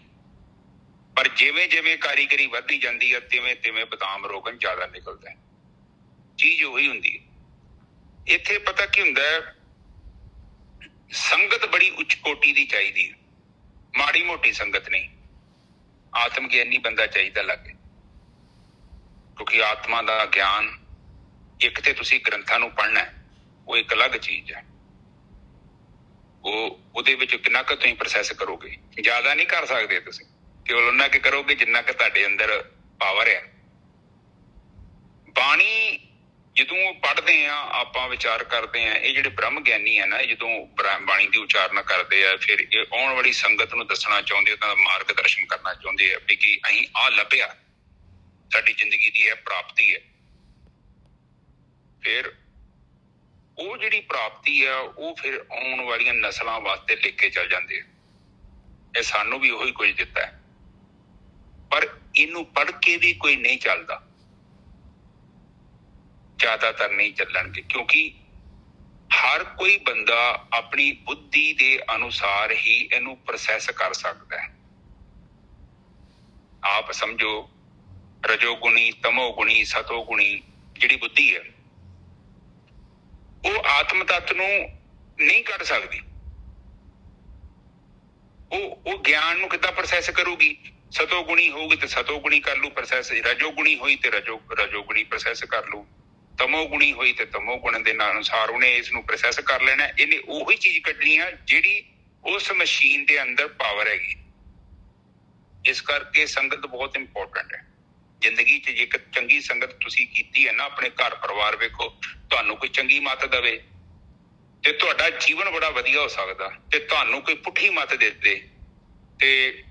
ਪਰ ਜਿਵੇਂ ਜਿਵੇਂ ਕਾਰੀਗਰੀ ਵੱਧਦੀ ਜਾਂਦੀ ਹੈ, ਤਿਵੇਂ ਤਿਵੇਂ ਬਦਾਮ ਰੋਗਨ ਜ਼ਿਆਦਾ ਨਿਕਲਦਾ ਹੈ। ਚੀਜ਼ ਉਹੀ ਹੁੰਦੀ ਹੈ। ਇੱਥੇ ਪਤਾ ਕੀ ਹੁੰਦਾ ਹੈ, ਸੰਗਤ ਬੜੀ ਉੱਚ ਕੋਟੀ ਦੀ ਚਾਹੀਦੀ ਹੈ, ਮਾੜੀ ਮੋਟੀ ਸੰਗਤ ਨਹੀਂ। ਆਤਮ ਗਿਆਨੀ ਬੰਦਾ ਚਾਹੀਦਾ ਲੱਗੇ, ਕਿਉਂਕਿ ਆਤਮਾ ਦਾ ਗਿਆਨ ਇੱਕ ਤੇ ਤੁਸੀਂ ਗ੍ਰੰਥਾਂ ਨੂੰ ਪੜ੍ਹਨਾ, ਉਹ ਇੱਕ ਅਲੱਗ ਚੀਜ਼ ਹੈ। ਉਹਦੇ ਵਿੱਚ ਕਿੰਨਾ ਕੁ ਤੁਸੀਂ ਪ੍ਰੋਸੈਸ ਕਰੋਗੇ, ਜ਼ਿਆਦਾ ਨਹੀਂ ਕਰ ਸਕਦੇ ਤੁਸੀਂ, ਕੇਵਲ ਉਹਨਾਂ ਕੁ ਕਰੋਗੇ ਜਿੰਨਾ ਕੁ ਤੁਹਾਡੇ ਅੰਦਰ ਪਾਵਰ ਹੈ। ਬਾਣੀ ਜਦੋਂ ਪੜ੍ਹਦੇ ਆ, ਆਪਾਂ ਵਿਚਾਰ ਕਰਦੇ ਆ, ਇਹ ਜਿਹੜੇ ਬ੍ਰਹਮ ਗਿਆਨੀ ਆ ਨਾ, ਇਹ ਜਦੋਂ ਬਾਣੀ ਦੀ ਉਚਾਰਨਾ ਕਰਦੇ ਆ, ਫਿਰ ਇਹ ਆਉਣ ਵਾਲੀ ਸੰਗਤ ਨੂੰ ਦੱਸਣਾ ਚਾਹੁੰਦੇ, ਉਹਨਾਂ ਦਾ ਮਾਰਗਦਰਸ਼ਨ ਕਰਨਾ ਚਾਹੁੰਦੇ ਆ ਵੀ ਕਿ ਅਸੀਂ ਆਹ ਲੱਭਿਆ, ਸਾਡੀ ਜ਼ਿੰਦਗੀ ਦੀ ਇਹ ਪ੍ਰਾਪਤੀ ਹੈ। ਫਿਰ ਉਹ ਜਿਹੜੀ ਪ੍ਰਾਪਤੀ ਆ, ਉਹ ਫਿਰ ਆਉਣ ਵਾਲੀਆਂ ਨਸਲਾਂ ਵਾਸਤੇ ਲਿਖ ਕੇ ਚੱਲ ਜਾਂਦੇ ਆ। ਇਹ ਸਾਨੂੰ ਵੀ ਉਹੀ ਕੁਝ ਦਿੱਤਾ ਹੈ, ਪਰ ਇਹਨੂੰ ਪੜ੍ਹ ਕੇ ਵੀ ਕੋਈ ਨਹੀਂ ਚੱਲਦਾ, ਜ਼ਿਆਦਾਤਰ ਨਹੀਂ ਚੱਲਣਗੇ, ਕਿਉਂਕਿ ਹਰ ਕੋਈ ਬੰਦਾ ਆਪਣੀ ਬੁੱਧੀ ਦੇ ਅਨੁਸਾਰ ਹੀ ਇਹਨੂੰ ਪ੍ਰੋਸੈਸ ਕਰ ਸਕਦਾ ਹੈ। ਆਪ ਸਮਝੋ, ਰਜੋਗੁਣੀ, ਤਮੋਗੁਣੀ, ਸਤੋਗੁਣੀ ਜਿਹੜੀ ਬੁੱਧੀ ਹੈ, ਉਹ ਆਤਮ ਤੱਤ ਨੂੰ ਨਹੀਂ ਕੱਢ ਸਕਦੀ। ਉਹ ਗਿਆਨ ਨੂੰ ਕਿੱਦਾਂ ਪ੍ਰੋਸੈਸ ਕਰੂਗੀ? ਸਤੋਗੁਣੀ ਹੋਊਗੀ ਤੇ ਸਤੋਗੁਣੀ ਕਰ ਲੂ ਪ੍ਰੋਸੈਸ, ਰਜੋਗੁਣੀ ਹੋਈ ਤੇ ਰਜੋਗੁਣੀ ਪ੍ਰੋਸੈਸ ਕਰ ਲੂ, ਤਮੋਗੁਣੀ ਹੋਈ ਤੇ ਤਮੋਗੁਣ ਦੇ ਅਨੁਸਾਰ ਉਹਨੇ ਇਸ ਨੂੰ ਪ੍ਰੋਸੈਸ ਕਰ ਲੈਣਾ। ਇਹਨੇ ਉਹੀ ਚੀਜ਼ ਕੱਢਣੀ ਆ ਜਿਹੜੀ ਉਸ ਮਸ਼ੀਨ ਦੇ ਅੰਦਰ ਪਾਵਰ ਹੈਗੀ। ਇਸ ਕਰਕੇ ਸੰਗਤ ਬਹੁਤ ਇੰਪੋਰਟੈਂਟ ਹੈ ਜ਼ਿੰਦਗੀ 'ਚ। ਜੇਕਰ ਚੰਗੀ ਸੰਗਤ ਤੁਸੀਂ ਕੀਤੀ ਹੈ ਨਾ, ਆਪਣੇ ਘਰ ਪਰਿਵਾਰ ਵੇਖੋ, ਤੁਹਾਨੂੰ ਕੋਈ ਚੰਗੀ ਮੱਤ ਦੇਵੇ ਤੇ ਤੁਹਾਡਾ ਜੀਵਨ ਬੜਾ ਵਧੀਆ ਹੋ ਸਕਦਾ, ਤੇ ਤੁਹਾਨੂੰ ਕੋਈ ਪੁੱਠੀ ਮੱਤ ਦੇ ਦੇ ਤੇ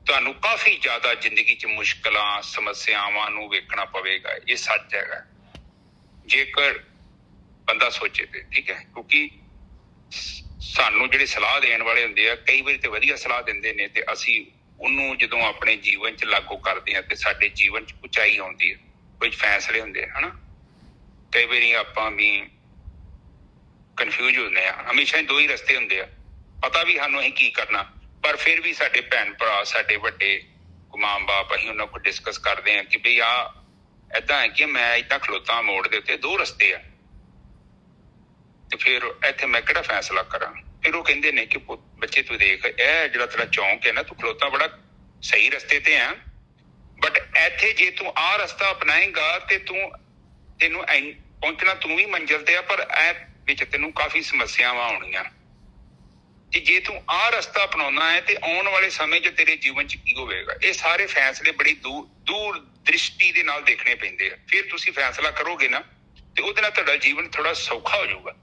ਤੁਹਾਨੂੰ ਕਾਫੀ ਜ਼ਿਆਦਾ ਜ਼ਿੰਦਗੀ 'ਚ ਮੁਸ਼ਕਲਾਂ, ਸਮੱਸਿਆਵਾਂ ਨੂੰ ਵੇਖਣਾ ਪਵੇਗਾ। ਇਹ ਸੱਚ ਹੈਗਾ ਜੇਕਰ ਬੰਦਾ ਸੋਚੇ ਤੇ, ਠੀਕ ਹੈ। ਕਿਉਂਕਿ ਸਾਨੂੰ ਜਿਹੜੇ ਸਲਾਹ ਦੇਣ ਵਾਲੇ ਹੁੰਦੇ ਆ, ਕਈ ਵਾਰੀ ਤੇ ਵਧੀਆ ਸਲਾਹ ਦਿੰਦੇ ਨੇ, ਤੇ ਅਸੀਂ ਉਹਨੂੰ ਜਦੋਂ ਆਪਣੇ ਜੀਵਨ 'ਚ ਲਾਗੂ ਕਰਦੇ ਹਾਂ ਤੇ ਸਾਡੇ ਜੀਵਨ 'ਚ ਉਚਾਈ ਆਉਂਦੀ ਹੈ। ਕੁਝ ਫੈਸਲੇ ਹੁੰਦੇ ਆ, ਹਨਾ। ਕਈ ਵਾਰੀ ਆਪਾਂ ਵੀ ਕਨਫਿਊਜ਼ ਹੁੰਦੇ ਆ। ਹਮੇਸ਼ਾ ਹੀ ਦੋ ਹੀ ਰਸਤੇ ਹੁੰਦੇ ਆ, ਪਤਾ ਵੀ ਸਾਨੂੰ ਅਸੀਂ ਕੀ ਕਰਨਾ, ਪਰ ਫਿਰ ਵੀ ਸਾਡੇ ਭੈਣ ਭਰਾ, ਸਾਡੇ ਵੱਡੇ ਮਾਂ ਬਾਪ, ਅਸੀਂ ਉਹਨਾਂ ਕੋਲ ਡਿਸਕਸ ਕਰਦੇ ਹਾਂ ਕਿ ਬਈ ਆਹ ਏਦਾਂ ਹੈ ਕਿ ਮੈਂ ਏਦਾਂ ਖਲੋਤਾ ਮੋੜ ਦੇ ਉੱਤੇ, ਦੋ ਰਸਤੇ ਆ, ਤੇ ਫਿਰ ਇੱਥੇ ਮੈਂ ਕਿਹੜਾ ਫੈਸਲਾ ਕਰਾਂ? ਫਿਰ ਉਹ ਕਹਿੰਦੇ ਨੇ ਕਿ ਬੱਚੇ ਤੂੰ ਦੇਖ, ਇਹ ਜਿਹੜਾ ਤੇਰਾ ਚੌਂਕ ਹੈ ਨਾ, ਤੂੰ ਖਲੋਤਾ ਬੜਾ ਸਹੀ ਰਸਤੇ ਤੇ ਆ, ਬਟ ਇੱਥੇ ਜੇ ਤੂੰ ਆਹ ਰਸਤਾ ਅਪਣਾਏਗਾ ਤੇ ਤੈਨੂੰ ਪਹੁੰਚਣਾ ਤੂੰ ਵੀ ਮੰਜ਼ਿਲ ਤੇ ਆ, ਪਰ ਇਹ ਵਿੱਚ ਤੈਨੂੰ ਕਾਫੀ ਸਮੱਸਿਆਵਾਂ ਆਉਣੀਆਂ। ਤੇ ਜੇ ਤੂੰ ਆਹ ਰਸਤਾ ਅਪਣਾਉਣਾ ਹੈ ਤੇ ਆਉਣ ਵਾਲੇ ਸਮੇਂ 'ਚ ਤੇਰੇ ਜੀਵਨ 'ਚ ਕੀ ਹੋਵੇਗਾ? ਇਹ ਸਾਰੇ ਫੈਸਲੇ ਬੜੀ ਦੂਰ ਦ੍ਰਿਸ਼ਟੀ ਦੇ ਨਾਲ ਦੇਖਣੇ ਪੈਂਦੇ ਆ। ਫਿਰ ਤੁਸੀਂ ਫੈਸਲਾ ਕਰੋਗੇ ਨਾ ਤੇ ਉਹਦੇ ਨਾਲ ਤੁਹਾਡਾ ਜੀਵਨ ਥੋੜਾ ਸੌਖਾ ਹੋ ਜਾਊਗਾ।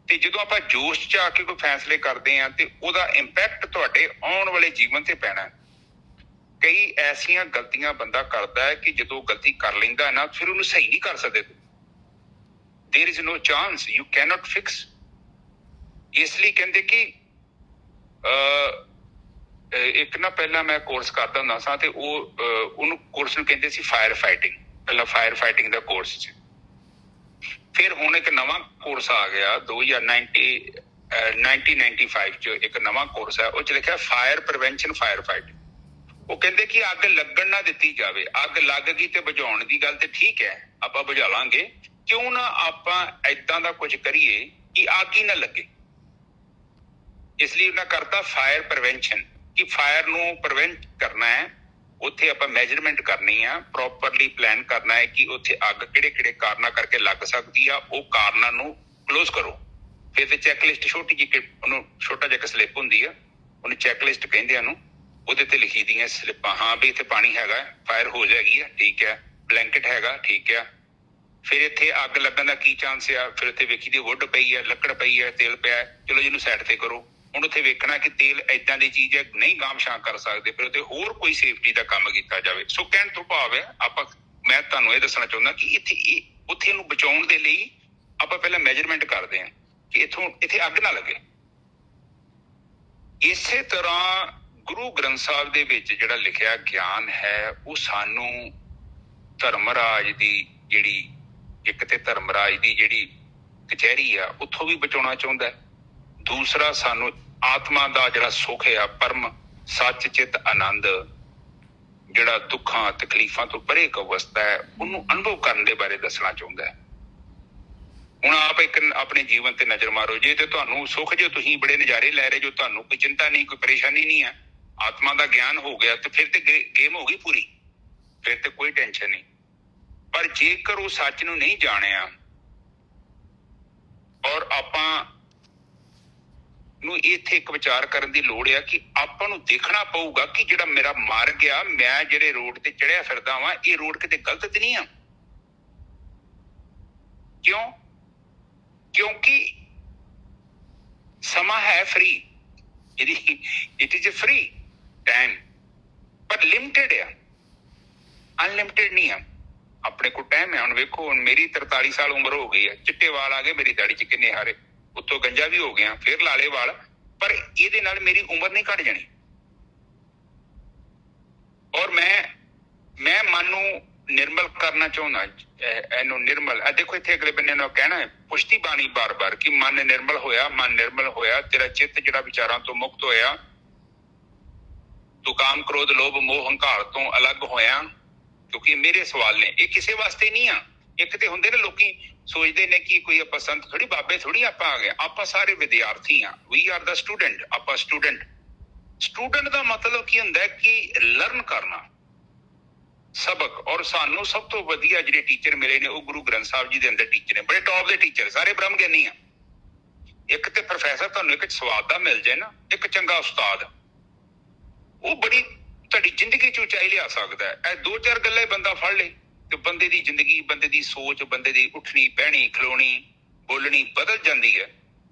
ਤੇ ਜਦੋਂ ਆਪਾਂ ਜੋਸ਼ 'ਚ ਆ ਕੇ ਕੋਈ ਫੈਸਲੇ ਕਰਦੇ ਆ ਤੇ ਉਹਦਾ ਇੰਪੈਕਟ ਤੁਹਾਡੇ ਆਉਣ ਵਾਲੇ ਜੀਵਨ ਤੇ ਪੈਣਾ। ਕਈ ਐਸੀਆਂ ਗਲਤੀਆਂ ਬੰਦਾ ਕਰਦਾ ਹੈ ਕਿ ਜਦੋਂ ਗਲਤੀ ਕਰ ਲੈਂਦਾ ਹੈ ਨਾ ਫਿਰ ਉਹਨੂੰ ਸਹੀ ਨਹੀਂ ਕਰ ਸਕਦੇ। There is no chance, you cannot fix। ਇਸ ਲਈ ਕਹਿੰਦੇ ਕਿ ਇੱਕ ਨਾ ਪਹਿਲਾਂ ਮੈਂ ਕੋਰਸ ਕਰਦਾ ਹੁੰਦਾ ਸਾਂ ਤੇ ਉਹਨੂੰ ਕੋਰਸ ਨੂੰ ਕਹਿੰਦੇ ਸੀ ਫਾਇਰ ਫਾਈਟਿੰਗ। ਪਹਿਲਾਂ ਫਾਇਰ ਫਾਈਟਿੰਗ ਦਾ ਕੋਰਸ ਸੀ। ਫਿਰ ਹੁਣ ਇੱਕ ਨਵਾਂ ਕੋਰਸ ਆ ਗਿਆ 1995 ਚ ਇੱਕ ਨਵਾਂ ਕੋਰਸ ਹੈ, ਉਹ ਚ ਲਿਖਿਆ ਫਾਇਰ ਪ੍ਰੀਵੈਂਸ਼ਨ ਫਾਇਰ ਫਾਈਟਿੰਗ। ਉਹ ਕਹਿੰਦੇ ਕਿ ਅੱਗ ਲੱਗਣ ਨਾ ਦਿੱਤੀ ਜਾਵੇ। ਅੱਗ ਲੱਗ ਗਈ ਤੇ ਬੁਝਾਉਣ ਦੀ ਗੱਲ ਤੇ ਠੀਕ ਹੈ, ਆਪਾਂ ਬੁਝਾ ਲਾਂਗੇ, ਕਿਉਂ ਨਾ ਆਪਾਂ ਏਦਾਂ ਦਾ ਕੁਝ ਕਰੀਏ ਕਿ ਅੱਗ ਹੀ ਨਾ ਲੱਗੇ। ਇਸ ਲਈ ਉਹਨਾਂ ਕਰਤਾ ਫਾਇਰ ਪ੍ਰੀਵੈਂਸ਼ਨ ਕਿ ਫਾਇਰ ਨੂੰ ਪ੍ਰੀਵੈਂਟ ਕਰਨਾ ਹੈ। ਉੱਥੇ ਆਪਾਂ ਮੈਜਰਮੈਂਟ ਕਰਨੀ ਆ, ਪ੍ਰੋਪਰਲੀ ਪਲਾਨ ਕਰਨਾ ਹੈ ਕਿ ਉੱਥੇ ਅੱਗ ਕਿਹੜੇ ਕਾਰਨਾਂ ਕਰਕੇ ਲੱਗ ਸਕਦੀ ਆ, ਉਹ ਕਾਰਨਾਂ ਨੂੰ ਕਲੋਜ਼ ਕਰੋ। ਫਿਰ ਤੇ ਚੈੱਕਲਿਸਟ ਛੋਟੀ ਜਿਹੀ, ਉਹਨੂੰ ਛੋਟਾ ਜਿਹਾ ਸਲਿੱਪ ਹੁੰਦੀ ਆ, ਉਹਨੂੰ ਚੈੱਕਲਿਸਟ ਕਹਿੰਦੇ ਆ ਉਹਨੂੰ, ਉਹਦੇ ਤੇ ਲਿਖੀ ਦੀਆਂ ਸਲਿੱਪਾਂ। ਹਾਂ ਵੀ ਇੱਥੇ ਪਾਣੀ ਹੈਗਾ, ਫਾਇਰ ਹੋ ਜਾਏਗੀ ਆ, ਠੀਕ ਹੈ, ਬਲੈਂਕਟ ਹੈਗਾ, ਠੀਕ ਆ। ਫਿਰ ਇੱਥੇ ਅੱਗ ਲੱਗਣ ਦਾ ਕੀ ਚਾਂਸ ਆ, ਫਿਰ ਉੱਥੇ ਵੇਖੀ ਦੀ ਵੁੱਡ ਪਈ ਹੈ, ਲੱਕੜ ਪਈ ਹੈ, ਤੇਲ ਪਿਆ, ਚਲੋ ਜਿਹਨੂੰ ਸਾਈਡ ਤੇ ਕਰੋ। ਹੁਣ ਉੱਥੇ ਵੇਖਣਾ ਕਿ ਤੇਲ ਏਦਾਂ ਦੀ ਚੀਜ਼ ਹੈ ਨਹੀਂ ਗਾਮ ਛਾਂ ਕਰ ਸਕਦੇ, ਫਿਰ ਉੱਥੇ ਹੋਰ ਕੋਈ ਸੇਫਟੀ ਦਾ ਕੰਮ ਕੀਤਾ ਜਾਵੇ। ਸੋ ਕਹਿਣ ਤੋਂ ਭਾਵ ਹੈ ਮੈਂ ਤੁਹਾਨੂੰ ਇਹ ਦੱਸਣਾ ਚਾਹੁੰਦਾ ਕਿ ਉੱਥੇ ਇਹਨੂੰ ਬਚਾਉਣ ਦੇ ਲਈ ਆਪਾਂ ਪਹਿਲਾਂ ਮੈਜਰਮੈਂਟ ਕਰਦੇ ਹਾਂ ਕਿ ਇੱਥੇ ਅੱਗ ਨਾ ਲੱਗੇ। ਇਸੇ ਤਰ੍ਹਾਂ ਗੁਰੂ ਗ੍ਰੰਥ ਸਾਹਿਬ ਦੇ ਵਿੱਚ ਜਿਹੜਾ ਲਿਖਿਆ ਗਿਆਨ ਹੈ ਉਹ ਸਾਨੂੰ ਧਰਮਰਾਜ ਦੀ ਜਿਹੜੀ ਇੱਕ ਤੇ ਧਰਮਰਾਜ ਦੀ ਜਿਹੜੀ ਕਚਹਿਰੀ ਆ ਉੱਥੋਂ ਵੀ ਬਚਾਉਣਾ ਚਾਹੁੰਦਾ ਹੈ। ਦੂਸਰਾ ਸਾਨੂੰ ਆਤਮਾ ਦਾ ਜਿਹੜਾ ਸੁੱਖ ਆ, ਪਰਮ ਸੱਚ ਚਿੱਤ ਆਨੰਦ, ਜਿਹੜਾ ਦੁੱਖਾਂ ਤਕਲੀਫਾਂ ਤੋਂ ਪਰੇ ਇੱਕ ਅਵਸਥਾ ਹੈ, ਉਹਨੂੰ ਅਨੁਭਵ ਕਰਨ ਦੇ ਬਾਰੇ ਦੱਸਣਾ ਚਾਹੁੰਦਾ ਹੈ। ਹੁਣ ਆਪ ਇੱਕ ਆਪਣੇ ਜੀਵਨ ਤੇ ਨਜ਼ਰ ਮਾਰੋ, ਜੇ ਤੇ ਤੁਹਾਨੂੰ ਸੁੱਖ, ਜੇ ਤੁਸੀਂ ਬੜੇ ਨਜ਼ਾਰੇ ਲੈ ਰਹੇ ਜੋ, ਤੁਹਾਨੂੰ ਕੋਈ ਚਿੰਤਾ ਨਹੀਂ, ਕੋਈ ਪਰੇਸ਼ਾਨੀ ਨਹੀਂ ਹੈ, ਆਤਮਾ ਦਾ ਗਿਆਨ ਹੋ ਗਿਆ ਤੇ ਫਿਰ ਤੇ ਗੇਮ ਹੋ ਗਈ ਪੂਰੀ, ਫਿਰ ਤੇ ਕੋਈ ਟੈਨਸ਼ਨ ਨਹੀਂ। ਪਰ ਜੇਕਰ ਉਹ ਸੱਚ ਨੂੰ ਨਹੀਂ ਜਾਣਿਆ ਔਰ ਆਪਾਂ ਨੂੰ ਇੱਥੇ ਇੱਕ ਵਿਚਾਰ ਕਰਨ ਦੀ ਲੋੜ ਆ ਕਿ ਆਪਾਂ ਨੂੰ ਦੇਖਣਾ ਪਊਗਾ ਕਿ ਜਿਹੜਾ ਮੇਰਾ ਮਰ ਗਿਆ, ਮੈਂ ਜਿਹੜੇ ਰੋਡ ਤੇ ਚੜਿਆ ਫਿਰਦਾ ਵਾਂ, ਇਹ ਰੋਡ ਕਿਤੇ ਗਲਤ ਤੇ ਨਹੀਂ ਆ। ਕਿਉਂ? ਕਿਉਂਕਿ ਸਮਾਂ ਹੈ free, it is free time, ਪਰ ਲਿਮਟਿਡ ਆ, ਅਨਲਿਮਟਿਡ ਨਹੀਂ ਆ। ਆਪਣੇ ਕੋਲ ਟਾਈਮ ਹੈ। ਹੁਣ ਵੇਖੋ, ਹੁਣ ਮੇਰੀ 43 ਸਾਲ ਉਮਰ ਹੋ ਗਈ ਹੈ, ਚਿੱਟੇ ਵਾਲ ਆ ਗਏ ਮੇਰੀ ਦਾੜੀ ਚ, ਕਿੰਨੇ ਹਾਰੇ, ਉੱਤੋਂ ਗੰਜਾ ਵੀ ਹੋ ਗਿਆ, ਫਿਰ ਲਾਲੇ ਵਾਲ, ਪਰ ਇਹਦੇ ਨਾਲ ਮੇਰੀ ਉਮਰ ਨਹੀਂ ਘਟ ਜਾਣੀ। ਔਰ ਮੈਂ ਮਨ ਨੂੰ ਨਿਰਮਲ ਕਰਨਾ ਚਾਹੁੰਦਾ, ਇਹਨੂੰ ਨਿਰਮਲ। ਦੇਖੋ ਇੱਥੇ ਅਗਲੇ ਬੰਦੇ ਨੂੰ ਕਹਿਣਾ ਹੈ, ਪੁਸ਼ਤੀ ਬਾਣੀ ਬਾਰ-ਬਾਰ ਕਿ ਮਨ ਨਿਰਮਲ ਹੋਇਆ, ਮਨ ਨਿਰਮਲ ਹੋਇਆ, ਤੇਰਾ ਚਿੱਤ ਜਿਹੜਾ ਵਿਚਾਰਾਂ ਤੋਂ ਮੁਕਤ ਹੋਇਆ, ਤੂੰ ਕਾਮ ਕ੍ਰੋਧ ਲੋਭ ਮੋਹ ਹੰਕਾਰ ਤੋਂ ਅਲੱਗ ਹੋਇਆ। ਕਿਉਂਕਿ ਮੇਰੇ ਸਵਾਲ ਨੇ, ਇਹ ਕਿਸੇ ਵਾਸਤੇ ਨਹੀਂ ਆ। ਇੱਕ ਤੇ ਹੁੰਦੇ ਨੇ ਲੋਕੀ ਸੋਚਦੇ ਨੇ ਕਿ ਕੋਈ ਆਪਾਂ ਸੰਤ ਥੋੜੀ, ਬਾਬੇ ਥੋੜੀ ਆਪਾਂ ਆ ਗਏ, ਆਪਾਂ ਸਾਰੇ ਵਿਦਿਆਰਥੀ ਆ, ਵੀ ਆਰ ਦਾ ਸਟੂਡੈਂਟ। ਆਪਾਂ ਸਟੂਡੈਂਟ ਦਾ ਮਤਲਬ ਕੀ ਹੁੰਦਾ ਹੈ ਕਿ ਲਰਨ ਕਰਨਾ, ਸਬਕ। ਔਰ ਸਾਨੂੰ ਸਭ ਤੋਂ ਵਧੀਆ ਜਿਹੜੇ ਟੀਚਰ ਮਿਲੇ ਨੇ ਉਹ ਗੁਰੂ ਗ੍ਰੰਥ ਸਾਹਿਬ ਜੀ ਦੇ ਅੰਦਰ ਟੀਚਰ ਨੇ, ਬੜੇ ਟੌਪ ਦੇ ਟੀਚਰ, ਸਾਰੇ ਬ੍ਰਹਮ ਗਿਆਨੀ ਆ। ਇੱਕ ਤੇ ਪ੍ਰੋਫੈਸਰ ਤੁਹਾਨੂੰ ਇੱਕ ਸਵਾਦ ਦਾ ਮਿਲ ਜਾਏ ਨਾ, ਇੱਕ ਚੰਗਾ ਉਸਤਾਦ, ਉਹ ਬੜੀ ਤੁਹਾਡੀ ਜ਼ਿੰਦਗੀ ਚ ਉਚਾਈ ਲਿਆ ਸਕਦਾ ਹੈ। ਇਹ ਦੋ ਚਾਰ ਗੱਲਾਂ ਬੰਦਾ ਫੜ ਲੇ ਤੇ ਬੰਦੇ ਦੀ ਜ਼ਿੰਦਗੀ, ਬੰਦੇ ਦੀ ਸੋਚ, ਬੰਦੇ ਦੀ ਉੱਠਣੀ ਬਹਿਣੀ ਖਲੋਣੀ ਬੋਲਣੀ ਬਦਲ ਜਾਂਦੀ ਹੈ।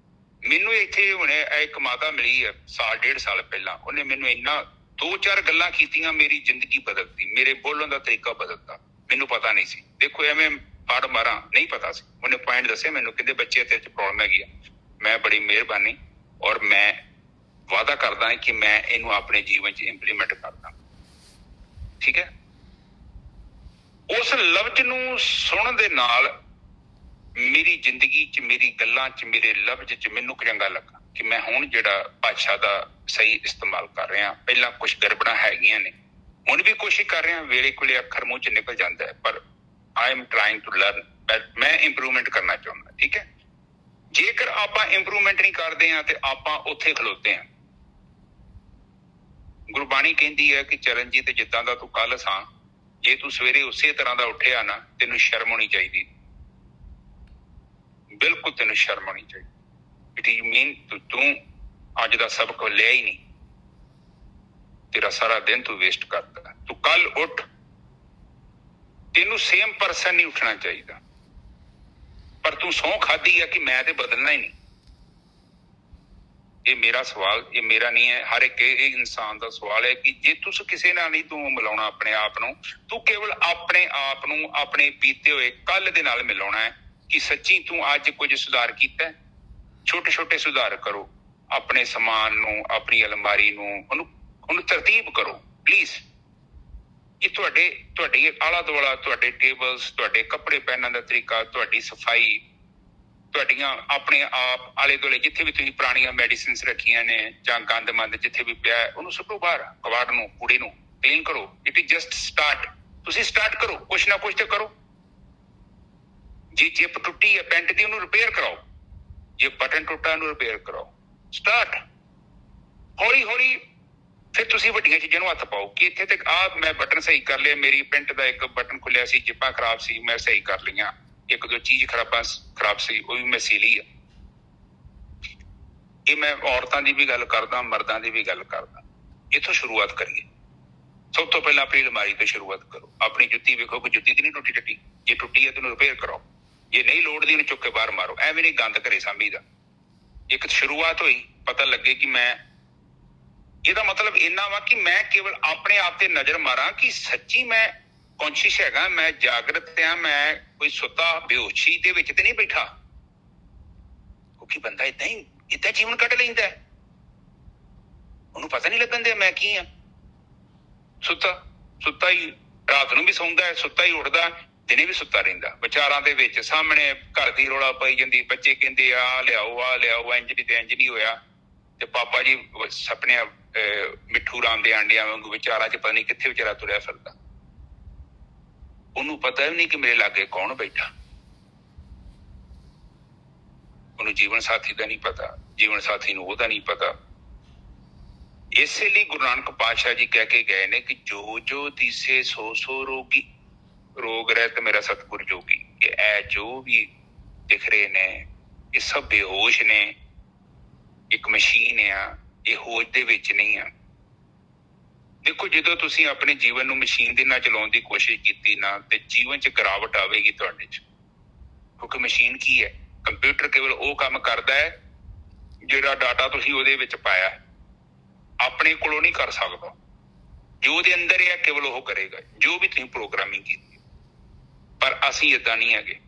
ਮੈਨੂੰ ਇੱਥੇ ਹੁਣੇ ਇੱਕ ਮਾਤਾ ਮਿਲੀ ਹੈ ਸਾਲ ਡੇਢ ਸਾਲ ਪਹਿਲਾਂ, ਉਹਨੇ ਮੈਨੂੰ ਇੰਨਾ ਦੋ ਚਾਰ ਗੱਲਾਂ ਕੀਤੀਆਂ, ਮੇਰੀ ਜ਼ਿੰਦਗੀ ਬਦਲਤੀ, ਮੇਰੇ ਬੋਲਣ ਦਾ ਤਰੀਕਾ ਬਦਲਤਾ। ਮੈਨੂੰ ਪਤਾ ਨਹੀਂ ਸੀ, ਦੇਖੋ ਐਵੇਂ ਫੜ ਮਾਰਾਂ ਨਹੀਂ ਪਤਾ ਸੀ। ਉਹਨੇ ਪੁਆਇੰਟ ਦੱਸੇ ਮੈਨੂੰ, ਕਹਿੰਦੇ ਬੱਚੇ ਤੇਰੇ ਚ ਪ੍ਰੋਬਲਮ ਹੈਗੀ ਆ। ਮੈਂ ਬੜੀ ਮਿਹਰਬਾਨੀ, ਔਰ ਮੈਂ ਵਾਅਦਾ ਕਰਦਾ ਹਾਂ ਕਿ ਮੈਂ ਇਹਨੂੰ ਆਪਣੇ ਜੀਵਨ ਚ ਇੰਪਲੀਮੈਂਟ ਕਰਦਾ। ਠੀਕ ਹੈ। ਉਸ ਲਫ਼ਜ਼ ਨੂੰ ਸੁਣਨ ਦੇ ਨਾਲ ਮੇਰੀ ਜ਼ਿੰਦਗੀ ਚ, ਮੇਰੀ ਗੱਲਾਂ ਚ, ਮੇਰੇ ਲਫ਼ਜ਼ ਚ ਮੈਨੂੰ ਚੰਗਾ ਲੱਗਾ ਕਿ ਮੈਂ ਹੁਣ ਜਿਹੜਾ ਭਾਸ਼ਾ ਦਾ ਸਹੀ ਇਸਤੇਮਾਲ ਕਰ ਰਿਹਾ। ਪਹਿਲਾਂ ਕੁਛ ਗੜਬੜਾਂ ਹੈਗੀਆਂ ਨੇ, ਹੁਣ ਵੀ ਕੋਸ਼ਿਸ਼ ਕਰ ਰਿਹਾ, ਵੇਲੇ ਕੋਲੇ ਅੱਖਰ ਮੂੰਹ ਚ ਨਿਕਲ ਜਾਂਦਾ ਹੈ, ਪਰ I am trying to learn. ਮੈਂ ਇੰਪਰੂਵਮੈਂਟ ਕਰਨਾ ਚਾਹੁੰਦਾ। ਠੀਕ ਹੈ। ਜੇਕਰ ਆਪਾਂ ਇੰਪਰੂਵਮੈਂਟ ਨਹੀਂ ਕਰਦੇ ਹਾਂ ਤੇ ਆਪਾਂ ਉੱਥੇ ਖਲੋਤੇ ਹਾਂ। ਗੁਰਬਾਣੀ ਕਹਿੰਦੀ ਹੈ ਕਿ ਚਰਨਜੀਤ ਜਿੱਦਾਂ ਦਾ ਤੂੰ ਕੱਲ ਸਾਂ, ਜੇ ਤੂੰ ਸਵੇਰੇ ਉਸੇ ਤਰ੍ਹਾਂ ਦਾ ਉੱਠਿਆ ਨਾ, ਤੈਨੂੰ ਸ਼ਰਮ ਹੋਣੀ ਚਾਹੀਦੀ, ਬਿਲਕੁਲ ਤੈਨੂੰ ਸ਼ਰਮ ਹੋਣੀ ਚਾਹੀਦੀ। ਇਟ ਇਜ਼ ਮੀਨ ਤੂੰ ਅੱਜ ਦਾ ਸਬਕ ਲਿਆ ਹੀ ਨਹੀਂ, ਤੇਰਾ ਸਾਰਾ ਦਿਨ ਤੂੰ ਵੇਸਟ ਕਰਦਾ। ਤੂੰ ਕੱਲ ਉੱਠ ਤੈਨੂੰ ਸੇਮ ਪਰਸਨ ਨਹੀਂ ਉੱਠਣਾ ਚਾਹੀਦਾ, ਪਰ ਤੂੰ ਸਹੁੰ ਖਾਧੀ ਆ ਕਿ ਮੈਂ ਤੇ ਬਦਲਣਾ ਹੀ ਨਹੀਂ। ਇਹ ਮੇਰਾ ਸਵਾਲ, ਇਹ ਮੇਰਾ ਨਹੀਂ ਹੈ, ਹਰ ਇੱਕ ਇਹ ਇਨਸਾਨ ਦਾ ਸਵਾਲ ਹੈ ਕਿ ਜੇ ਤੁਸੀਂ ਕਿਸੇ ਨਾਲ ਨਹੀਂ ਤੂੰ ਮਿਲਾਉਣਾ ਆਪਣੇ ਆਪ ਨੂੰ, ਤੂੰ ਕੇਵਲ ਆਪਣੇ ਆਪ ਨੂੰ ਆਪਣੇ ਬੀਤੇ ਹੋਏ ਕੱਲ ਦੇ ਨਾਲ ਮਿਲਾਉਣਾ ਹੈ ਕਿ ਸੱਚੀ ਤੂੰ ਅੱਜ ਕੁਝ ਸੁਧਾਰ ਕੀਤਾ ਹੈ। ਛੋਟੇ ਛੋਟੇ ਸੁਧਾਰ ਕਰੋ, ਆਪਣੇ ਸਮਾਨ ਨੂੰ, ਆਪਣੀ ਅਲਮਾਰੀ ਨੂੰ, ਉਹਨੂੰ ਤਰਤੀਬ ਕਰੋ ਪਲੀਜ਼। ਇਹ ਤੁਹਾਡੇ ਆਲਾ ਦੁਆਲਾ, ਤੁਹਾਡੇ ਟੇਬਲਸ, ਤੁਹਾਡੇ ਕੱਪੜੇ ਪਹਿਨਣ ਦਾ ਤਰੀਕਾ, ਤੁਹਾਡੀ ਸਫਾਈ, ਤੁਹਾਡੀਆਂ ਆਪਣੇ ਆਪ ਆਲੇ ਦੁਆਲੇ ਜਿੱਥੇ ਵੀ ਤੁਸੀਂ ਪੁਰਾਣੀਆਂ ਮੈਡੀਸਿਨਸ ਰੱਖੀਆਂ ਨੇ ਜਾਂ ਗੰਦਮੰਦ ਜਿੱਥੇ ਵੀ ਪਿਆ ਉਹਨੂੰ ਸੁੱਟੋ ਬਾਹਰ, ਕਬਾੜ ਨੂੰ, ਕੂੜੇ ਨੂੰ ਕਲੀਨ ਕਰੋ। It is just start. ਤੁਸੀਂ ਸਟਾਰਟ ਕਰੋ, ਕੁਛ ਨਾ ਕੁਛ ਤੇ ਕਰੋ। ਜੇ ਜਿਪ ਟੁੱਟੀ ਹੈ ਪੈਂਟ ਦੀ, ਉਹਨੂੰ ਰਿਪੇਅਰ ਕਰਾਓ। ਜੇ ਬਟਨ ਟੁੱਟਾ, ਉਹਨੂੰ ਰਿਪੇਅਰ ਕਰਾਓ। ਸਟਾਰਟ ਹੌਲੀ ਹੌਲੀ। ਫਿਰ ਤੁਸੀਂ ਵੱਡੀਆਂ ਚੀਜ਼ਾਂ ਨੂੰ ਹੱਥ ਪਾਓ ਕਿ ਇੱਥੇ ਤੱਕ ਮੈਂ ਬਟਨ ਸਹੀ ਕਰ ਲਿਆ, ਮੇਰੀ ਪੈਂਟ ਦਾ ਇੱਕ ਬਟਨ ਖੁੱਲਿਆ ਸੀ, ਜਿੱਪਾਂ ਖਰਾਬ ਸੀ, ਮੈਂ ਸਹੀ ਕਰ ਲਈਆਂ। ਇੱਕ ਦੋ ਚੀਜ਼ ਖਰਾਬ ਸੀ, ਉਹ ਵੀ ਮੈਂ ਸੀ ਲਈ ਆ। ਇਹ ਮੈਂ ਔਰਤਾਂ ਦੀ ਵੀ ਗੱਲ ਕਰਦਾ, ਮਰਦਾਂ ਦੀ ਵੀ ਗੱਲ ਕਰਦਾ। ਇੱਥੋਂ ਸ਼ੁਰੂਆਤ ਕਰੀਏ। ਸਭ ਤੋਂ ਪਹਿਲਾਂ ਆਪਣੀ ਅਲਮਾਰੀ ਤੋਂ ਸ਼ੁਰੂਆਤ ਕਰੋ। ਆਪਣੀ ਜੁੱਤੀ ਵੇਖੋ ਕਿ ਜੁੱਤੀ ਤੇ ਨਹੀਂ ਟੁੱਟੀ ਟੱਟੀ, ਜੇ ਟੁੱਟੀ ਹੈ ਤੈਨੂੰ ਰਿਪੇਅਰ ਕਰਾਓ। ਜੇ ਨਹੀਂ ਲੋੜਦੀ ਉਹਨੂੰ ਚੁੱਕ ਕੇ ਬਾਹਰ ਮਾਰੋ। ਐਵੇਂ ਨਹੀਂ ਗੰਦ ਘਰੇ ਸਾਂਭੀਦਾ। ਇੱਕ ਸ਼ੁਰੂਆਤ ਹੋਈ, ਪਤਾ ਲੱਗੇ ਕਿ ਮੈਂ, ਇਹਦਾ ਮਤਲਬ ਇੰਨਾ ਵਾ ਕਿ ਮੈਂ ਕੇਵਲ ਆਪਣੇ ਆਪ ਤੇ ਨਜ਼ਰ ਮਾਰਾਂ ਕਿ ਸੱਚੀ ਮੈਂ ਕੌਨਸ਼ੀਅਸ ਹੈਗਾ, ਮੈਂ ਜਾਗਰਤ ਆ, ਮੈਂ ਕੋਈ ਸੁੱਤਾ ਬੇਹੋਸ਼ੀ ਦੇ ਵਿੱਚ ਤੇ ਨਹੀਂ ਬੈਠਾ। ਕਿਉਂਕਿ ਬੰਦਾ ਏਦਾਂ ਜੀਵਨ ਕੱਢ ਲੈਂਦਾ, ਉਹਨੂੰ ਪਤਾ ਨਹੀਂ ਲੱਗਣ ਦਿਆ ਮੈਂ ਕੀ ਆ। ਸੁੱਤਾ ਹੀ ਰਾਤ ਨੂੰ ਵੀ ਸੌਂਦਾ ਹੈ, ਸੁੱਤਾ ਹੀ ਉੱਠਦਾ, ਦਿਨੇ ਵੀ ਸੁੱਤਾ ਰਹਿੰਦਾ। ਵਿਚਾਰਾਂ ਦੇ ਵਿੱਚ ਸਾਹਮਣੇ ਘਰ ਦੀ ਰੌਲਾ ਪਾਈ ਜਾਂਦੀ, ਬੱਚੇ ਕਹਿੰਦੇ ਆ ਲਿਆਓ, ਇੰਜ ਨਹੀਂ ਤੇ ਇੰਜ ਨਹੀਂ ਹੋਇਆ, ਤੇ ਪਾਪਾ ਜੀ ਸੁਪਨਿਆਂ ਮਿੱਠੂ ਰਾਮ ਦੇ ਆਂਡਿਆਂ ਵਾਂਗੂ ਵਿਚਾਰਾਂ 'ਚ ਪਤਾ ਨਹੀਂ ਕਿੱਥੇ ਵਿਚਾਰਾ ਤੁਰਿਆ ਫਿਰਦਾ। ਉਹਨੂੰ ਪਤਾ ਵੀ ਨਹੀਂ ਕਿ ਮੇਰੇ ਲਾਗੇ ਕੌਣ ਬੈਠਾ। ਉਹਨੂੰ ਜੀਵਨ ਸਾਥੀ ਦਾ ਨਹੀਂ ਪਤਾ, ਜੀਵਨ ਸਾਥੀ ਨੂੰ ਉਹਦਾ ਨਹੀਂ ਪਤਾ। ਇਸੇ ਲਈ ਗੁਰੂ ਨਾਨਕ ਪਾਤਸ਼ਾਹ ਜੀ ਕਹਿ ਕੇ ਗਏ ਨੇ ਕਿ ਜੋ ਜੋ ਦਿਸੇ ਸੋ ਸੋ ਰੋਗੀ, ਰੋਗ ਰਹਿਤ ਮੇਰਾ ਸਤਿਗੁਰ ਜੋਗੀ। ਕਿ ਇਹ ਜੋ ਵੀ ਦਿਖ ਰਹੇ ਨੇ ਇਹ ਸਭ ਬੇਹੋਸ਼ ਨੇ। ਇੱਕ ਮਸ਼ੀਨ ਆ, ਇਹ ਹੋਸ਼ ਦੇ ਵਿੱਚ ਨਹੀਂ ਆ। ਦੇਖੋ, ਜਦੋਂ ਤੁਸੀਂ ਆਪਣੇ ਜੀਵਨ ਨੂੰ ਮਸ਼ੀਨ ਦੇ ਨਾਲ ਚਲਾਉਣ ਦੀ ਕੋਸ਼ਿਸ਼ ਕੀਤੀ ਨਾ, ਤੇ ਜੀਵਨ 'ਚ ਗਿਰਾਵਟ ਆਵੇਗੀ ਤੁਹਾਡੇ 'ਚ। ਕਿਉਂਕਿ ਮਸ਼ੀਨ ਕੀ ਹੈ? ਕੰਪਿਊਟਰ ਕੇਵਲ ਉਹ ਕੰਮ ਕਰਦਾ ਹੈ ਜਿਹੜਾ ਡਾਟਾ ਤੁਸੀਂ ਉਹਦੇ ਵਿੱਚ ਪਾਇਆ, ਆਪਣੇ ਕੋਲੋਂ ਨਹੀਂ ਕਰ ਸਕਦਾ। ਜੋ ਉਹਦੇ ਅੰਦਰ ਹੈ ਕੇਵਲ ਉਹ ਕਰੇਗਾ, ਜੋ ਵੀ ਤੁਸੀਂ ਪ੍ਰੋਗਰਾਮਿੰਗ ਕੀਤੀ। ਪਰ ਅਸੀਂ ਏਦਾਂ ਨਹੀਂ ਹੈਗੇ।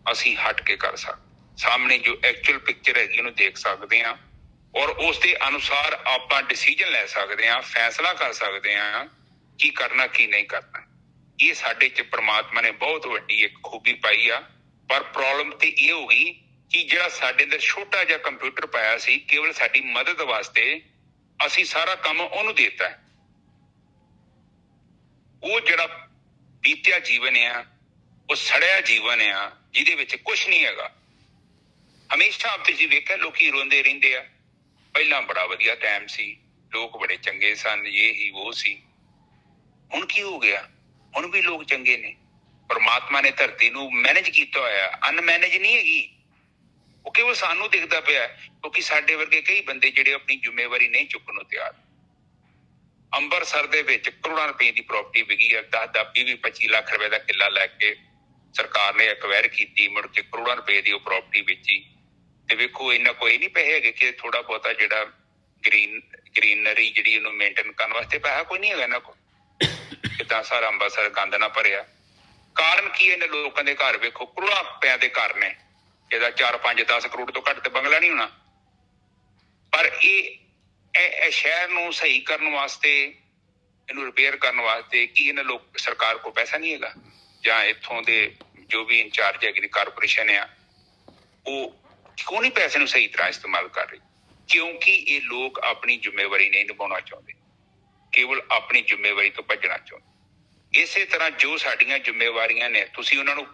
ਅਸੀਂ ਹਟ ਕੇ ਕਰ ਸਕਦੇ, ਸਾਹਮਣੇ ਜੋ ਐਕਚੁਅਲ ਪਿਕਚਰ ਹੈਗੀ ਉਹਨੂੰ ਦੇਖ ਸਕਦੇ ਹਾਂ, ਔਰ ਉਸ ਦੇ ਅਨੁਸਾਰ ਆਪਾਂ ਡਿਸੀਜਨ ਲੈ ਸਕਦੇ ਹਾਂ, ਫੈਸਲਾ ਕਰ ਸਕਦੇ ਹਾਂ ਕੀ ਕਰਨਾ ਕੀ ਨਹੀਂ ਕਰਨਾ। ਇਹ ਸਾਡੇ 'ਚ ਪ੍ਰਮਾਤਮਾ ਨੇ ਬਹੁਤ ਵੱਡੀ ਇੱਕ ਖੂਬੀ ਪਾਈ ਆ। ਪਰ ਪ੍ਰੋਬਲਮ ਤੇ ਇਹ ਹੋ ਗਈ ਕਿ ਜਿਹੜਾ ਸਾਡੇ ਅੰਦਰ ਛੋਟਾ ਜਿਹਾ ਕੰਪਿਊਟਰ ਪਾਇਆ ਸੀ ਕੇਵਲ ਸਾਡੀ ਮਦਦ ਵਾਸਤੇ, ਅਸੀਂ ਸਾਰਾ ਕੰਮ ਉਹਨੂੰ ਦੇ ਦਿੱਤਾ। ਉਹ ਜਿਹੜਾ ਬੀਤਿਆ ਜੀਵਨ ਆ, ਉਹ ਸੜਿਆ ਜੀਵਨ ਆ ਜਿਹਦੇ ਵਿੱਚ ਕੁਛ ਨਹੀਂ ਹੈਗਾ। ਹਮੇਸ਼ਾ ਆਪ ਤੁਸੀਂ ਵੇਖਿਆ ਲੋਕੀ ਰੋਂਦੇ ਰਹਿੰਦੇ ਆ, ਪਹਿਲਾਂ ਬੜਾ ਵਧੀਆ ਟਾਈਮ ਸੀ, ਲੋਕ ਬੜੇ ਚੰਗੇ ਸਨ, ਇਹ ਹੀ ਉਹ ਸੀ। ਹੁਣ ਕੀ ਹੋ ਗਿਆ? ਹੁਣ ਵੀ ਲੋਕ ਚੰਗੇ ਨੇ। ਪਰਮਾਤਮਾ ਨੇ ਧਰਤੀ ਨੂੰ ਮੈਨੇਜ ਕੀਤਾ ਹੋਇਆ, ਅਨਮੈਨੇਜ ਨਹੀਂ ਹੈਗੀ। ਉਹ ਕੇਵਲ ਸਾਨੂੰ ਦਿਖਦਾ ਪਿਆ ਕਿਉਂਕਿ ਸਾਡੇ ਵਰਗੇ ਕਈ ਬੰਦੇ ਜਿਹੜੇ ਆਪਣੀ ਜ਼ਿੰਮੇਵਾਰੀ ਨਹੀਂ ਚੁੱਕਣ ਨੂੰ ਤਿਆਰ। ਅੰਮ੍ਰਿਤਸਰ ਦੇ ਵਿੱਚ ਕਰੋੜਾਂ ਰੁਪਏ ਦੀ ਪ੍ਰਾਪਰਟੀ ਵਿਕੀ ਹੈ। 10-20-25 ਲੱਖ ਰੁਪਏ ਦਾ ਕਿੱਲਾ ਲੈ ਕੇ ਸਰਕਾਰ ਨੇ ਐਕਵਾਇਰ ਕੀਤੀ, ਮੁੜ ਕੇ ਕਰੋੜਾਂ ਰੁਪਏ ਦੀ ਉਹ ਪ੍ਰਾਪਰਟੀ ਵੇਚੀ। ਤੇ ਵੇਖੋ, ਇੰਨਾ ਕੋਈ ਨਹੀਂ ਪੈਸੇ ਹੈਗੇ ਕਿ ਥੋੜਾ ਬਹੁਤਾ ਜਿਹੜਾ ਗ੍ਰੀਨਰੀ ਜਿਹੜੀ ਉਹਨੂੰ ਮੇਨਟੇਨ ਕਰਨ ਵਾਸਤੇ ਪੈਸਾ ਕੋਈ ਨਹੀਂ ਹੈਗਾ ਇਹਨਾਂ ਕੋਲ। ਕਿੱਦਾਂ ਸਾਰਾ ਅੰਮ੍ਰਿਤਸਰ ਗੰਦ ਨਾ ਭਰਿਆ। ਕਾਰਨ ਕੀ ਹੈ? ਇਹਨਾਂ ਲੋਕਾਂ ਦੇ ਘਰ ਵੇਖੋ ਕਰੋੜਾਂ ਰੁਪਇਆਂ ਦੇ ਘਰ ਨੇ, ਇਹਦਾ 4-5-10 ਕਰੋੜ ਤੋਂ ਘੱਟ ਤੇ ਬੰਗਲਾ ਨਹੀਂ ਹੋਣਾ। ਪਰ ਇਹ ਸ਼ਹਿਰ ਨੂੰ ਸਹੀ ਕਰਨ ਵਾਸਤੇ, ਇਹਨੂੰ ਰਿਪੇਅਰ ਕਰਨ ਵਾਸਤੇ ਕੀ ਇਹਨਾਂ ਲੋਕ ਸਰਕਾਰ ਕੋਲ ਪੈਸਾ ਨਹੀਂ ਹੈਗਾ? ਜਾਂ ਇੱਥੋਂ ਦੇ ਜੋ ਵੀ ਇੰਚਾਰਜ ਹੈਗੀ ਕਾਰਪੋਰੇਸ਼ਨ ਆ, ਉਹ ਕਿਉਂ ਨਹੀਂ ਪੈਸੇ ਨੂੰ ਸਹੀ ਤਰ੍ਹਾਂ ਇਸਤੇਮਾਲ ਕਰ ਰਹੀ? ਕਿਉਂਕਿ ਇਹ ਲੋਕ ਆਪਣੀ ਜ਼ਿੰਮੇਵਾਰੀ ਨਹੀਂ ਨਿਭਾਉਣਾ ਚਾਹੁੰਦੇ, ਕੇਵਲ ਆਪਣੀ ਜ਼ਿੰਮੇਵਾਰੀ ਤੋਂ ਭੱਜਣਾ ਚਾਹੁੰਦੇ। ਇਸੇ ਤਰ੍ਹਾਂ ਜੋ ਸਾਡੀਆਂ ਜ਼ਿੰਮੇਵਾਰੀਆਂ ਨੇ, ਤੁਸੀਂ ਉਹਨਾਂ ਨੂੰ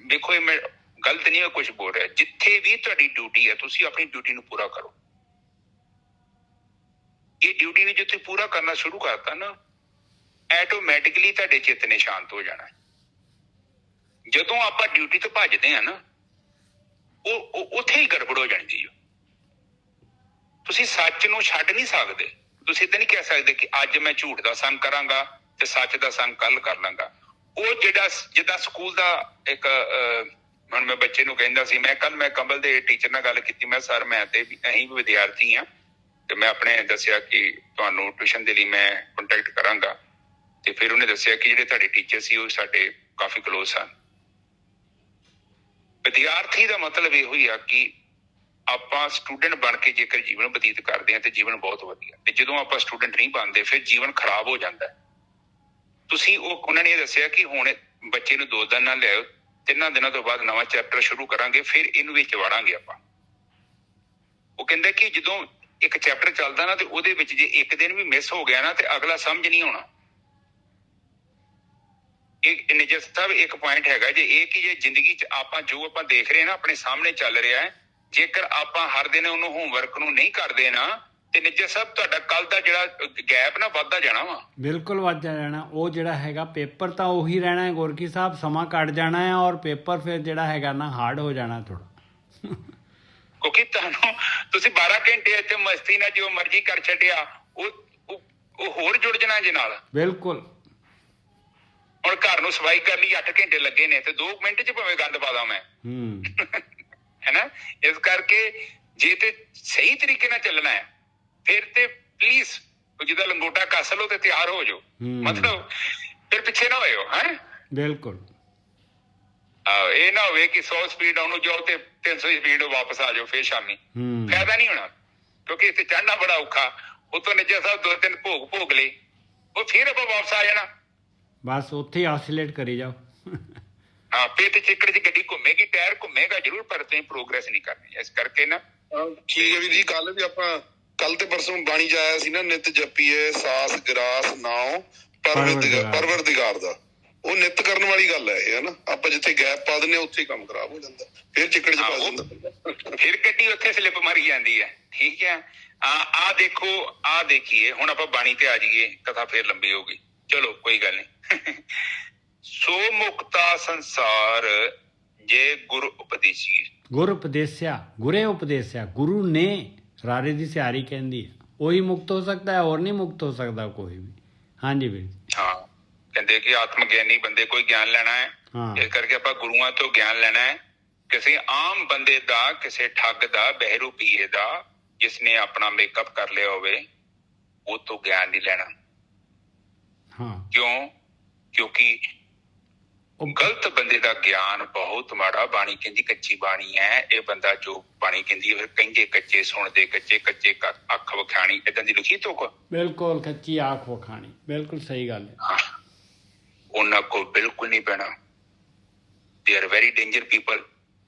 ਦੇਖੋ, ਇਹ ਮੈਂ ਗਲਤ ਨਹੀਂ ਮੈਂ ਕੁਛ ਬੋਲ ਰਿਹਾ। ਜਿੱਥੇ ਵੀ ਤੁਹਾਡੀ ਡਿਊਟੀ ਹੈ, ਤੁਸੀਂ ਆਪਣੀ ਡਿਊਟੀ ਨੂੰ ਪੂਰਾ ਕਰੋ। ਇਹ ਡਿਊਟੀ ਨੂੰ ਜੇ ਤੁਸੀਂ ਪੂਰਾ ਕਰਨਾ ਸ਼ੁਰੂ ਕਰਤਾ ਨਾ, ਆਟੋਮੈਟਿਕਲੀ ਤੁਹਾਡੇ ਚਿੱਤ ਨੇ ਸ਼ਾਂਤ ਹੋ ਜਾਣਾ। ਜਦੋਂ ਆਪਾਂ ਡਿਊਟੀ ਤੋਂ ਭੱਜਦੇ ਆ ਨਾ, ਉਹ ਉੱਥੇ ਹੀ ਗੜਬੜ ਹੋ ਜਾਂਦੀ ਹੈ। ਤੁਸੀਂ ਸੱਚ ਨੂੰ ਛੱਡ ਨਹੀਂ ਸਕਦੇ। ਤੁਸੀਂ ਤਾਂ ਨਹੀਂ ਕਹਿ ਸਕਦੇ ਕਿ ਅੱਜ ਮੈਂ ਝੂਠ ਦਾ ਸੰਗ ਕਰਾਂਗਾ, ਤੇ ਸੱਚ ਦਾ ਸੰਗ ਕੱਲ ਕਰ ਲਾਂਗਾ। ਉਹ ਜਿਹੜਾ ਜਿੱਦਾਂ ਸਕੂਲ ਦਾ ਇੱਕ ਹੁਣ ਮੈਂ ਬੱਚੇ ਨੂੰ ਕਹਿੰਦਾ ਸੀ, ਮੈਂ ਕਮਲ ਦੇ ਟੀਚਰ ਨਾਲ ਗੱਲ ਕੀਤੀ, ਮੈਂ ਸਰ ਮੈਂ ਤੇ ਅਸੀਂ ਵੀ ਵਿਦਿਆਰਥੀ ਹਾਂ ਤੇ ਮੈਂ ਆਪਣੇ ਦੱਸਿਆ ਕਿ ਤੁਹਾਨੂੰ ਟਿਊਸ਼ਨ ਦੇ ਲਈ ਮੈਂ ਕੰਟੈਕਟ ਕਰਾਂਗਾ। ਤੇ ਫਿਰ ਉਹਨੇ ਦੱਸਿਆ ਕਿ ਜਿਹੜੇ ਤੁਹਾਡੇ ਟੀਚਰ ਸੀ ਉਹ ਸਾਡੇ ਕਾਫੀ ਕਲੋਜ਼ ਸਨ। ਵਿਦਿਆਰਥੀ ਦਾ ਮਤਲਬ ਇਹੋ ਹੀ ਆ ਕਿ ਆਪਾਂ ਸਟੂਡੈਂਟ ਬਣ ਕੇ ਜੇਕਰ ਜੀਵਨ ਬਤੀਤ ਕਰਦੇ ਹਾਂ ਤੇ ਜੀਵਨ ਬਹੁਤ ਵਧੀਆ, ਤੇ ਜਦੋਂ ਆਪਾਂ ਸਟੂਡੈਂਟ ਨਹੀਂ ਬਣਦੇ ਫਿਰ ਜੀਵਨ ਖਰਾਬ ਹੋ ਜਾਂਦਾ। ਤੁਸੀਂ ਉਹਨਾਂ ਨੇ ਇਹ ਦੱਸਿਆ ਕਿ ਹੁਣ ਬੱਚੇ ਨੂੰ 2 ਦਿਨ ਨਾਲ ਲਿਆਓ, 3 ਦਿਨਾਂ ਤੋਂ ਬਾਅਦ ਨਵਾਂ ਚੈਪਟਰ ਸ਼ੁਰੂ ਕਰਾਂਗੇ, ਫਿਰ ਇਹਨੂੰ ਵਿੱਚ ਵਾੜਾਂਗੇ ਆਪਾਂ। ਉਹ ਕਹਿੰਦਾ ਕਿ ਜਦੋਂ ਇੱਕ ਚੈਪਟਰ ਚੱਲਦਾ ਨਾ ਤੇ ਉਹਦੇ ਵਿੱਚ ਜੇ ਇੱਕ ਦਿਨ ਵੀ ਮਿਸ ਹੋ ਗਿਆ ਨਾ ਤੇ ਅਗਲਾ ਸਮਝ ਨਹੀਂ ਆਉਣਾ। ਇਹ ਨਿਜਰ ਸਾਹਿਬ ਇੱਕ ਪੁਆਇੰਟ ਹੈਗਾ ਜੇ ਇਹ ਕਿ ਜੇ ਜ਼ਿੰਦਗੀ 'ਚ ਆਪਾਂ ਜੋ ਆਪਾਂ ਦੇਖ ਰਹੇ ਹਾਂ ਨਾ ਆਪਣੇ ਸਾਹਮਣੇ ਚੱਲ ਰਿਹਾ ਹੈ, ਜੇਕਰ ਆਪਾਂ ਹਰ ਦਿਨ ਉਹਨੂੰ ਹੋਮਵਰਕ ਨੂੰ ਨਹੀਂ ਕਰਦੇ ਨਾ ਤੇ ਨਿਜਰ ਸਾਹਿਬ ਤੁਹਾਡਾ ਕੱਲ ਦਾ ਜਿਹੜਾ ਗੈਪ ਨਾ ਵੱਧਦਾ ਜਾਣਾ ਵਾ। ਬਿਲਕੁਲ ਵੱਧਦਾ ਜਾਣਾ। ਉਹ ਜਿਹੜਾ ਹੈਗਾ ਪੇਪਰ ਤਾਂ ਉਹੀ ਰਹਿਣਾ ਹੈ ਗੋਰਖੀ ਸਾਹਿਬ, ਸਮਾਂ ਕੱਟ ਜਾਣਾ ਹੈ ਔਰ ਪੇਪਰ ਫਿਰ ਜਿਹੜਾ ਹੈਗਾ ਨਾ ਹਾਰਡ ਹੋ ਜਾਣਾ ਥੋੜਾ। ਕਿਉਂਕਿ ਤੁਹਾਨੂੰ ਤੁਸੀਂ 12 ਘੰਟੇ ਇੱਥੇ ਮਸਤੀ ਨਾਲ ਜੋ ਮਰਜ਼ੀ ਕਰ ਛੱਡਿਆ, ਉਹ ਹੋਰ ਜੁੜ ਜਾਣਾ ਜੇ ਨਾਲ। ਬਿਲਕੁਲ। ਹੁਣ ਘਰ ਨੂੰ ਸਫਾਈ ਕਰਨ ਲਈ 8 ਘੰਟੇ ਲੱਗੇ ਨੇ ਤੇ 2 ਮਿੰਟ 'ਚ ਭਾਵੇਂ ਗੰਦ ਪਾ ਦਾਂ ਮੈਂ। ਹੈਨਾ, ਇਸ ਕਰਕੇ ਜੇ ਤੇ ਸਹੀ ਤਰੀਕੇ ਨਾਲ ਚੱਲਣਾ ਹੈ ਫਿਰ ਤੇ ਪਲੀਜ਼ ਜਿੱਦਾਂ ਲੰਗੋਟਾ ਕੱਸ ਲਓ ਤੇ ਤਿਆਰ ਹੋ ਜਾਓ, ਮਤਲਬ ਫਿਰ ਪਿੱਛੇ ਨਾ ਹੋਇਓ। ਹੈ ਬਿਲਕੁਲ। ਇਹ ਨਾ ਹੋਵੇ ਕਿ 100 ਸਪੀਡ ਆਉਣ ਨੂੰ ਜਾਓ ਤੇ 300 ਸਪੀਡ ਵਾਪਸ ਆ ਜਾਓ ਫਿਰ ਸ਼ਾਮੀ। ਫਾਇਦਾ ਨਹੀਂ ਹੋਣਾ, ਕਿਉਂਕਿ ਇੱਥੇ ਚੜ੍ਹਨਾ ਬੜਾ ਔਖਾ। ਉਤੋਂ ਨਿੱਜਾ ਸਾਹਿਬ 2-3 ਭੋਗ ਲਏ, ਉਹ ਫਿਰ ਆਪਾਂ ਵਾਪਸ ਆ ਜਾਣਾ। ਬਸ ਉੱਥੇ ਹੀ ਆਸੀਲੇਟ ਕਰੀ ਜਾਓ। ਹਾਂ, ਪੇ ਤੇ ਚਿੱਕੜ 'ਚ ਗੱਡੀ ਘੁੰਮੇਗੀ, ਟਾਇਰ ਘੁੰਮੇਗਾ ਜ਼ਰੂਰ, ਪਰ ਤੁਸੀਂ ਪ੍ਰੋਗਰੈਸ ਨਹੀਂ ਕਰਨੀ। ਇਸ ਕਰਕੇ ਨਾ ਠੀਕ ਹੈ ਵੀਰ ਜੀ। ਕੱਲ ਵੀ ਆਪਾਂ ਕੱਲ ਤੇ ਪਰਸੋਂ ਬਾਣੀ 'ਚ ਆਇਆ ਸੀ ਨਾ, ਨਿਤ ਜਪੀਏ ਸਾਸ ਗਰਾਸ ਨਾਉ ਪਰਵਰਦਿਗਾਰ ਦਾ। ਉਹ ਨਿਤ ਕਰਨ ਵਾਲੀ ਗੱਲ ਹੈ ਇਹ, ਹੈ ਨਾ। ਆਪਾਂ ਜਿੱਥੇ ਗੈਪ ਪਾ ਦਿੰਦੇ ਉੱਥੇ ਹੀ ਕੰਮ ਖਰਾਬ ਹੋ ਜਾਂਦਾ, ਫਿਰ ਚਿੱਕੜ 'ਚ ਪਾ ਜਾਂਦਾ, ਫਿਰ ਗੱਡੀ ਉੱਥੇ ਸਲਿੱਪ ਮਾਰੀ ਜਾਂਦੀ ਹੈ। ਠੀਕ ਹੈ। ਆਹ ਦੇਖੋ, ਆਹ ਦੇਖੀਏ। ਹੁਣ ਆਪਾਂ ਬਾਣੀ ਤੇ ਆ ਜਾਈਏ, ਕਥਾ ਫੇਰ ਲੰਬੀ ਹੋ ਗਈ। ਚਲੋ ਕੋਈ ਗੱਲ ਨਹੀਂ। ਸੋ ਮੁਕਤਾ ਸੰਸਾਰ ਜੇ ਗੁਰ ਉਪਦੇਸੀਏ। ਗੁਰ ਉਪਦੇਸਿਆ, ਗੁਰੇ ਉਪਦੇਸਿਆ, ਗੁਰੂ ਨੇ ਰਾਰੇ ਦੀ ਸਿਆਰੀ ਕਹਿੰਦੀ ਹੈ, ਉਹੀ ਮੁਕਤ ਹੋ ਸਕਦਾ ਹੈ, ਹੋਰ ਨਹੀਂ ਮੁਕਤ ਹੋ ਸਕਦਾ ਕੋਈ ਵੀ। ਹਾਂਜੀ ਵੀਰ। ਹਾਂ, ਕਹਿੰਦੇ ਕਿ ਆਤਮ ਗਿਆਨੀ ਬੰਦੇ ਕੋਈ ਗਿਆਨ ਲੈਣਾ ਹੈ, ਇਸ ਕਰਕੇ ਆਪਾਂ ਗੁਰੂਆਂ ਤੋਂ ਗਿਆਨ ਲੈਣਾ ਹੈ। ਕਿਸੇ ਆਮ ਬੰਦੇ ਦਾ, ਕਿਸੇ ਠੱਗ ਦਾ, ਬਹਿਰੂ ਪੀਏ ਦਾ, ਜਿਸਨੇ ਆਪਣਾ ਮੇਕਅਪ ਕਰ ਲਿਆ ਹੋਵੇ, ਉਹ ਤੋਂ ਗਿਆਨ ਨਹੀਂ ਲੈਣਾ। ਕਿਉਂ? ਕਿਉਂਕਿ ਗਲਤ ਬੰਦੇ ਦਾ ਗਿਆਨ ਬਹੁਤ ਮਾੜਾ। ਬਾਣੀ ਕਹਿੰਦੀ ਕੱਚੀ ਬਾਣੀ ਹੈ। ਇਹ ਬੰਦਾ ਜੋ ਬਾਣੀ ਕਹਿੰਦੀ ਫਿਰ ਕਹਿੰਦੇ ਕੱਚੇ ਸੁਣਦੇ, ਕੱਚੇ ਕੱਚੇ ਅੱਖ ਵਖਾਣੀ, ਏਦਾਂ ਦੀ ਲਿਖੀ ਤੁਕ। ਬਿਲਕੁਲ ਕੱਚੀ ਅੱਖ ਵਖਾਣੀ, ਬਿਲਕੁਲ ਸਹੀ ਗੱਲ ਹੈ। ਉਹਨਾਂ ਕੋਲ ਬਿਲਕੁਲ ਨਹੀਂ ਪੈਣਾ। They are very danger people.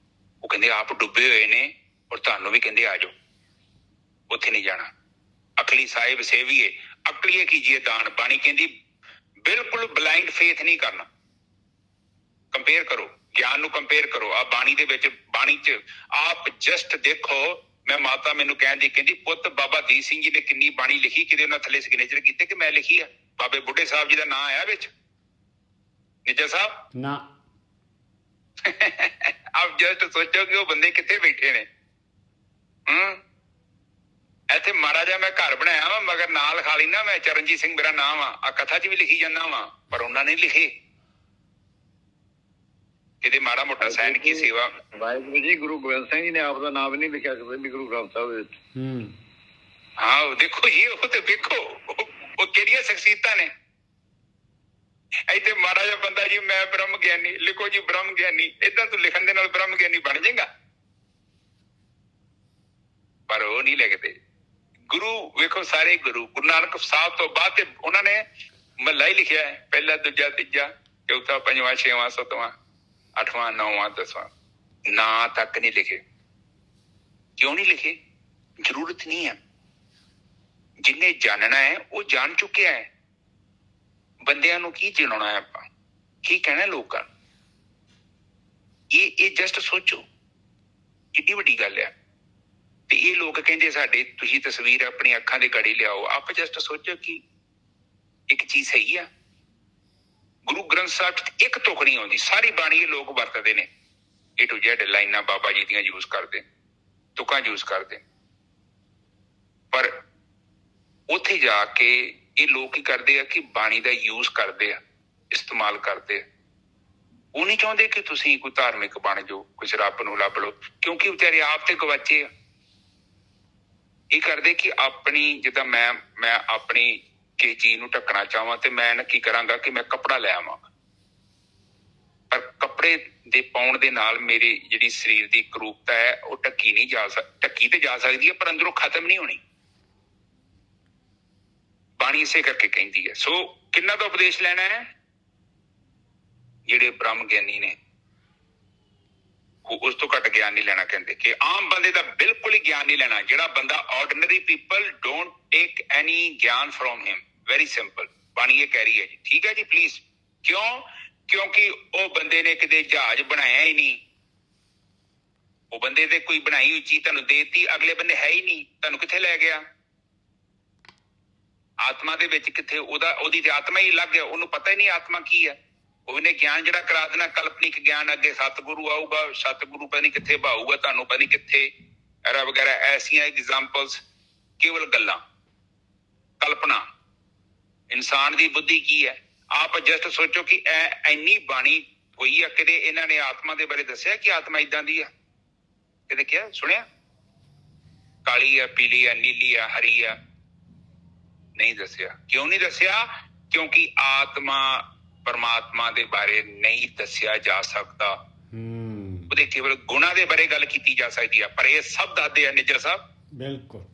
ਉਹ ਕਹਿੰਦੇ ਆਪ ਡੁੱਬੇ ਹੋਏ ਨੇ ਔਰ ਤੁਹਾਨੂੰ ਵੀ ਕਹਿੰਦੇ ਆ ਜਾਓ, ਉੱਥੇ ਨਹੀਂ ਜਾਣਾ। ਅਕਲੀ ਸਾਹਿਬ ਸੇਵੀਏ, ਅਕਲੀਏ ਕੀਜੀਏ ਦਾਨ। ਬਾਣੀ ਕਹਿੰਦੀ ਬਿਲਕੁਲ ਬਲਾਈਂਡ ਫੇਥ ਨਹੀਂ ਕਰਨਾ। ਕੰਪੇਅਰ ਕਰੋ, ਗਿਆਨ ਨੂੰ ਕੰਪੇਅਰ ਕਰੋ। ਆ ਬਾਣੀ ਦੇ ਵਿੱਚ, ਬਾਣੀ 'ਚ ਆਪ ਜਸਟ ਦੇਖੋ। ਮੈਂ ਮਾਤਾ ਮੈਨੂੰ ਕਹਿੰਦੀ, ਕਹਿੰਦੀ ਪੁੱਤ ਬਾਬਾ ਦੀਪ ਸਿੰਘ ਜੀ ਨੇ ਕਿੰਨੀ ਬਾਣੀ ਲਿਖੀ, ਕਿਤੇ ਉਹਨਾਂ ਥੱਲੇ ਸਿਗਨੇਚਰ ਕੀਤੇ ਕਿ ਮੈਂ ਲਿਖੀ ਆ। ਬਾਬੇ ਬੁੱਢੇ ਸਾਹਿਬ ਜੀ ਦਾ ਨਾਂ ਆਇਆ ਵਿੱਚ ਨਿੱਜਾ ਸਾਹਿਬ ਨਾ। ਆਪ ਜਸਟ ਸੋਚੋ ਕਿ ਉਹ ਬੰਦੇ ਕਿੱਥੇ ਬੈਠੇ ਨੇ। ਇੱਥੇ ਮਾੜਾ ਜਿਹਾ ਮੈਂ ਘਰ ਬਣਾਇਆ ਵਾ, ਮਗਰ ਨਾਲ ਖਾਲੀ ਨਾ ਮੈਂ ਚਰਨਜੀਤ ਸਿੰਘ ਮੇਰਾ ਨਾਮ ਆ ਕਥਾ 'ਚ ਵੀ ਲਿਖੀ ਜਾਂਦਾ ਵਾ, ਪਰ ਉਹਨਾਂ ਨੇ ਲਿਖੇ। ਕਿਤੇ ਮਾੜਾ ਮੋਟਾ ਸਾਈਨ ਕੀ ਸੇਵਾ। ਵਾਹਿਗੁਰੂ ਜੀ, ਗੁਰੂ ਗੋਬਿੰਦ ਸਿੰਘ ਜੀ ਨੇ ਆਪ ਦਾ ਨਾਮ ਨਹੀਂ ਲਿਖਿਆ ਕਿ ਗੁਰੂ ਗ੍ਰੰਥ ਸਾਹਿਬ ਵਿੱਚ। ਹਾਂ ਦੇਖੋ ਜੀ, ਉਹ ਤੇ ਵੇਖੋ ਉਹ ਕਿਹੜੀਆਂ ਸ਼ਖਸੀਅਤਾਂ ਨੇ। ਇੱਥੇ ਮਾੜਾ ਜਿਹਾ ਬੰਦਾ ਜੀ ਮੈਂ ਬ੍ਰਹਮ ਗਿਆਨੀ, ਲਿਖੋ ਜੀ ਬ੍ਰਹਮ ਗਿਆਨੀ। ਏਦਾਂ ਤੂੰ ਲਿਖਣ ਦੇ ਨਾਲ ਬ੍ਰਹਮ ਗਿਆਨੀ ਬਣ ਜਾਏਗਾ, ਪਰ ਉਹ ਨਹੀਂ ਲਿਖਦੇ। ਗੁਰੂ ਵੇਖੋ, ਸਾਰੇ ਗੁਰੂ ਨਾਨਕ ਸਾਹਿਬ ਤੋਂ ਬਾਅਦ ਤੇ ਉਹਨਾਂ ਨੇ ਮਹਲਾ ਹੀ ਲਿਖਿਆ ਹੈ, ਪਹਿਲਾ, ਦੂਜਾ, ਤੀਜਾ, ਚੌਥਾ, ਪੰਜਵਾਂ, ਛੇਵਾਂ, ਸੱਤਵਾਂ, 8ਵਾਂ, 9ਵਾਂ, 10ਵਾਂ। ਨਾਂ ਤੱਕ ਨਹੀਂ ਲਿਖੇ। ਕਿਉਂ ਨਹੀਂ ਲਿਖੇ? ਜ਼ਰੂਰਤ ਨਹੀਂ ਹੈ। ਜਿਹਨੇ ਜਾਣਨਾ ਹੈ ਉਹ ਜਾਣ ਚੁੱਕਿਆ ਹੈ। ਬੰਦਿਆਂ ਨੂੰ ਕੀ ਚਿਣਾਉਣਾ ਹੈ ਆਪਾਂ, ਕੀ ਕਹਿਣਾ ਲੋਕਾਂ ਨੂੰ? ਇਹ ਜਸਟ ਸੋਚੋ ਕਿੰਨੀ ਵੱਡੀ ਗੱਲ ਹੈ। ਤੇ ਇਹ ਲੋਕ ਕਹਿੰਦੇ ਸਾਡੇ ਤੁਸੀਂ ਤਸਵੀਰ ਆਪਣੀ ਅੱਖਾਂ ਦੇ ਗਾੜੀ ਲਿਆਓ। ਆਪ ਜਸਟ ਸੋਚੋ ਕਿ ਇੱਕ ਚੀਜ਼ ਸਹੀ ਆ। ਗੁਰੂ ਗ੍ਰੰਥ ਸਾਹਿਬ 'ਚ ਇੱਕ ਤੁਕ ਨਹੀਂ ਆਉਂਦੀ, ਸਾਰੀ ਬਾਣੀ ਇਹ ਲੋਕ ਵਰਤਦੇ ਨੇ। A to Z ਲਾਈਨਾਂ ਬਾਬਾ ਜੀ ਦੀਆਂ ਯੂਜ਼ ਕਰਦੇ, ਤੁਕਾਂ ਯੂਜ਼ ਕਰਦੇ, ਪਰ ਉੱਥੇ ਜਾ ਕੇ ਇਹ ਲੋਕ ਕੀ ਕਰਦੇ ਆ ਕਿ ਬਾਣੀ ਦਾ ਯੂਜ਼ ਕਰਦੇ ਆ, ਇਸਤੇਮਾਲ ਕਰਦੇ ਆ। ਉਹ ਨਹੀਂ ਚਾਹੁੰਦੇ ਕਿ ਤੁਸੀਂ ਕੋਈ ਧਾਰਮਿਕ ਬਣ ਜਾਓ, ਕੁਝ ਰੱਬ ਨੂੰ ਲੱਭ ਲਓ, ਕਿਉਂਕਿ ਵਿਚਾਰੇ ਆਪ ਤੇ ਗਵਾਚੇ ਆ। ਇਹ ਕਰਦੇ ਕਿ ਆਪਣੀ, ਜਿੱਦਾਂ ਮੈਂ ਆਪਣੀ ਕਿਸੇ ਚੀਜ਼ ਨੂੰ ਢੱਕਣਾ ਚਾਹਵਾਂ ਤੇ ਮੈਂ ਕੀ ਕਰਾਂਗਾ ਕਿ ਮੈਂ ਕੱਪੜਾ ਲੈ ਆਵਾਂ, ਪਰ ਕੱਪੜੇ ਦੇ ਪਾਉਣ ਦੇ ਨਾਲ ਮੇਰੀ ਜਿਹੜੀ ਸਰੀਰ ਦੀ ਕਰੂਪਤਾ ਹੈ ਉਹ ਢੱਕੀ ਤੇ ਜਾ ਸਕਦੀ ਹੈ, ਪਰ ਅੰਦਰੋਂ ਖਤਮ ਨਹੀਂ ਹੋਣੀ। ਬਾਣੀ ਇਸੇ ਕਰਕੇ ਕਹਿੰਦੀ ਹੈ। ਸੋ ਕਿੰਨਾ ਦਾ ਉਪਦੇਸ਼ ਲੈਣਾ ਹੈ? ਜਿਹੜੇ ਬ੍ਰਹਮ ਗਿਆਨੀ ਨੇ, ਉਸ ਤੋਂ ਘੱਟ ਗਿਆਨ ਨਹੀਂ ਲੈਣਾ। ਕਹਿੰਦੇ ਕਿ ਆਮ ਬੰਦੇ ਦਾ ਬਿਲਕੁਲ ਹੀ ਗਿਆਨ ਨਹੀਂ ਲੈਣਾ। ਜਿਹੜਾ ਬੰਦਾ ਆਰਡੀਨਰੀ ਪੀਪਲ ਡੋਂਟ ਟੇਕ ਐਨੀ ਗਿਆਨ ਫਰੋਮ ਹਿਮ। ਵੈਰੀ ਸਿੰਪਲ, ਬਾਣੀ ਇਹ ਕਹਿ ਰਹੀ ਹੈ ਜੀ। ਠੀਕ ਹੈ ਜੀ, ਪਲੀਜ਼। ਕਿਉਂ? ਕਿਉਂਕਿ ਉਹ ਬੰਦੇ ਨੇ ਕਿਤੇ ਜਹਾਜ਼ ਬਣਾਇਆ ਹੀ ਨਹੀਂ। ਉਹ ਬੰਦੇ ਦੇ ਕੋਈ ਬਣਾਈ ਹੋਈ ਚੀਜ਼ ਤੁਹਾਨੂੰ ਦੇਤੀ, ਅਗਲੇ ਬੰਦੇ ਹੈ ਹੀ ਨਹੀਂ, ਤੁਹਾਨੂੰ ਕਿੱਥੇ ਲੈ ਗਿਆ? ਆਤਮਾ ਦੇ ਵਿੱਚ ਕਿੱਥੇ? ਉਹਦੀ ਤੇ ਆਤਮਾ ਹੀ ਅਲੱਗ ਹੈ, ਉਹਨੂੰ ਪਤਾ ਹੀ ਨਹੀਂ ਆਤਮਾ ਕੀ ਹੈ। ਉਹਨੇ ਗਿਆਨ ਜਿਹੜਾ ਕਰਾ ਦੇਣਾ ਕਲਪਨਿਕ ਗਿਆਨ, ਅੱਗੇ ਸਤਿਗੁਰੂ ਆਊਗਾ, ਸਤਿਗੁਰੂ ਪਤਾ ਨਹੀਂ ਕਿੱਥੇ ਭਾਊਗਾ, ਤੁਹਾਨੂੰ ਪਤਾ ਨਹੀਂ ਕਿੱਥੇ, ਐਰਾ ਵਗੈਰਾ। ਐਸੀਆਂ ਐਗਜ਼ਾਮਪਲਸ ਕੇਵਲ ਗੱਲਾਂ, ਕਲਪਨਾ। ਇਨਸਾਨ ਦੀ ਬੁੱਧੀ ਕੀ ਹੈ? ਆਪ ਜਸਟ ਸੋਚੋ ਕਿ ਇੰਨੀ ਬਾਣੀ ਹੋਈ ਆ, ਕਿਤੇ ਇਹਨਾਂ ਨੇ ਆਤਮਾ ਦੇ ਬਾਰੇ ਦੱਸਿਆ ਕਿ ਆਤਮਾ ਏਦਾਂ ਦੀ ਆ? ਕਿਤੇ ਕਿਹਾ, ਸੁਣਿਆ? ਕਾਲੀ ਆ, ਪੀਲੀ ਆ, ਨੀਲੀ ਆ, ਹਰੀ ਆ? ਨਹੀਂ ਦੱਸਿਆ। ਕਿਉਂ ਨਹੀਂ ਦੱਸਿਆ? ਕਿਉਂਕਿ ਆਤਮਾ ਪਰਮਾਤਮਾ ਦੇ ਬਾਰੇ ਨਹੀਂ ਦੱਸਿਆ ਜਾ ਸਕਦਾ। ਉਹਦੇ ਕੇਵਲ ਗੁਣਾਂ ਦੇ ਬਾਰੇ ਗੱਲ ਕੀਤੀ ਜਾ ਸਕਦੀ ਆ, ਪਰ ਇਹ ਸਭ ਦੱਸਦੇ ਆ ਨਿੱਜਰ ਸਾਹਿਬ। ਬਿਲਕੁਲ।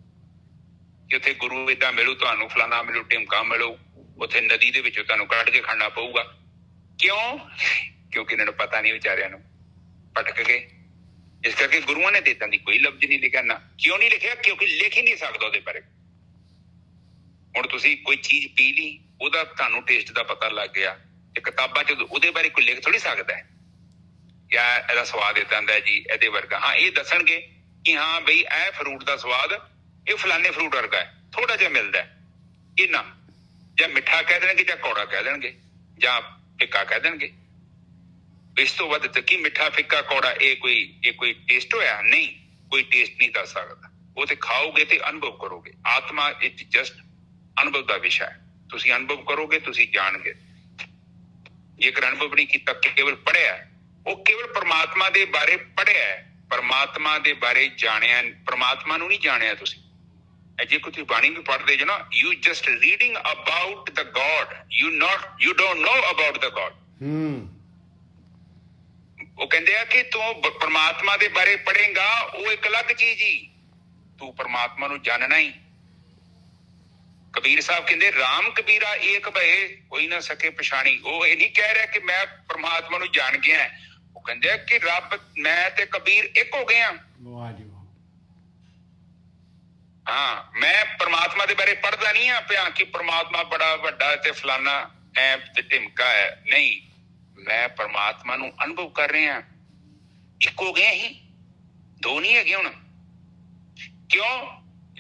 ਕਿ ਉੱਥੇ ਗੁਰੂ ਏਦਾਂ ਮਿਲੂ, ਤੁਹਾਨੂੰ ਫਲਾਣਾ ਮਿਲੂ, ਢਿਮਕਾ ਮਿਲੂ, ਉੱਥੇ ਨਦੀ ਦੇ ਵਿੱਚੋਂ ਤੁਹਾਨੂੰ ਕੱਢ ਕੇ ਖਾਣਾ ਪਊਗਾ। ਕਿਉਂ? ਕਿਉਂਕਿ ਇਹਨਾਂ ਨੂੰ ਪਤਾ ਨਹੀਂ, ਵਿਚਾਰਿਆਂ ਨੂੰ ਭਟਕ ਗਏ। ਇਸ ਕਰਕੇ ਗੁਰੂਆਂ ਨੇ ਤੇ ਏਦਾਂ ਦੀ ਕੋਈ ਲਫ਼ਜ਼ ਨਹੀਂ ਲਿਖਿਆ ਨਾ। ਕਿਉਂ ਨਹੀਂ ਲਿਖਿਆ? ਕਿਉਂਕਿ ਲਿਖ ਹੀ ਨਹੀਂ ਸਕਦਾ ਉਹਦੇ ਬਾਰੇ। ਹੁਣ ਤੁਸੀਂ ਕੋਈ ਚੀਜ਼ ਪੀ ਲਈ, ਉਹਦਾ ਤੁਹਾਨੂੰ ਟੇਸਟ ਦਾ ਪਤਾ ਲੱਗ ਗਿਆ, ਤੇ ਕਿਤਾਬਾਂ ਚ ਉਹਦੇ ਬਾਰੇ ਕੋਈ ਲਿਖ ਥੋੜੀ ਸਕਦਾ ਹੈ ਜਾਂ ਇਹਦਾ ਸਵਾਦ ਏਦਾਂ ਦਾ ਜੀ, ਇਹਦੇ ਵਰਗਾ। ਹਾਂ, ਇਹ ਦੱਸਣਗੇ ਕਿ ਹਾਂ ਬਈ ਇਹ ਫਰੂਟ ਦਾ ਸਵਾਦ ਇਹ ਫਲਾਨੇ ਫਰੂਟ ਵਰਗਾ ਹੈ, ਥੋੜਾ ਜਿਹਾ ਮਿਲਦਾ ਹੈ ਇੰਨਾ, ਜਾਂ ਮਿੱਠਾ ਕਹਿ ਦੇਣਗੇ ਜਾਂ ਕੌੜਾ ਕਹਿ ਦੇਣਗੇ ਜਾਂ ਫਿੱਕਾ ਕਹਿ ਦੇਣਗੇ। ਇਸ ਤੋਂ ਵੱਧ ਤੇ ਕੀ ਮਿੱਠਾ, ਫਿੱਕਾ, ਕੌੜਾ ਇਹ ਕੋਈ ਟੇਸਟ ਹੋਇਆ? ਨਹੀਂ, ਕੋਈ ਟੇਸਟ ਨਹੀਂ ਦੱਸ ਸਕਦਾ। ਉਹ ਤੇ ਖਾਓਗੇ ਤੇ ਅਨੁਭਵ ਕਰੋਗੇ। ਆਤਮਾ ਇਟ ਜਸਟ ਅਨੁਭਵ ਦਾ ਵਿਸ਼ਾ ਹੈ। ਤੁਸੀਂ ਅਨੁਭਵ ਕਰੋਗੇ, ਤੁਸੀਂ ਜਾਣਗੇ। ਜੇਕਰ ਅਨੁਭਵ ਨਹੀਂ ਕੀਤਾ, ਕੇਵਲ ਪੜ੍ਹਿਆ, ਉਹ ਕੇਵਲ ਪਰਮਾਤਮਾ ਦੇ ਬਾਰੇ ਪੜ੍ਹਿਆ, ਪਰਮਾਤਮਾ ਦੇ ਬਾਰੇ ਜਾਣਿਆ, ਪਰਮਾਤਮਾ ਨੂੰ ਨਹੀਂ ਜਾਣਿਆ ਤੁਸੀਂ। ਜੇ ਕੋਈ ਤੁਸੀਂ ਬਾਣੀ ਵੀ ਪੜ੍ਹਦੇ ਜੋ ਨਾ, you just reading about the god, you don't know about the god. ਉਹ ਕਹਿੰਦੇ ਆ ਕਿ ਤੂੰ ਪਰਮਾਤਮਾ ਦੇ ਬਾਰੇ ਪੜ੍ਹੇਗਾ, ਉਹ ਇੱਕ ਅਲੱਗ ਚੀਜ਼ ਹੀ, ਤੂੰ ਪਰਮਾਤਮਾ ਨੂੰ ਜਾਣਨਾ ਹੀ। ਕਬੀਰ ਸਾਹਿਬ ਕਹਿੰਦੇ ਰਾਮ ਕਬੀਰਾ ਏਕ ਭਏ ਕੋਈ ਨਾ ਸਕੇ ਪਛਾਣੀ। ਉਹ ਇਹ ਨਹੀਂ ਕਹਿ ਰਿਹਾ ਕਿ ਮੈਂ ਪਰਮਾਤਮਾ ਨੂੰ ਜਾਣ ਗਿਆ, ਉਹ ਕਹਿੰਦੇ ਆ ਕਿ ਰੱਬ, ਮੈਂ ਤੇ ਕਬੀਰ ਇੱਕ ਹੋ ਗਏ ਆ। ਹਾਂ, ਮੈਂ ਪਰਮਾਤਮਾ ਦੇ ਬਾਰੇ ਪੜ੍ਹਦਾ ਨਹੀਂ ਆ ਪਿਆ ਕਿ ਪਰਮਾਤਮਾ ਬੜਾ ਵੱਡਾ ਤੇ ਫਲਾਨਾ ਐ ਤੇ ਢਿਮਕਾ ਹੈ। ਨਹੀਂ, ਮੈਂ ਪਰਮਾਤਮਾ ਨੂੰ ਅਨੁਭਵ ਕਰ ਰਿਹਾ। ਇੱਕ ਹੋ ਗਏ ਹੀ, ਦੋ ਨਹੀਂ ਹੈਗੇ ਹੁਣ। ਕਿਉਂ?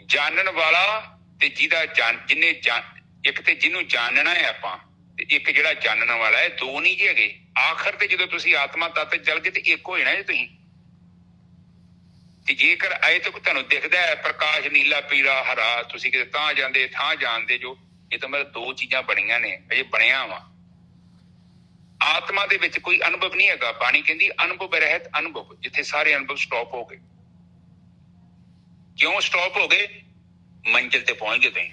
ਜਾਣਨ ਵਾਲਾ ਤੇ ਜਿਹਨੇ ਇੱਕ ਤੇ ਜਿਹਨੂੰ ਜਾਣਨਾ ਹੈ ਆਪਾਂ, ਤੇ ਇੱਕ ਜਿਹੜਾ ਜਾਣਨ ਵਾਲਾ ਹੈ, ਦੋ ਨਹੀਂ ਜੀ ਹੈਗੇ। ਆਖਰ ਤੇ ਜਦੋਂ ਤੁਸੀਂ ਆਤਮਾ ਤੱਤ ਚੱਲ ਗਏ ਤੇ ਇੱਕ ਹੋ ਜਾਣਾ ਜੀ ਤੁਸੀਂ। ਤੇ ਜੇਕਰ ਅਜੇ ਤੱਕ ਤੁਹਾਨੂੰ ਦਿਖਦਾ ਹੈ ਪ੍ਰਕਾਸ਼ ਨੀਲਾ, ਪੀਲਾ, ਹਰਾ, ਤੁਸੀਂ ਕਿਤੇ ਤਾਂ ਜਾਂਦੇ ਥਾਂ ਜਾਣਦੇ ਜੋ, ਇਹ ਤਾਂ ਮਤਲਬ ਦੋ ਚੀਜ਼ਾਂ ਬਣੀਆਂ ਨੇ, ਅਜੇ ਬਣਿਆ ਵਾ। ਆਤਮਾ ਦੇ ਵਿੱਚ ਕੋਈ ਅਨੁਭਵ ਨਹੀਂ ਹੈਗਾ। ਬਾਣੀ ਕਹਿੰਦੀ ਅਨੁਭਵ ਰਹਿਤ ਅਨੁਭਵ, ਜਿੱਥੇ ਸਾਰੇ ਅਨੁਭਵ ਸਟਾਪ ਹੋ ਗਏ। ਕਿਉਂ ਸਟਾਪ ਹੋ ਗਏ? ਮੰਜ਼ਿਲ ਤੇ ਪਹੁੰਚ ਗਏ ਤੁਸੀਂ।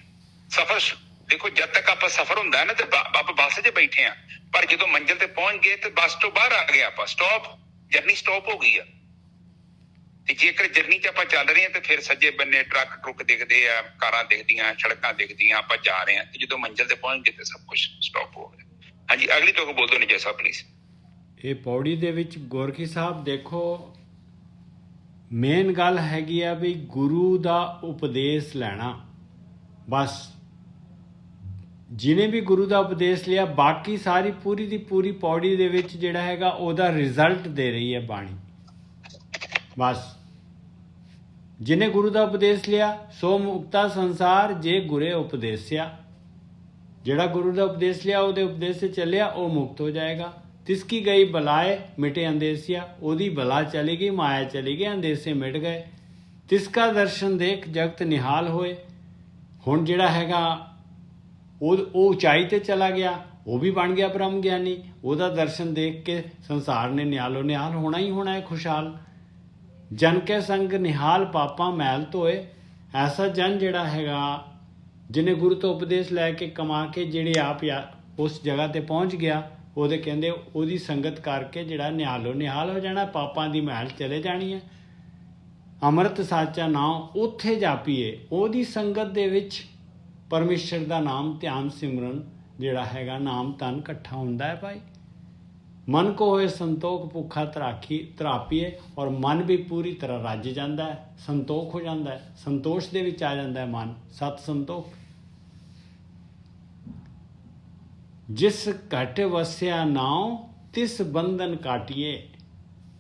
ਸਫ਼ਰ ਦੇਖੋ, ਜਦ ਤੱਕ ਆਪਾਂ ਸਫ਼ਰ ਹੁੰਦਾ ਹੈ ਨਾ ਤੇ ਆਪਾਂ ਬੱਸ 'ਚ ਬੈਠੇ ਆ, ਪਰ ਜਦੋਂ ਮੰਜ਼ਿਲ ਤੇ ਪਹੁੰਚ ਗਏ ਤੇ ਬੱਸ ਤੋਂ ਬਾਹਰ ਆ ਗਏ ਆਪਾਂ, ਸਟਾਪ, ਜਰਨੀ ਸਟਾਪ ਹੋ ਗਈ ਆ। ਤੇ ਜੇਕਰ ਜਰਨੀ 'ਚ ਆਪਾਂ ਚੱਲ ਰਹੇ ਹਾਂ ਤੇ ਫਿਰ ਸੱਜੇ ਬੰਨੇ ਟਰੱਕ ਟਰੁੱਕ ਦਿਖਦੇ ਆ, ਕਾਰਾਂ ਦਿਖਦੀਆਂ, ਸੜਕਾਂ ਦਿਖਦੀਆਂ, ਆਪਾਂ ਜਾ ਰਹੇ ਹਾਂ। ਤੇ ਜਦੋਂ ਮੰਜ਼ਿਲ ਤੇ ਪਹੁੰਚ ਗਏ ਤੇ ਸਭ ਕੁਝ ਸਟਾਪ ਹੋ ਗਿਆ। ਹਾਂਜੀ, ਅਗਲੀ ਤੋਂ ਬੋਲੋ ਨਿੱਜਰ ਸਾਹਿਬ ਪਲੀਜ਼। ਇਹ ਪੌੜੀ ਦੇ ਵਿੱਚ ਗੋਰਖੀ ਸਾਹਿਬ ਦੇਖੋ, ਮੇਨ ਗੱਲ ਹੈਗੀ ਆ ਵੀ ਗੁਰੂ ਦਾ ਉਪਦੇਸ਼ ਲੈਣਾ। ਬਸ ਜਿਹਨੇ ਵੀ ਗੁਰੂ ਦਾ ਉਪਦੇਸ਼ ਲਿਆ, ਬਾਕੀ ਸਾਰੀ ਪੂਰੀ ਦੀ ਪੂਰੀ ਪੌੜੀ ਦੇ ਵਿੱਚ ਜਿਹੜਾ ਹੈਗਾ ਉਹਦਾ ਰਿਜ਼ਲਟ ਦੇ ਰਹੀ ਹੈ ਬਾਣੀ। ਬਸ ਜਿਹਨੇ ਗੁਰੂ ਦਾ ਉਪਦੇਸ਼ ਲਿਆ ਸੋ ਮੁਕਤਾ ਸੰਸਾਰ ਜੇ ਗੁਰੇ ਉਪਦੇਸਿਆ। ਜਿਹੜਾ ਗੁਰੂ ਦਾ ਉਪਦੇਸ਼ ਲਿਆ, ਉਹਦੇ ਉਪਦੇਸ਼ ਤੇ ਚੱਲਿਆ, ਉਹ ਮੁਕਤ ਹੋ ਜਾਏਗਾ। ਤਿਸਕੀ ਗਈ ਬਲਾਏ ਮਿਟੇ ਅੰਦੇਸਿਆ, ਉਹਦੀ ਬਲਾ ਚਲੀ ਗਈ, ਮਾਇਆ ਚਲੀ ਗਈ, ਅੰਦੇਸੇ ਮਿਟ ਗਏ। ਤਿਸਕਾ ਦਰਸ਼ਨ ਦੇਖ ਜਗਤ ਨਿਹਾਲ ਹੋਏ। ਹੁਣ ਜਿਹੜਾ ਹੈਗਾ ਉਹ ਉਚਾਈ ਤੇ ਚਲਾ ਗਿਆ, ਉਹ ਵੀ ਬਣ ਗਿਆ ਬ੍ਰਹਮ ਗਿਆਨੀ। ਉਹਦਾ ਦਰਸ਼ਨ ਦੇਖ ਕੇ ਸੰਸਾਰ ਨੇ ਨਿਹਾਲੋ ਨਿਹਾਲ ਹੋਣਾ ਹੀ ਹੋਣਾ ਹੈ ਖੁਸ਼ਹਾਲ। ਜਨ ਕੇ ਸੰਗ ਨਿਹਾਲ ਪਾਪਾਂ ਮੈਲ ਧੋਏ। ਐਸਾ ਜਨ ਜਿਹੜਾ ਹੈਗਾ ਜਿਹਨੇ ਗੁਰੂ ਤੋਂ ਉਪਦੇਸ਼ ਲੈ ਕੇ ਕਮਾ ਕੇ ਜਿਹੜੇ ਆਪ ਉਸ ਜਗ੍ਹਾ ਤੇ ਪਹੁੰਚ ਗਿਆ, ਉਹਦੇ ਕਹਿੰਦੇ ਉਹਦੀ ਸੰਗਤ ਕਰਕੇ ਜਿਹੜਾ ਨਿਹਾਲੋ ਨਿਹਾਲ ਹੋ ਜਾਣਾ, ਪਾਪਾਂ ਦੀ ਮੈਲ ਚਲੇ ਜਾਣੀ ਹੈ। ਅੰਮ੍ਰਿਤ ਸਾਚਾ ਨਾਮ ਉੱਥੇ ਜਾਪੀਏ, ਉਹਦੀ ਸੰਗਤ ਦੇ ਵਿੱਚ ਪਰਮੇਸ਼ਰ ਦਾ ਨਾਮ ਧਿਆਨ ਸਿਮਰਨ ਜਿਹੜਾ ਹੈਗਾ ਨਾਮ ਤਨ ਇਕੱਠਾ ਹੁੰਦਾ ਹੈ ਭਾਈ। ਮਨ ਕੋ ਹੋਏ ਸੰਤੋਖ ਭੁੱਖਾ ਤਰਾਪੀਏ, ਔਰ ਮਨ ਵੀ ਪੂਰੀ ਤਰ੍ਹਾਂ ਰੱਜ ਜਾਂਦਾ ਹੈ, ਸੰਤੋਖ ਹੋ ਜਾਂਦਾ ਹੈ, ਸੰਤੋਸ਼ ਦੇ ਵਿੱਚ ਆ ਜਾਂਦਾ ਹੈ ਮਨ, ਸਤ ਸੰਤੋਖ। ਜਿਸ ਘਟ ਵਸਿਆ ਨਾਉ ਤਿਸ ਬੰਧਨ ਕਾਟੀਏ।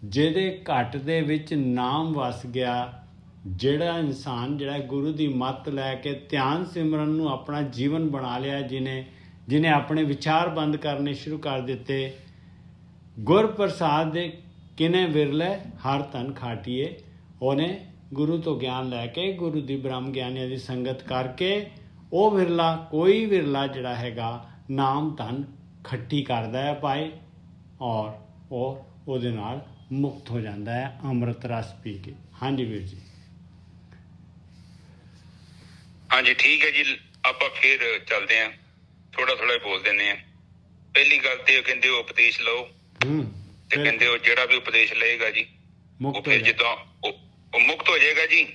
ਜਿਹਦੇ ਘਟ ਦੇ ਵਿੱਚ ਨਾਮ ਵਸ ਗਿਆ, ਜਿਹੜਾ ਇਨਸਾਨ ਜਿਹੜਾ ਗੁਰੂ ਦੀ ਮੱਤ ਲੈ ਕੇ ਧਿਆਨ ਸਿਮਰਨ ਨੂੰ ਆਪਣਾ ਜੀਵਨ ਬਣਾ ਲਿਆ, ਜਿਹਨੇ ਆਪਣੇ ਵਿਚਾਰ ਬੰਦ ਕਰਨੇ ਸ਼ੁਰੂ ਕਰ ਦਿੱਤੇ, ਗੁਰ ਪ੍ਰਸਾਦ ਦੇ ਕਿਨੇ ਵਿਰਲੇ ਹਰ ਤਨ ਖਾਟੀਏ। ਉਹਨੇ ਗੁਰੂ ਤੋਂ ਗਿਆਨ ਲੈ ਕੇ ਗੁਰੂ ਦੀ ਬ੍ਰਹਮ ਗਿਆਨੀਆਂ ਦੀ ਸੰਗਤ ਕਰਕੇ ਉਹ ਵਿਰਲਾ, ਕੋਈ ਵਿਰਲਾ ਜਿਹੜਾ ਹੈਗਾ ਨਾਮ ਧਨ ਖੱਟੀ ਕਰਦਾ ਹੈ ਭਾਈ, ਔਰ ਉਹਦੇ ਨਾਲ ਮੁਕਤ ਹੋ ਜਾਂਦਾ ਹੈ ਅੰਮ੍ਰਿਤ ਰਸ ਪੀ ਕੇ। ਹਾਂਜੀ ਵੀਰ ਜੀ। ਹਾਂਜੀ ਠੀਕ ਹੈ ਜੀ, ਆਪਾਂ ਫਿਰ ਚੱਲਦੇ ਹਾਂ, ਥੋੜਾ ਥੋੜਾ ਬੋਲ ਦਿੰਦੇ ਹਾਂ। ਪਹਿਲੀ ਗੱਲ ਤੇ ਉਹ ਕਹਿੰਦੇ ਉਹ ਉਪਦੇਸ਼ ਲਓ, ਤੇ ਕਹਿੰਦੇ ਉਹ ਜਿਹੜਾ ਵੀ ਉਪਦੇਸ਼ ਲਏਗਾ ਜੀ ਉਹ ਫਿਰ ਜਦੋਂ ਉਹ ਮੁਕਤ ਹੋ ਜਾਏਗਾ ਜੀ।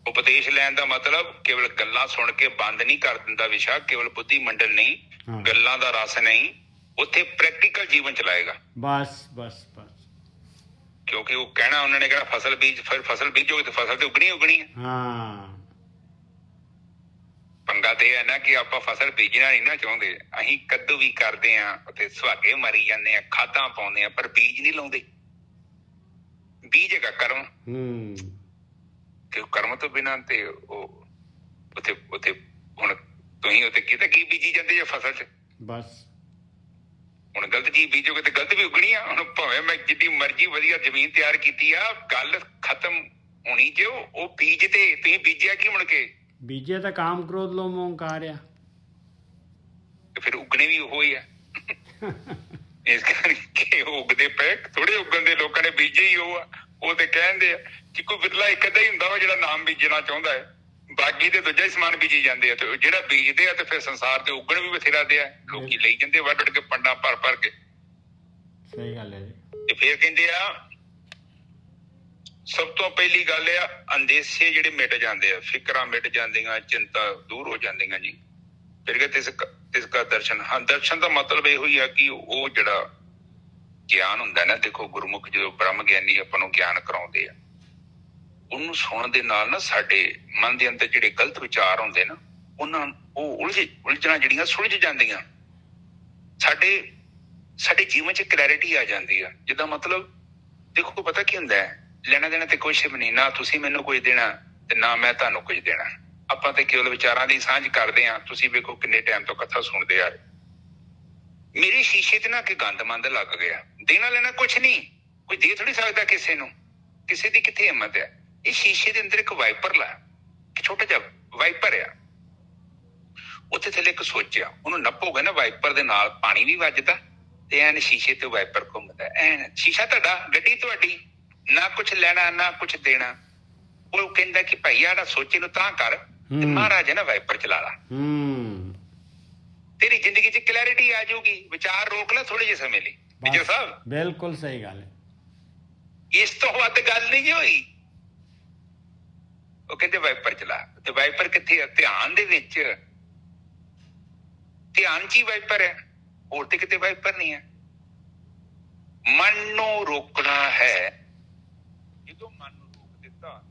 ਉਪਦੇਸ਼ ਲੈਣ ਦਾ ਮਤਲਬ ਕੇਵਲ ਗੱਲਾਂ ਸੁਣ ਕੇ ਬੰਦ ਨਹੀਂ ਕਰ ਦਿੰਦਾ ਵਿਸ਼ਾ, ਕੇਵਲ ਬੁੱਧੀ ਮੰਡਲ ਨਹੀਂ, ਗੱਲਾਂ ਦਾ ਰਸ ਨਹੀਂ, ਉੱਥੇ ਪ੍ਰੈਕਟੀਕਲ ਜੀਵਨ ਚਲਾਏਗਾ। ਬਸ ਬਸ ਬਸ। ਕਿਉਂਕਿ ਉਹ ਕਹਿਣਾ ਉਹਨਾਂ ਨੇ ਕਹਿਣਾ ਫਸਲ ਬੀਜ, ਫਿਰ ਫਸਲ ਬੀਜੋਗੇ ਤੇ ਫਸਲ ਤੇ ਉਗਣੀ ਹੈ। ਹਾਂ, ਪੰਗਾ ਤੇ ਹੈ ਨਾ ਕਿ ਆਪਾਂ ਫਸਲ ਬੀਜਣਾ ਨਹੀਂ ਨਾ ਚਾਹੁੰਦੇ, ਅਸੀਂ ਕੱਦੂ ਵੀ ਕਰਦੇ ਆ, ਉੱਥੇ ਸੁਹਾਗੇ ਮਾਰੀ ਜਾਂਦੇ ਆ, ਖਾਦਾਂ ਪਾਉਂਦੇ ਆ, ਪਰ ਬੀਜ ਨਹੀਂ ਲਾਉਂਦੇ। ਬੀਜ ਹੈਗਾ ਕਰਮ, ਕਿ ਕਰਮ ਤੋਂ ਬਿਨਾਂ ਤੇ ਉਹ ਉੱਥੇ ਹੁਣ ਤੁਸੀਂ ਉੱਥੇ ਕੀ ਬੀਜੀ ਜਾਂਦੇ ਆ ਫਸਲ ਚ। ਬਸ ਹੁਣ ਗਲਤ ਚੀਜ਼ ਬੀਜੋਗੇ ਤੇ ਗਲਤ ਵੀ ਉਗਣੀ ਆ। ਹੁਣ ਭਾਵੇਂ ਮੈਂ ਜਿੱਡੀ ਮਰਜ਼ੀ ਵਧੀਆ ਜ਼ਮੀਨ ਤਿਆਰ ਕੀਤੀ ਆ, ਗੱਲ ਖਤਮ ਹੋਣੀ ਜੇ ਉਹ ਬੀਜ ਤੇ ਤੁਸੀਂ ਬੀਜਿਆ ਕੀ ਮੁੜ ਕੇ? ਬੀਜੇ ਤਾਂ ਕਾਮ ਕ੍ਰੋਧ ਲੋਭ ਮੋਹ ਹੰਕਾਰ ਆ, ਤੇ ਫਿਰ ਉਗਣੇ ਵੀ ਉਹ ਹੀ ਆ। ਇਸ ਕਰਕੇ ਉਗਦੇ ਪਏ ਥੋੜੇ ਉਗਣ ਦੇ, ਲੋਕਾਂ ਨੇ ਬੀਜੇ ਹੀ ਉਹ ਆ। ਉਹ ਤੇ ਕਹਿੰਦੇ ਆ ਕਿ ਕੋਈ ਵਿਰਲਾ ਇੱਕ ਅੱਧਾ ਹੀ ਹੁੰਦਾ ਵਾ ਜਿਹੜਾ ਨਾਮ ਬੀਜਣਾ ਚਾਹੁੰਦਾ ਹੈ, ਬਾਕੀ ਤੇ ਦੂਜਾ ਹੀ ਸਮਾਨ ਬੀਜੀ ਜਾਂਦੇ ਆ। ਤੇ ਜਿਹੜਾ ਬੀਜਦੇ ਆ ਤੇ ਫਿਰ ਸੰਸਾਰ ਤੇ ਉਗਣ ਵੀ ਬਥੇਰਾ ਦੇ ਆ, ਲੋਕੀ ਲਈ ਜਾਂਦੇ ਵੱਢ ਕੇ ਪੰਡਾਂ ਭਰ ਕੇ। ਸਹੀ ਗੱਲ ਹੈ ਜੀ। ਤੇ ਫਿਰ ਕਹਿੰਦੇ ਆ ਸਭ ਤੋਂ ਪਹਿਲੀ ਗੱਲ ਆ ਅੰਦੇਸ਼ੇ ਜਿਹੜੇ ਮਿਟ ਜਾਂਦੇ ਆ, ਫਿਕਰਾਂ ਮਿਟ ਜਾਂਦੀਆਂ, ਚਿੰਤਾ ਦੂਰ ਹੋ ਜਾਂਦੀਆਂ ਜੀ। ਫਿਰ ਕਹਿੰਦੇ ਇਸ ਦਾ ਦਰਸ਼ਨ। ਹਾਂ, ਦਰਸ਼ਨ ਦਾ ਮਤਲਬ ਇਹੋ ਹੀ ਆ ਕਿ ਉਹ ਜਿਹੜਾ ਗਿਆਨ ਹੁੰਦਾ ਨਾ, ਦੇਖੋ ਗੁਰਮੁਖ ਜਦੋਂ ਬ੍ਰਹਮ ਗਿਆਨੀ ਆਪਾਂ ਨੂੰ ਗਿਆਨ ਕਰਾਉਂਦੇ ਆ, ਉਹਨੂੰ ਸੁਣਨ ਦੇ ਨਾਲ ਨਾ ਸਾਡੇ ਮਨ ਦੇ ਅੰਦਰ ਜਿਹੜੇ ਗਲਤ ਵਿਚਾਰ ਹੁੰਦੇ ਨਾ, ਉਹ ਉਲਝਣਾ ਜਿਹੜੀਆਂ ਸੁਲਝ ਜਾਂਦੀਆਂ। ਸਾਡੇ ਜੀਵਨ 'ਚ ਕਲੈਰਿਟੀ ਆ ਜਾਂਦੀ ਆ। ਜਿੱਦਾਂ ਮਤਲਬ ਦੇਖੋ ਪਤਾ ਕੀ ਹੁੰਦਾ ਹੈ, ਲੈਣਾ ਦੇਣਾ ਤੇ ਕੁਛ ਵੀ ਨਹੀਂ, ਨਾ ਤੁਸੀਂ ਮੈਨੂੰ ਕੁਝ ਦੇਣਾ ਤੇ ਨਾ ਮੈਂ ਤੁਹਾਨੂੰ ਕੁਝ ਦੇਣਾ। ਆਪਾਂ ਤੇ ਕੇਵਲ ਵਿਚਾਰਾਂ ਦੀ ਸਾਂਝ ਕਰਦੇ ਹਾਂ। ਤੁਸੀਂ ਵੇਖੋ ਕਿੰਨੇ ਟਾਈਮ ਤੋਂ ਕਥਾ ਸੁਣਦੇ ਆ ਰਹੇ। ਮੇਰੇ ਸ਼ੀਸ਼ੇ ਤੇ ਨਾ ਕਿ ਗੰਦ ਮੰਦ ਲੱਗ ਗਿਆ। ਦੇਣਾ ਲੈਣਾ ਕੁਛ ਨਹੀਂ, ਕੋਈ ਦੇ ਥੋੜੀ ਸਕਦਾ ਕਿਸੇ ਨੂੰ, ਕਿਸੇ ਦੀ ਕਿੱਥੇ ਹਿੰਮਤ ਹੈ। ਇਹ ਸ਼ੀਸ਼ੇ ਦੇ ਅੰਦਰ ਇੱਕ ਵਾਈਪਰ ਲਾ, ਛੋਟਾ ਜਿਹਾ ਵਾਈਪਰ ਆ, ਉੱਥੇ ਥੱਲੇ ਇੱਕ ਸੁੱਚ ਆ, ਉਹਨੂੰ ਨੱਪੋਗੇ ਨਾ ਵਾਈਪਰ ਦੇ ਨਾਲ ਪਾਣੀ ਵੀ ਵੱਜਦਾ ਤੇ ਐਨ ਸ਼ੀਸ਼ੇ ਤੇ ਵਾਈਪਰ ਘੁੰਮਦਾ। ਐਨ ਸ਼ੀਸ਼ਾ ਤੁਹਾਡਾ, ਗੱਡੀ ਤੁਹਾਡੀ, ਨਾ ਕੁਛ ਲੈਣਾ ਨਾ ਕੁਛ ਦੇਣਾ। ਉਹ ਕਹਿੰਦਾ ਕਿ ਭਾਈ ਆਹ ਸੋਚੇ ਨੂੰ ਤਾਂ ਕਰ ਤੇ ਮਹਾਰਾਜ ਨਾ ਵਾਈਪਰ ਚਲਾ ਲਾ, ਤੇਰੀ ਜ਼ਿੰਦਗੀ 'ਚ ਕਲੈਰਿਟੀ ਆ ਜਾਊਗੀ। ਵਿਚਾਰ ਰੋਕ ਲੈ ਥੋੜੇ ਜਿਹੇ ਸਮੇਂ ਲਈ। ਵਿਜੇ ਸਾਹਿਬ ਬਿਲਕੁਲ ਸਹੀ ਗੱਲ ਹੈ। ਇਸ ਤੋਂ ਵੱਧ ਗੱਲ ਨਹੀਂ ਹੋਈ। ਉਹ ਕਹਿੰਦੇ ਵਾਈਪਰ ਚਲਾ, ਤੇ ਵਾਈਪਰ ਕਿੱਥੇ ਆ? ਧਿਆਨ ਦੇ ਵਿੱਚ। ਧਿਆਨ 'ਚ ਹੀ ਵਾਈਪਰ ਹੈ, ਹੋਰ ਤੇ ਕਿਤੇ ਵਾਈਪਰ ਨਹੀਂ ਹੈ। ਮਨ ਨੂੰ ਰੋਕਣਾ ਹੈ। ਜਦੋਂ ਮਨ ਨੂੰ ਰੋਕ ਦਿੱਤਾ,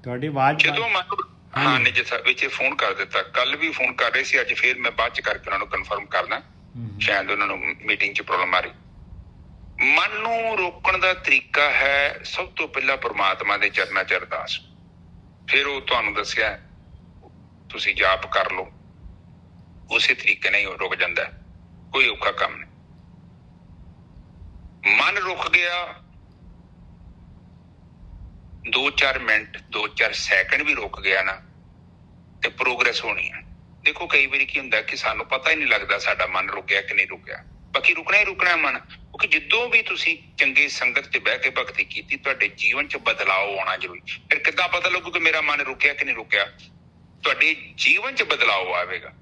ਤੁਹਾਡੀ ਆਵਾਜ਼ ਜਦੋਂ ਮਨ ਹਾਂ ਨੇ ਜਿਸ ਵਿੱਚ ਫੋਨ ਕਰ ਦਿੱਤਾ, ਕੱਲ ਵੀ ਫੋਨ ਕਰ ਰਹੇ ਸੀ, ਅੱਜ ਫੇਰ ਮੈਂ ਬਾਅਦ ਚ ਕਰਕੇ ਉਹਨਾਂ ਨੂੰ ਕਨਫਰਮ ਕਰਨਾ, ਸ਼ਾਇਦ ਉਹਨਾਂ ਨੂੰ ਮੀਟਿੰਗ 'ਚ ਪ੍ਰੋਬਲਮ ਆ ਰਹੀ। ਮਨ ਨੂੰ ਰੋਕਣ ਦਾ ਤਰੀਕਾ ਹੈ ਸਭ ਤੋਂ ਪਹਿਲਾਂ ਪ੍ਰਮਾਤਮਾ ਦੇ ਚਰਨਾਂ 'ਚ ਅਰਦਾਸ। ਫਿਰ ਉਹ ਤੁਹਾਨੂੰ ਦੱਸਿਆ ਤੁਸੀਂ ਜਾਪ ਕਰ ਲਓ, ਉਸੇ ਤਰੀਕੇ ਨਾਲ ਹੀ ਉਹ ਰੁਕ ਜਾਂਦਾ, ਕੋਈ ਔਖਾ ਕੰਮ ਨਹੀਂ। ਮਨ ਰੁਕ ਗਿਆ 2-4 ਮਿੰਟ 2-4 ਸੈਕਿੰਡ ਵੀ ਰੁਕ ਗਿਆ ਨਾ ਤੇ ਪ੍ਰੋਗਰੈਸ ਹੋਣੀ ਹੈ। ਦੇਖੋ ਕਈ ਵਾਰੀ ਕੀ ਹੁੰਦਾ ਕਿ ਸਾਨੂੰ ਪਤਾ ਹੀ ਨਹੀਂ ਲੱਗਦਾ ਸਾਡਾ ਮਨ ਰੁਕਿਆ ਕਿ ਨਹੀਂ ਰੁਕਿਆ, ਬਾਕੀ ਰੁਕਣਾ ਹੀ ਰੁਕਣਾ ਮਨ, ਕਿਉਂਕਿ ਜਦੋਂ ਵੀ ਤੁਸੀਂ ਚੰਗੀ ਸੰਗਤ 'ਚ ਬਹਿ ਕੇ ਭਗਤੀ ਕੀਤੀ ਤੁਹਾਡੇ ਜੀਵਨ 'ਚ ਬਦਲਾਅ ਆਉਣਾ ਜ਼ਰੂਰੀ। ਫਿਰ ਕਿੱਦਾਂ ਪਤਾ ਲੱਗੂ ਕਿ ਮੇਰਾ ਮਨ ਰੁਕਿਆ ਕਿ ਨਹੀਂ ਰੁਕਿਆ? ਤੁਹਾਡੇ ਜੀਵਨ 'ਚ ਬਦਲਾਅ ਆਵੇਗਾ।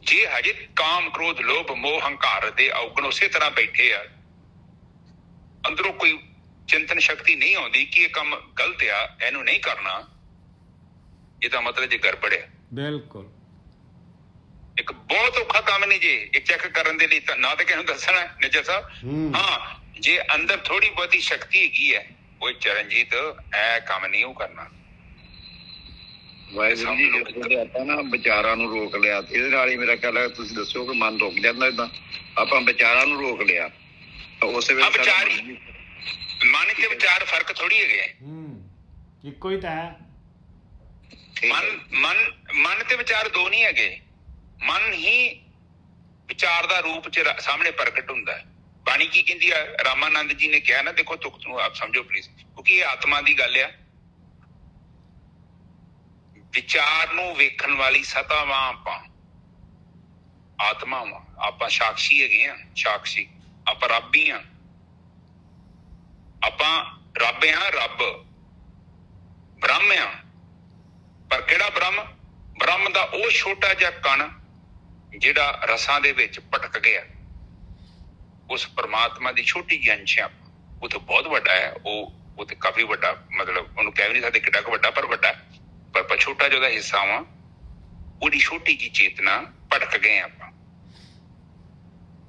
ਜੇ ਹਜੇ ਕਾਮ, ਕ੍ਰੋਧ, ਲੋਭ, ਮੋਹ, ਹੰਕਾਰ ਦੇ ਔਗਣ ਉਸੇ ਤਰ੍ਹਾਂ ਬੈਠੇ ਆ, ਅੰਦਰੋਂ ਕੋਈ ਚਿੰਤਨ ਸ਼ਕਤੀ ਨਹੀਂ ਆਉਂਦੀ ਕਿ ਇਹ ਕੰਮ ਗਲਤ ਆ, ਇਹਨੂੰ ਨਹੀਂ ਕਰਨਾ, ਇਹਦਾ ਮਤਲਬ ਜੇ ਗੜਬੜ ਹੈ। ਬਿਲਕੁਲ। ਇੱਕ ਬਹੁਤ ਔਖਾ ਕੰਮ ਨਹੀਂ ਜੇ ਇਹ ਚੈੱਕ ਕਰਨ ਦੇ ਲਈ, ਤਾਂ ਨਾ ਤਾਂ ਕਿਸੇ ਨੂੰ ਦੱਸਣਾ ਨਿੱਜਰ ਸਾਹਿਬ। ਹਾਂ, ਜੇ ਅੰਦਰ ਥੋੜੀ ਬਹੁਤੀ ਸ਼ਕਤੀ ਹੈਗੀ ਹੈ, ਉਹ ਚਰਨਜੀਤ ਇਹ ਕੰਮ ਨਹੀਂ ਉਹ ਕਰਨਾ। ਵਾਹਿਗੁਰੂ ਜੀ, ਜਦੋਂ ਆਪਾਂ ਨਾ ਵਿਚਾਰਾਂ ਨੂੰ ਰੋਕ ਲਿਆ, ਇਹਦੇ ਨਾਲ ਹੀ ਮੇਰਾ ਖਿਆਲ ਹੈ ਤੁਸੀਂ ਦੱਸੋ ਕਿ ਮਨ ਰੁਕ ਜਾਂਦਾ। ਏਦਾਂ ਆਪਾਂ ਵਿਚਾਰਾਂ ਨੂੰ ਰੋਕ ਲਿਆ, ਉਸ ਵੇਲੇ ਵਿਚਾਰ ਹੀ ਮਨ ਤੇ ਵਿਚਾਰ ਫਰਕ ਥੋੜੀ ਹੈਗੇ, ਇੱਕੋ ਹੀ ਤਾਂ ਹੈ। ਮਨ ਤੇ ਵਿਚਾਰ ਦੋ ਨਹੀਂ ਹੈਗੇ। ਮਨ ਹੀ ਵਿਚਾਰ ਦਾ ਰੂਪ ਚ ਸਾਹਮਣੇ ਪ੍ਰਗਟ ਹੁੰਦਾ ਹੈ। ਬਾਣੀ ਕੀ ਕਹਿੰਦੀ ਆ? ਰਾਮਾਨੰਦ ਜੀ ਨੇ ਕਿਹਾ ਨਾ, ਦੇਖੋ ਤੁਕ ਨੂੰ ਆਪ ਸਮਝੋ ਪਲੀਜ਼, ਕਿਉਂਕਿ ਇਹ ਆਤਮਾ ਦੀ ਗੱਲ ਆ। ਵਿਚਾਰ ਨੂੰ ਵੇਖਣ ਵਾਲੀ ਸਤਾ ਵਾਂ ਆਪਾਂ, ਆਤਮਾ ਵਾਂ ਆਪਾਂ, ਸਾਖੀ ਹੈਗੇ ਆ, ਸਾਖੀ ਆਪਾਂ ਰੱਬ ਹੀ ਆ, ਆਪਾਂ ਰੱਬ ਆ, ਰੱਬ ਬ੍ਰਹਮ ਆ। ਪਰ ਕਿਹੜਾ ਬ੍ਰਹਮ? ਬ੍ਰਹਮ ਦਾ ਉਹ ਛੋਟਾ ਜਿਹਾ ਕਣ ਜਿਹੜਾ ਰਸਾਂ ਦੇ ਵਿੱਚ ਭਟਕ ਗਿਆ, ਉਸ ਪਰਮਾਤਮਾ ਦੀ ਛੋਟੀ ਜਿਹੀ ਅੰਸ਼ ਆ। ਉਹ ਤਾਂ ਬਹੁਤ ਵੱਡਾ ਹੈ, ਉਹ ਤੇ ਕਾਫੀ ਵੱਡਾ, ਮਤਲਬ ਉਹਨੂੰ ਕਹਿ ਵੀ ਨਹੀਂ ਸਕਦੇ ਕਿੱਡਾ ਕੁ ਵੱਡਾ, ਪਰ ਵੱਡਾ, ਪਰ ਛੋਟਾ ਜਿਹਾ ਹਿੱਸਾ ਵਾ, ਉਹਦੀ ਛੋਟੀ ਜਿਹੀ ਚੇਤਨਾ ਭਟਕ ਗਏ ਆਪਾਂ।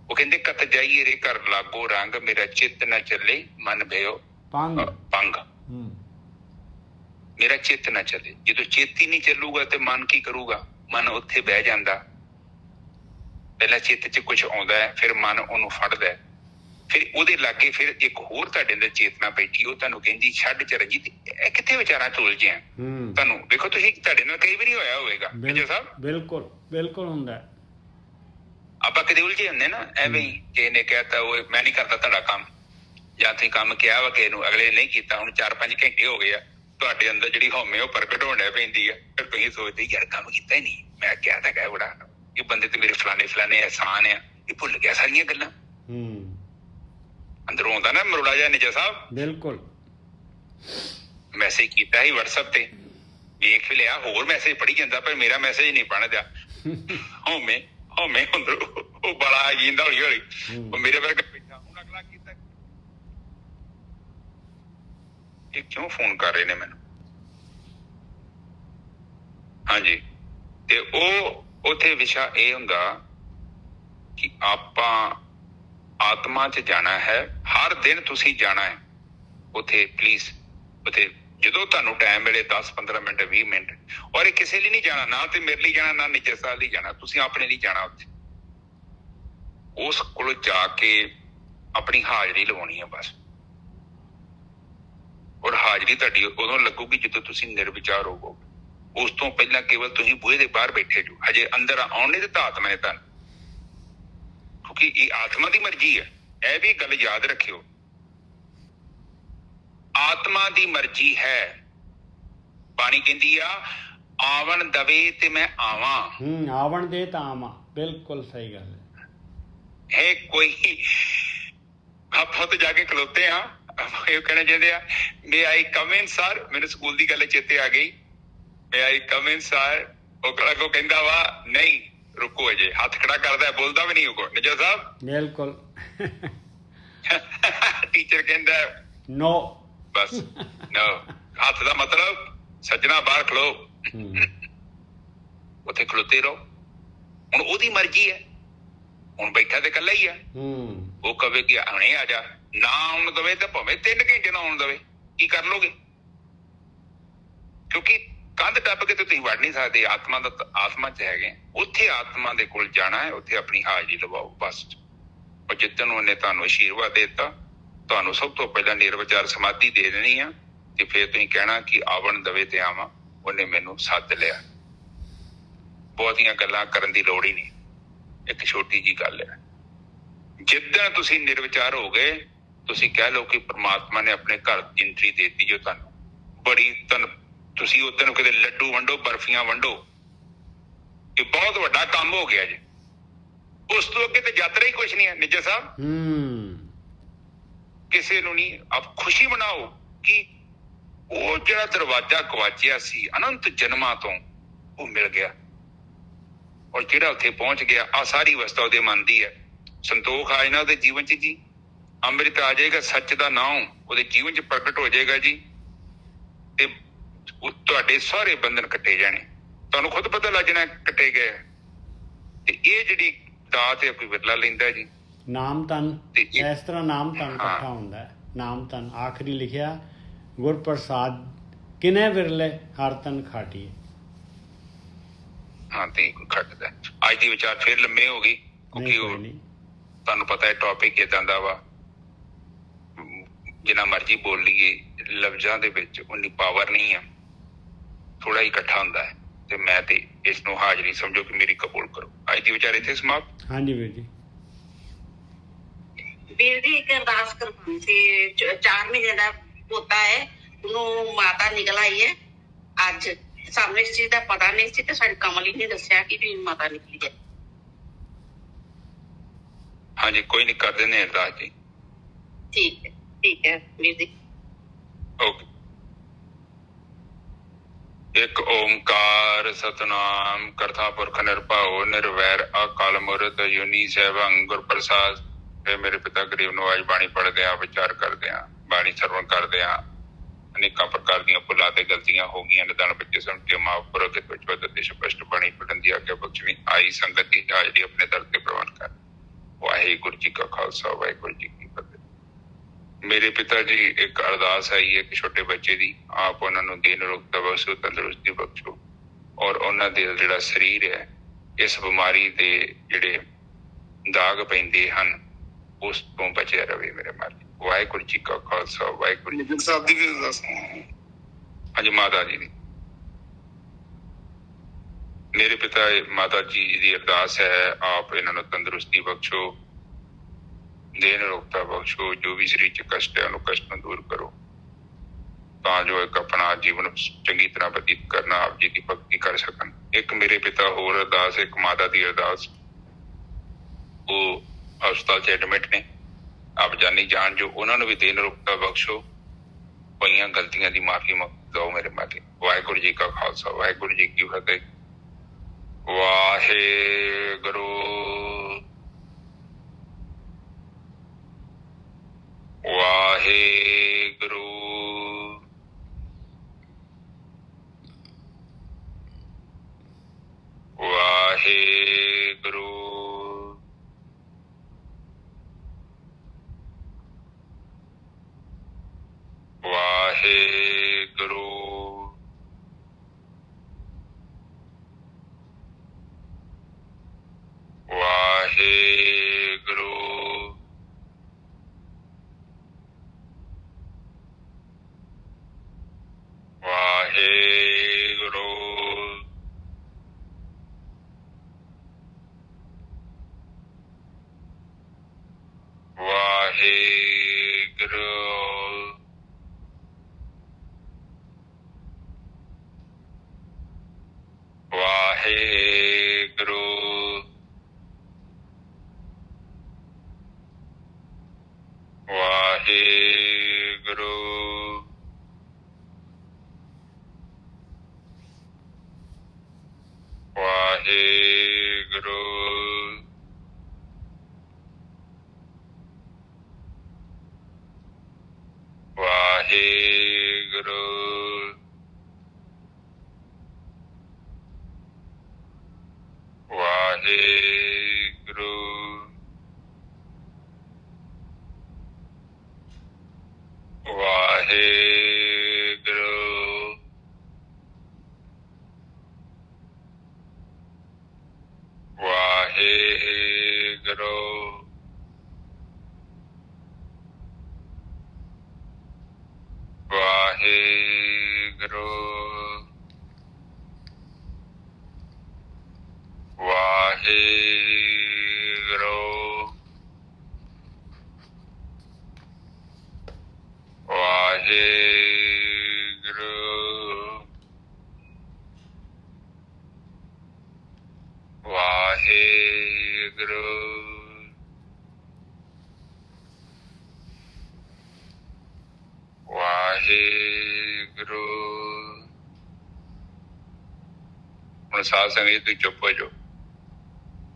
ਉਹ ਕਹਿੰਦੇ ਕਤ ਜਾਈਏ ਰੇ ਘਰ ਲਾਗੋ ਰੰਗ, ਮੇਰਾ ਚਿੱਤ ਨਾ ਚੱਲੇ ਮਨ ਭਇਓ ਭੰਗ। ਮੇਰਾ ਚਿੱਤ ਨਾ ਚੱਲੇ। ਜਦੋਂ ਚਿੱਤ ਹੀ ਨਹੀਂ ਚੱਲੂਗਾ ਤੇ ਮਨ ਕੀ ਕਰੂਗਾ? ਮਨ ਉੱਥੇ ਬਹਿ ਜਾਂਦਾ। ਪਹਿਲਾਂ ਚਿੱਤ 'ਚ ਕੁਝ ਆਉਂਦਾ ਹੈ, ਫਿਰ ਮਨ ਉਹਨੂੰ ਫੜਦਾ ਹੈ, ਫਿਰ ਉਹਦੇ ਲਾਗੇ ਫਿਰ ਇੱਕ ਹੋਰ ਤੁਹਾਡੇ ਅੰਦਰ ਚੇਤਨਾ ਬੈਠੀ, ਉਹ ਤੁਹਾਨੂੰ ਕਹਿੰਦੀ ਛੱਡ ਚਰਨਜੀਤ, ਇਹ ਕਿੱਥੇ ਵਿਚਾਰਾਂ ਚ ਉਲਝੇ ਆ। ਤੁਹਾਨੂੰ ਵੇਖੋ, ਤੁਸੀਂ ਤੁਹਾਡੇ ਨਾਲ ਕਈ ਵਾਰੀ ਹੋਇਆ ਹੋਵੇਗਾ ਵਿਜੇ ਸਾਹਿਬ। ਬਿਲਕੁਲ ਬਿਲਕੁਲ ਹੁੰਦਾ। ਆਪਾਂ ਕਦੇ ਉਲਝੇ ਹੁੰਦੇ ਨਾ ਐਵੇਂ ਹੀ, ਕਿਸੇ ਨੇ ਕਹਿਤਾ ਉਹ ਮੈਂ ਨਹੀਂ ਕਰਦਾ ਤੁਹਾਡਾ ਕੰਮ, ਜਾਂ ਤੁਸੀਂ ਕੰਮ ਕਿਹਾ ਵਾ ਕਿਸੇ ਨੂੰ, ਅਗਲੇ ਨਹੀਂ ਕੀਤਾ, ਹੁਣ 4-5 ਘੰਟੇ ਹੋ ਗਏ ਆ, ਤੁਹਾਡੇ ਅੰਦਰ ਜਿਹੜੀ ਹਉਮੈ ਉਹ ਪ੍ਰਗਟ ਹੋਣ ਲੱਗ ਪੈਂਦੀ ਆ। ਫਿਰ ਤੁਸੀਂ ਸੋਚਦੇ ਯਾਰ ਕੰਮ ਕੀਤਾ ਹੀ ਨਹੀਂ, ਮੈਂ ਕਿਹਾ ਤਾਂ ਕਹਿ ਬੜਾ, ਇਹ ਬੰਦੇ ਤੇ ਮੇਰੇ ਫਲਾਣੇ ਅਹਿਸਾਨ ਆ, ਇਹ ਭੁੱਲ ਗਿਆ ਸਾਰੀਆਂ ਗੱਲਾਂ। ਅੰਦਰੋਂ ਆਉਂਦਾ ਨਾ ਮਰੋੜਾ ਜਿਹਾ ਨਿਜਾ ਸਾਹਿਬ। ਬਿਲਕੁਲ। ਮੈਸੇਜ ਕੀਤਾ ਸੀ WhatsApp ਤੇ, ਵੇਖ ਵੀ ਲਿਆ, ਹੋਰ ਮੈਸੇਜ ਪੜ੍ਹੀ ਜਾਂਦਾ, ਪਰ ਮੇਰਾ ਮੈਸੇਜ ਨਹੀਂ ਪੜ੍ਹਦਾ। ਹਉਮੈ ਅੰਦਰੋਂ ਉਹ ਬੜਾ ਆ ਜਾਂਦਾ ਹੌਲੀ ਹੌਲੀ, ਉਹ ਮੇਰੇ ਵਰਗਾ ਬੈਠਾ। ਹੁਣ ਅਗਲਾ ਕੀਤਾ, ਇਹ ਕਿਉਂ ਫੋਨ ਕਰ ਰਹੇ ਨੇ ਮੈਨੂੰ? ਹਾਂਜੀ, ਤੇ ਉਹ ਉੱਥੇ ਵਿਸ਼ਾ ਇਹ ਹੁੰਦਾ ਕਿ ਆਪਾਂ ਆਤਮਾ 'ਚ ਜਾਣਾ ਹੈ। ਹਰ ਦਿਨ ਤੁਸੀਂ ਜਾਣਾ ਹੈ ਉੱਥੇ। ਪਲੀਜ਼ ਉੱਥੇ ਜਦੋਂ ਤੁਹਾਨੂੰ ਟਾਈਮ ਮਿਲੇ 10-15 ਮਿੰਟ 20 ਮਿੰਟ, ਔਰ ਇਹ ਕਿਸੇ ਲਈ ਨਹੀਂ ਜਾਣਾ, ਨਾ ਤੇ ਮੇਰੇ ਲਈ ਜਾਣਾ, ਨਾ ਨਿੱਜਰ ਸਾਹਿਬ ਲਈ ਜਾਣਾ, ਤੁਸੀਂ ਆਪਣੇ ਲਈ ਜਾਣਾ। ਉੱਥੇ ਉਸ ਕੋਲ ਜਾ ਕੇ ਆਪਣੀ ਹਾਜ਼ਰੀ ਲਵਾਉਣੀ ਹੈ ਬਸ। ਔਰ ਹਾਜ਼ਰੀ ਤੁਹਾਡੀ ਉਦੋਂ ਲੱਗੂਗੀ ਜਦੋਂ ਤੁਸੀਂ ਨਿਰਵਿਚਾਰ ਹੋਵੋਗੇ। ਉਸ ਤੋਂ ਪਹਿਲਾਂ ਕੇਵਲ ਤੁਸੀਂ ਬੂਹੇ ਦੇ ਬਾਹਰ ਬੈਠੇ ਜੋ, ਹਜੇ ਅੰਦਰ ਆਉਣ ਨਹੀਂ ਦਿੱਤਾ ਆਤਮਾ ਨੇ ਤੁਹਾਨੂੰ, ਕਿਉਂਕਿ ਇਹ ਆਤਮਾ ਦੀ ਮਰਜ਼ੀ ਹੈ। ਇਹ ਵੀ ਗੱਲ ਯਾਦ ਰੱਖਿਓ, ਆਤਮਾ ਦੀ ਮਰਜ਼ੀ ਹੈ। ਬਾਣੀ ਕਹਿੰਦੀ ਆ ਆਵਣ ਦਵੇ ਤੇ ਮੈਂ ਆਵਾਂ। ਆਵਣ ਦੇ ਤਾਂ ਆਵਾਂ। ਬਿਲਕੁਲ ਸਹੀ ਗੱਲ ਹੈ। ਕੋਈ ਆਪਾਂ ਤੇ ਜਾ ਕੇ ਖਲੋਤੇ ਆ, ਇਹ ਕਹਿਣਾ ਚਾਹੁੰਦੇ ਆ ਮੇ ਆਈ ਕਮ ਇਨ ਸਰ। ਮੈਨੂੰ ਸਕੂਲ ਦੀ ਗੱਲ ਚੇਤੇ ਆ ਗਈ, ਮੇ ਆਈ ਕਮ ਇਨ ਸਰ। ਉਹ ਕੋ ਕਹਿੰਦਾ ਵਾ ਨਹੀਂ ਰੁਕੋ, ਅਜੇ ਹੱਥ ਖੜਾ ਕਰਦਾ, ਬੋਲਦਾ ਵੀ ਨਹੀਂ ਉਹ ਨਿਜਰ ਸਾਹਿਬ। ਬਿਲਕੁਲ। ਟੀਚਰ ਕਹਿੰਦਾ ਨੋ, ਬਸ ਨੋ, ਹੱਥ ਦਾ ਮਤਲਬ ਸੱਜਣਾ ਬਾਹਰ ਖਲੋ। ਉੱਥੇ ਖਲੋਤੇ ਰਹੋ। ਹੁਣ ਉਹਦੀ ਮਰਜ਼ੀ ਹੈ, ਹੁਣ ਬੈਠਾ ਤੇ ਇਕੱਲਾ ਹੀ ਆ। ਉਹ ਕਵੇ ਕਿ ਹੁਣੇ ਆ ਜਾ, ਨਾ ਆਉਣ ਦਵੇ ਤਾਂ ਭਾਵੇਂ 3 ਘੰਟੇ ਨਾ ਆਉਣ ਦਵੇ, ਕੀ ਕਰ ਲੋਗੇ? ਕਿਉਂਕਿ ਕੰਧ ਟੱਪ ਕੇ ਤੇ ਤੁਸੀਂ ਵੜ ਨਹੀਂ ਸਕਦੇ। ਆਤਮਾ ਦਾ ਆਤਮਾ 'ਚ ਹੈਗੇ, ਉੱਥੇ ਆਤਮਾ ਦੇ ਕੋਲ ਜਾਣਾ ਹੈ, ਉੱਥੇ ਆਪਣੀ ਹਾਜ਼ਰੀ ਲਵਾਓ ਬਸ। ਉਹ ਜਿੱਦਣ ਉਹਨੇ ਤੁਹਾਨੂੰ ਆਸ਼ੀਰਵਾਦ ਦੇ ਦਿੱਤਾ, ਤੁਹਾਨੂੰ ਸਭ ਤੋਂ ਪਹਿਲਾਂ ਨਿਰਵਿਚਾਰ ਸਮਾਧੀ ਦੇ ਦੇਣੀ ਆ, ਤੇ ਫਿਰ ਤੁਸੀਂ ਕਹਿਣਾ ਕਿ ਆਵਣ ਦਵੇ ਤੇ ਆਵਾਂ, ਉਹਨੇ ਮੈਨੂੰ ਸੱਦ ਲਿਆ। ਬਹੁਤੀਆਂ ਗੱਲਾਂ ਕਰਨ ਦੀ ਲੋੜ ਹੀ ਨਹੀਂ, ਇੱਕ ਛੋਟੀ ਜੀ ਗੱਲ ਹੈ। ਜਿੱਦਣ ਤੁਸੀਂ ਨਿਰਵਿਚਾਰ ਹੋ ਗਏ, ਤੁਸੀਂ ਕਹਿ ਲਓ ਕਿ ਪ੍ਰਮਾਤਮਾ ਨੇ ਆਪਣੇ ਘਰ ਦੀ ਐਂਟਰੀ ਦੇ ਦਿੱਤੀ ਜੋ ਤੁਹਾਨੂੰ ਬੜੀ ਤੁਸੀਂ ਉਦੋਂ ਕਿਤੇ ਲੱਡੂ ਵੰਡੋ, ਬਰਫੀਆਂ ਵੰਡੋ, ਇਹ ਬਹੁਤ ਵੱਡਾ ਕੰਮ ਹੋ ਗਿਆ ਜੀ। ਉਸ ਤੋਂ ਅੱਗੇ ਤੇ ਯਾਤਰਾ ਹੀ ਕੁਛ ਨਹੀਂ ਹੈ ਨਿੱਜਰ ਸਾਹਿਬ। ਕਿਸੇ ਨੂੰ ਨਹੀਂ, ਆਪ ਖੁਸ਼ੀ ਮਨਾਓ ਕਿ ਉਹ ਜਿਹੜਾ ਦਰਵਾਜ਼ਾ ਗਵਾਚਿਆ ਸੀ ਅਨੰਤ ਜਨਮਾਂ ਤੋਂ, ਉਹ ਮਿਲ ਗਿਆ। ਔਰ ਜਿਹੜਾ ਉੱਥੇ ਪਹੁੰਚ ਗਿਆ, ਆ ਸਾਰੀ ਅਵਸਥਾ ਉਹਦੇ ਮਨ ਦੀ ਹੈ। ਸੰਤੋਖ ਆ ਜਾਣਾ ਉਹਦੇ ਜੀਵਨ 'ਚ ਜੀ, ਅੰਮ੍ਰਿਤ ਆ ਜਾਏਗਾ, ਸੱਚ ਦਾ ਨਾਮ ਉਹਦੇ ਜੀਵਨ 'ਚ ਪ੍ਰਗਟ ਹੋ ਜਾਏਗਾ ਜੀ, ਤੇ ਤੁਹਾਡੇ ਸਾਰੇ ਬੰਧਨ ਕੱਟੇ ਜਾਣੇ, ਤੁਹਾਨੂੰ ਖੁਦ ਪਤਾ ਲੱਗ ਜਾਣਾ ਕੱਟੇ ਗਏ। ਤੇ ਇਹ ਜਿਹੜੀ ਦਾਤ ਹੈ ਕੋਈ ਬਦਲਾ ਲੈਂਦਾ ਜੀ। ਨਾਮ ਤਨ ਇਸ ਤਰ੍ਹਾਂ ਨਾਮ ਤਨ ਇਕੱਠਾ ਹੁੰਦਾ ਹੈ। ਨਾਮ ਤਨ ਆਖਰੀ ਲਿਖਿਆ, ਗੁਰ ਪ੍ਰਸਾਦ ਕਿਨੇ ਵਿਰਲੇ ਹਰ ਤਨ ਖਾਟੀਏ। ਹਾਂ ਤੇ ਖੱਟਦਾ। ਅੱਜ ਦੀ ਵਿਚਾਰ ਫਿਰ ਲੰਮੇ ਹੋ ਗਈ ਕਿਉਂਕਿ ਉਹ ਤੁਹਾਨੂੰ ਪਤਾ ਹੈ ਟੌਪਿਕ ਏਦਾਂ ਦਾ ਵਾ, ਜਿੰਨਾ ਮਰਜ਼ੀ ਬੋਲ ਲਈਏ ਲਫ਼ਜ਼ਾਂ ਦੇ ਵਿੱਚ ਉਨੀ ਪਾਵਰ ਨਹੀਂ ਆ, ਥੋੜਾ ਹੀ ਇਕੱਠਾ ਹੁੰਦਾ ਹੈ। ਤੇ ਮੈਂ ਤੇ ਇਸ ਨੂੰ ਹਾਜ਼ਰੀ ਸਮਝੋ ਕਿ ਮੇਰੀ ਕਬੂਲ ਕਰੋ। ਅੱਜ ਦੀ ਵਿਚਾਰ ਇੱਥੇ ਸਮਾਪਤ। ਹਾਂਜੀ ਵੀਰ ਜੀ। ਵੀਰ ਜੀ ਇੱਕ ਅਰਦਾਸ ਕਰਵਾਉਣੀ ਸੀ। 4 ਮਹੀਨੇ ਦਾ ਪੋਤਾ ਹੈ, ਉਹਨੂੰ ਮਾਤਾ ਨਿਕਲ ਆਈ ਹੈ ਅੱਜ। ਸਾਨੂੰ ਇਸ ਚੀਜ਼ ਦਾ ਪਤਾ ਨਹੀਂ ਸੀ ਤੇ ਸਾਡੀ ਕਮਲ ਹੀ ਨੇ ਦੱਸਿਆ ਕਿ ਵੀ ਮਾਤਾ ਨਿਕਲੀ ਹੈ। ਹਾਂਜੀ ਕੋਈ ਨਹੀਂ, ਕਰ ਦਿੰਦੇ ਅਰਦਾਸ ਜੀ। ਠੀਕ ਹੈ ਵੀਰ ਜੀ। ਓਕੇ। ਇੱਕ ਓਮਕਾਰ ਸਤਨਾਮ ਕਰਤਾ ਪੁਰਖ ਨਿਰਭਉ ਨਿਰਵੈਰ ਅਕਾਲ ਮੂਰਤ ਅਜੂਨੀ ਸੈਭੰ ਗੁਰ ਪ੍ਰਸਾਦ। ਫਿਰ ਮੇਰੇ ਪਿਤਾ ਗਰੀਬ ਨਵਾਜ ਬਾਣੀ ਪੜ੍ਹਦੇ ਆ, ਵਿਚਾਰ ਕਰਦੇ ਆ, ਬਾਣੀ ਸਰਵਣ ਕਰਦੇ ਆ। ਅਨੇਕਾਂ ਪ੍ਰਕਾਰ ਦੀਆਂ ਭੁੱਲਾਂ ਤੇ ਗਲਤੀਆਂ ਹੋ ਗਈਆਂ, ਨਿਦਾਨ ਬੱਚੇ ਸੁਣ ਕੇ ਮਾਫ ਕਰੋ ਤੇ ਕੁਝ ਤੇ ਸਪਸ਼ਟ ਬਾਣੀ ਪੜ੍ਹਨ ਦੀ ਆਗਿਆ ਬਖਸ਼ਣੀ। ਆਈ ਸੰਗਤ ਦੀ ਹਾਜ਼ਰੀ ਆਪਣੇ ਦਰ ਤੇ ਪ੍ਰਵਾਨ ਕਰ। ਵਾਹਿਗੁਰੂ ਜੀ ਕਾ ਖਾਲਸਾ, ਵਾਹਿਗੁਰੂ ਜੀ ਕੀ ਫਤਿਹ। ਮੇਰੇ ਪਿਤਾ ਜੀ ਇੱਕ ਅਰਦਾਸ ਆਈ ਹੈ ਇੱਕ ਛੋਟੇ ਬੱਚੇ ਦੀ, ਆਪ ਉਹਨਾਂ ਨੂੰ ਦੀਨ ਰੋਗਤਾ ਬਖਸ਼ੋ, ਤੰਦਰੁਸਤੀ ਬਖਸ਼ੋ, ਔਰ ਉਹਨਾਂ ਦੇ ਜਿਹੜਾ ਸਰੀਰ ਹੈ ਇਸ ਬਿਮਾਰੀ ਦੇ ਜਿਹੜੇ ਦਾਗ ਪੈਂਦੇ ਹਨ ਉਸ ਤੋਂ ਬਚਿਆ ਰਵੇ ਮੇਰੇ ਮਾਲਿਕ। ਵਾਹਿਗੁਰੂ ਜੀ ਕਾ ਖਾਲਸਾ, ਵਾਹਿਗੁਰੂ ਜੀ ਸਾਹਿਬ ਦੀ ਵੀ ਅਰਦਾਸ। ਹਾਂਜੀ ਮਾਤਾ ਜੀ ਦੀ, ਮੇਰੇ ਪਿਤਾ ਮਾਤਾ ਜੀ ਦੀ ਅਰਦਾਸ ਹੈ, ਆਪ ਇਹਨਾਂ ਨੂੰ ਤੰਦਰੁਸਤੀ ਬਖਸ਼ੋ, ਦੇਨ ਰੋਗਤਾ ਬਖਸ਼ੋ, ਜੋ ਵੀ ਸਰੀਰ 'ਚ ਕਸ਼ਟ ਹੈ ਉਹਨੂੰ ਕਸ਼ਟ ਨੂੰ ਦੂਰ ਕਰੋ, ਤਾਂ ਜੋ ਇੱਕ ਆਪਣਾ ਜੀਵਨ ਚੰਗੀ ਤਰ੍ਹਾਂ ਬਤੀਤ ਕਰਨਾ, ਆਪ ਜੀ ਦੀ ਭਗਤੀ ਕਰ ਸਕਣ। ਇੱਕ ਮੇਰੇ ਪਿਤਾ ਹੋਰ ਅਰਦਾਸ, ਇੱਕ ਮਾਤਾ ਦੀ ਅਰਦਾਸ, ਉਹ ਹਸਪਤਾਲ 'ਚ ਐਡਮਿਟ ਨੇ, ਆਪ ਜਾਨੀ ਜਾਣ ਜੋ ਉਹਨਾਂ ਨੂੰ ਵੀ ਦੇਨ ਰੋਗਤਾ ਬਖਸ਼ੋ, ਪਈਆਂ ਗਲਤੀਆਂ ਦੀ ਮਾਫੀ ਦਿਓ ਮੇਰੇ ਮਾਤੇ। ਵਾਹਿਗੁਰੂ ਜੀ ਕਾ ਖਾਲਸਾ, ਵਾਹਿਗੁਰੂ ਜੀ ਕੀ ਫਤਿਹ। ਵਾਹਿਗੁਰੂ ਵਾਹਿਗੁਰੂ ਵਾਹਿਗੁਰੂ ਵਾਹਿਗੁਰੂ ਵਾਹਿਗੁਰੂ ਵਾਹਿਗੁਰੂ ਵਾਹਿਗੁਰੂ ਵਾਹਿਗੁਰੂ ਵਾਹਿਗੁਰੂ ਵਾਹਿਗੁਰੂ ਵਾਹਿਗੁਰੂ ਵਾਹਿਗੁਰੂ ਵਾਹਿਗੁਰੂ ਵਾਹਿਗੁਰੂ ਵਾਹਿਗੁਰੂ ਵਾਹਿਗੁਰੂ ਵਾਹਿਗੁਰੂ ਵਾਹਿਗੁਰੂ। ਹੁਣ ਸਾਧ ਸੰਗਤ ਜੀ ਤੁਸੀਂ ਚੁੱਪ ਹੋ ਜਾਓ।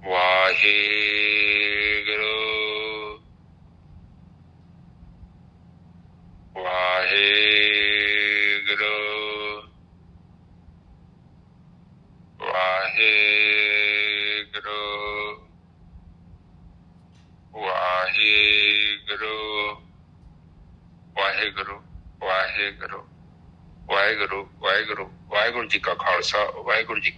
ਵਾਹਿਗੁਰੂ ਵਾਹਿਗੁਰੂ ਵਾਹਿਗੁਰੂ ਵਾਹਿਗੁਰੂ ਵਾਹਿਗੁਰੂ ਵਾਹਿਗੁਰੂ ਵਾਹਿਗੁਰੂ ਵਾਹਿਗੁਰੂ ਵਾਹਿਗੁਰੂ ਜੀ ਕਾ ਖਾਲਸਾ ਵਾਹਿਗੁਰੂ ਜੀ